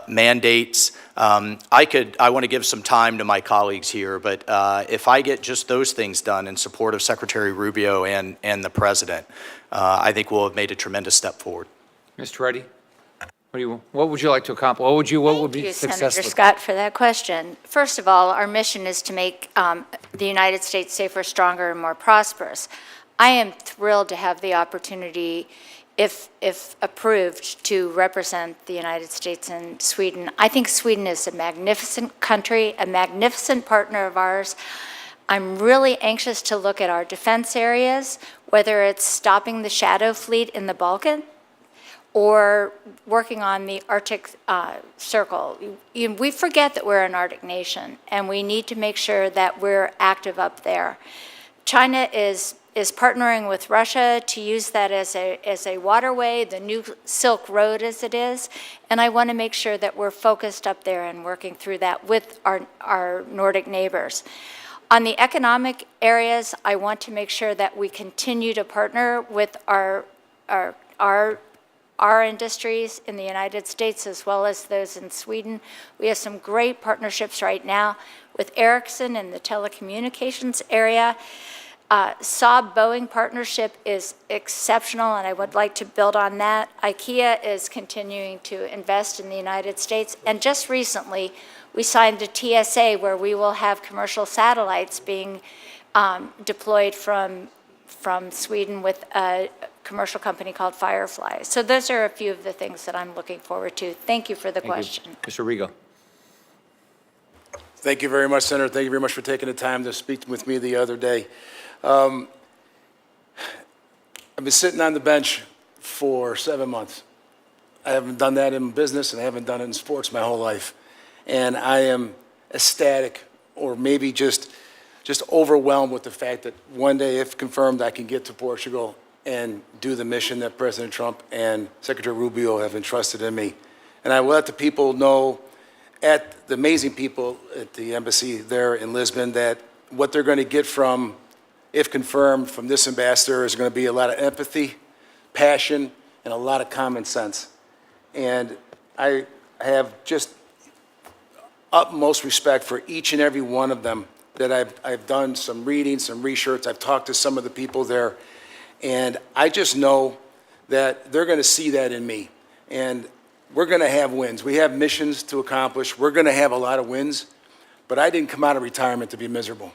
mandates. I want to give some time to my colleagues here, but if I get just those things done in support of Secretary Rubio and the President, I think we'll have made a tremendous step forward. Mr. Reddy, what would you like to accomplish? What would be Thank you, successful? Senator Scott, for that question. First of all, our mission is to make the United States safer, stronger, and more prosperous. I am thrilled to have the opportunity, if approved, to represent the United States and Sweden. I think Sweden is a magnificent country, a magnificent partner of ours. I'm really anxious to look at our defense areas, whether it's stopping the shadow fleet in the Balkans or working on the Arctic Circle. We forget that we're an Arctic nation, and we need to make sure that we're active up there. China is partnering with Russia to use that as a waterway, the new Silk Road as it is, and I want to make sure that we're focused up there and working through that with our Nordic neighbors. On the economic areas, I want to make sure that we continue to partner with our industries in the United States as well as those in Sweden. We have some great partnerships right now with Ericsson in the telecommunications area. Saab-Boeing partnership is exceptional, and I would like to build on that. IKEA is continuing to invest in the United States, and just recently, we signed a TSA where we will have commercial satellites being deployed from Sweden with a commercial company called Firefly. So those are a few of the things that I'm looking forward to. Thank you for the question. Mr. Rigo. Thank you very much, Senator. Thank you very much for taking the time to speak with me the other day. I've been sitting on the bench for 7 months. I haven't done that in business, and I haven't done it in sports my whole life. And I am ecstatic, or maybe just overwhelmed with the fact that one day, if confirmed, I can get to Portugal and do the mission that President Trump and Secretary Rubio have entrusted in me. And I will let the people know, at the amazing people at the embassy there in Lisbon, that what they're going to get from, if confirmed, from this ambassador is going to be a lot of empathy, passion, and a lot of common sense. And I have just utmost respect for each and every one of them, that I've done some reading, some research. I've talked to some of the people there, and I just know that they're going to see that in me. And we're going to have wins. We have missions to accomplish. We're going to have a lot of wins, but I didn't come out of retirement to be miserable.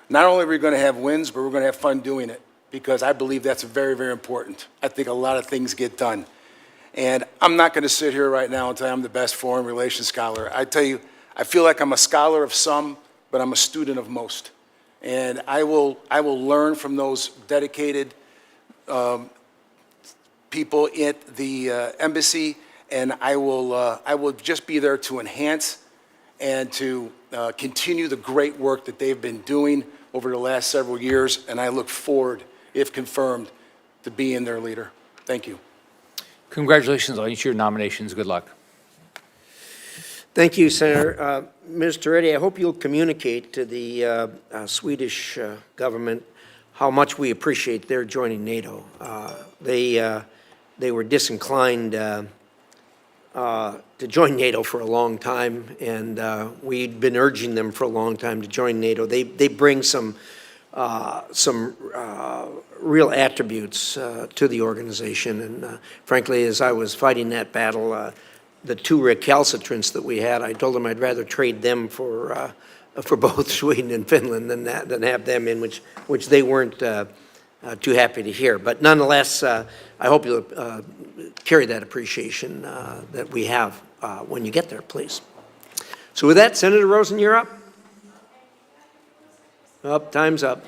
Not only are we going to have wins, but we're going to have fun doing it, because I believe that's very, very important. I think a lot of things get done. And I'm not going to sit here right now and tell you I'm the best foreign relations scholar. I tell you, I feel like I'm a scholar of some, but I'm a student of most. And I will learn from those dedicated people at the embassy, and I will just be there to enhance and to continue the great work that they've been doing over the last several years, and I look forward, if confirmed, to being their leader. Thank you. Congratulations on each of your nominations. Good luck. Thank you, Senator. Mr. Reddy, I hope you'll communicate to the Swedish government how much we appreciate their joining NATO. They were disinclined to join NATO for a long time, and we'd been urging them for a long time to join NATO. They bring some real attributes to the organization, and frankly, as I was fighting that battle, the two recalcitrants that we had, I told them I'd rather trade them for both Sweden and Finland than have them in, which they weren't too happy to hear. But nonetheless, I hope you'll carry that appreciation that we have when you get there, please. So with that, Senator Rosen, you're up. Time's up.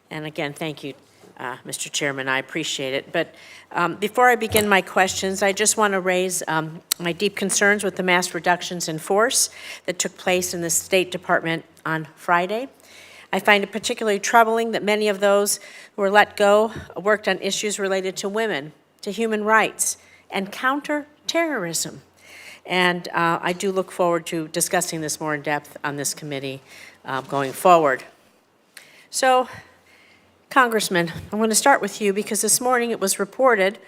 And again, thank you, Mr. Chairman. I appreciate it. But before I begin my questions, I just want to raise my deep concerns with the mass reductions in force that took place in the State Department on Friday. I find it particularly troubling that many of those who were let go worked on issues related to women, to human rights, and counterterrorism. And I do look forward to discussing this more in depth on this committee going forward. So, Congressman, I'm going to start with you because this morning it was reported,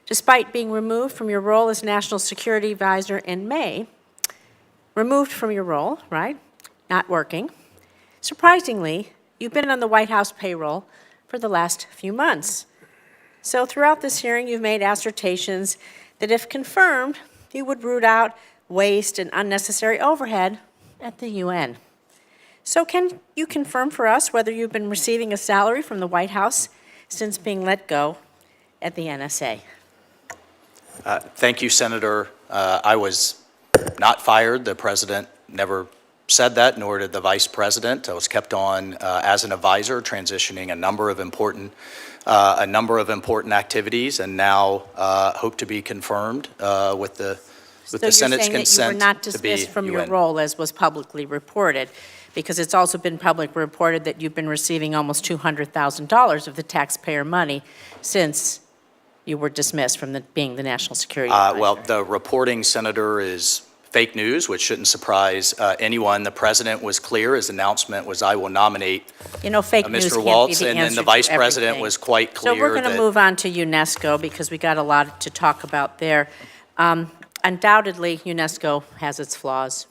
despite being removed from your role as National Security Advisor in May, removed from your role, right? Not working. Surprisingly, you've been on the White House payroll for the last few months. So throughout this hearing, you've made assertions that if confirmed, you would root out waste and unnecessary overhead at the UN. So can you confirm for us whether you've been receiving a salary from the White House since being let go at the NSA? Thank you, Senator. I was not fired. The president never said that, nor did the vice president. I was kept on as an advisor, transitioning a number of important activities, and now hope to be confirmed with the Senate's consent. So you're saying that you were not dismissed from your role, as was publicly reported, because it's also been publicly reported that you've been receiving almost $200,000 of the taxpayer money since you were dismissed from being the National Security Advisor. Well, the reporting, Senator, is fake news, which shouldn't surprise anyone. The president was clear. His announcement was, I will nominate fake news Mr. can't Waltz, be the and then answer the vice to president everything. was quite clear. So we're going to that move on to UNESCO because we got a lot to talk about there. Undoubtedly, UNESCO has its flaws,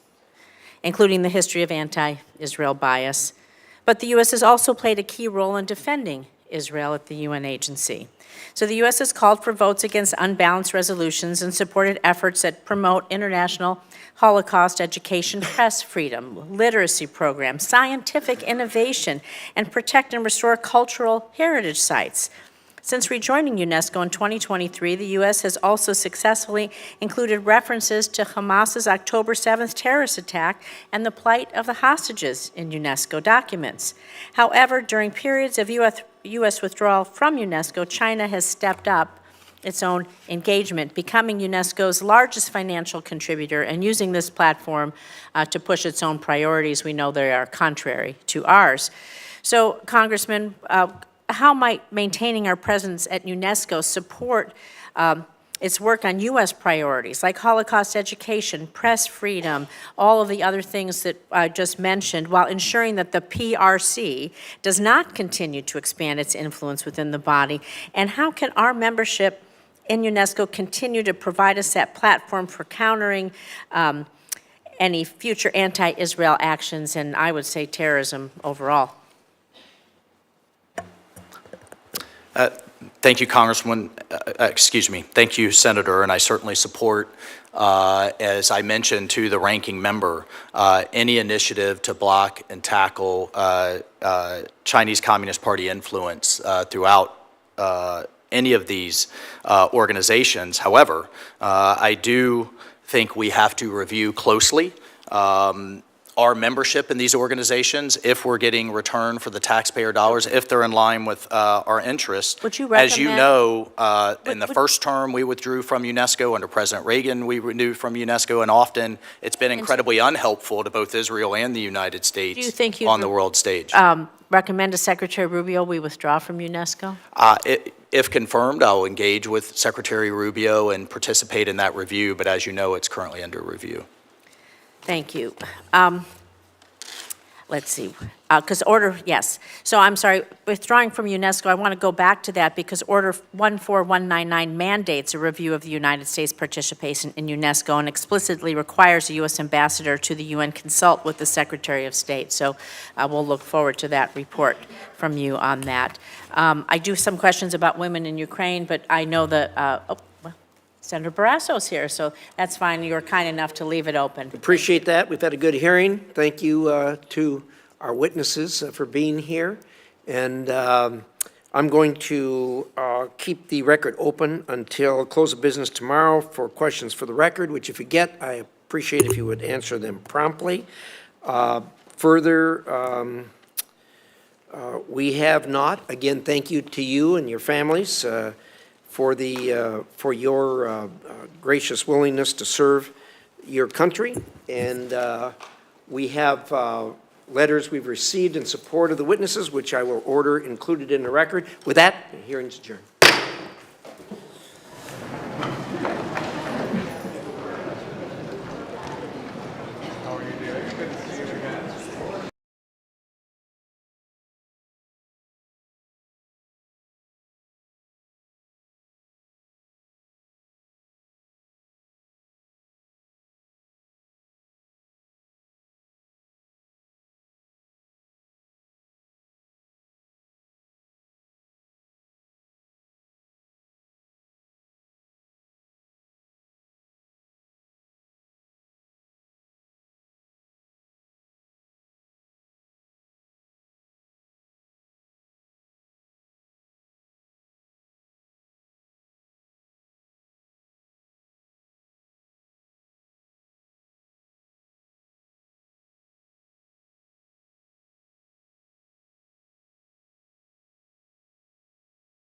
including the history of anti-Israel bias. But the U.S. has also played a key role in defending Israel at the UN agency. So the U.S. has called for votes against unbalanced resolutions and supported efforts that promote international Holocaust education, press freedom, literacy programs, scientific innovation, and protect and restore cultural heritage sites. Since rejoining UNESCO in 2023, the U.S. has also successfully included references to Hamas's October 7th terrorist attack and the plight of the hostages in UNESCO documents. However, during periods of U.S. withdrawal from UNESCO, China has stepped up its own engagement, becoming UNESCO's largest financial contributor and using this platform to push its own priorities. We know they are contrary to ours. So, Congressman, how might maintaining our presence at UNESCO support its work on U.S. priorities like Holocaust education, press freedom, all of the other things that I just mentioned, while ensuring that the PRC does not continue to expand its influence within the body? And how can our membership in UNESCO continue to provide us that platform for countering any future anti-Israel actions and, I would say, terrorism overall? Thank you, Congressman. Thank you, Senator, and I certainly support, as I mentioned to the ranking member, any initiative to block and tackle Chinese Communist Party influence throughout any of these organizations. However, I do think we have to review closely our membership in these organizations, if we're getting return for the taxpayer dollars, if they're in line with our interests. Would you recommend? As you know, in the first term, we withdrew from UNESCO. Under President Reagan, we renewed from UNESCO, and often it's been incredibly unhelpful to both Israel and the United States on the world stage. Recommend to Secretary Rubio we withdraw from UNESCO? If confirmed, I'll engage with Secretary Rubio and participate in that review, but as you know, it's currently under review. Thank you. Let's see, because yes. So I'm sorry, withdrawing from UNESCO, I want to go back to that because Order 14199 mandates a review of the United States participation in UNESCO and explicitly requires a U.S. ambassador to the UN consult with the Secretary of State. So we'll look forward to that report from you on that. I do have some questions about women in Ukraine, but I know that, Senator Barrasso's here, so that's fine. You were kind enough to leave it open. Appreciate that. We've had a good hearing. Thank you to our witnesses for being here. And I'm going to keep the record open until close of business tomorrow for questions for the record, which if you get, I appreciate if you would answer them promptly. Further, we have not. Again, thank you to you and your families for your gracious willingness to serve your country, and we have letters we've received in support of the witnesses, which I will order included in the record. With that, the hearing's adjourned.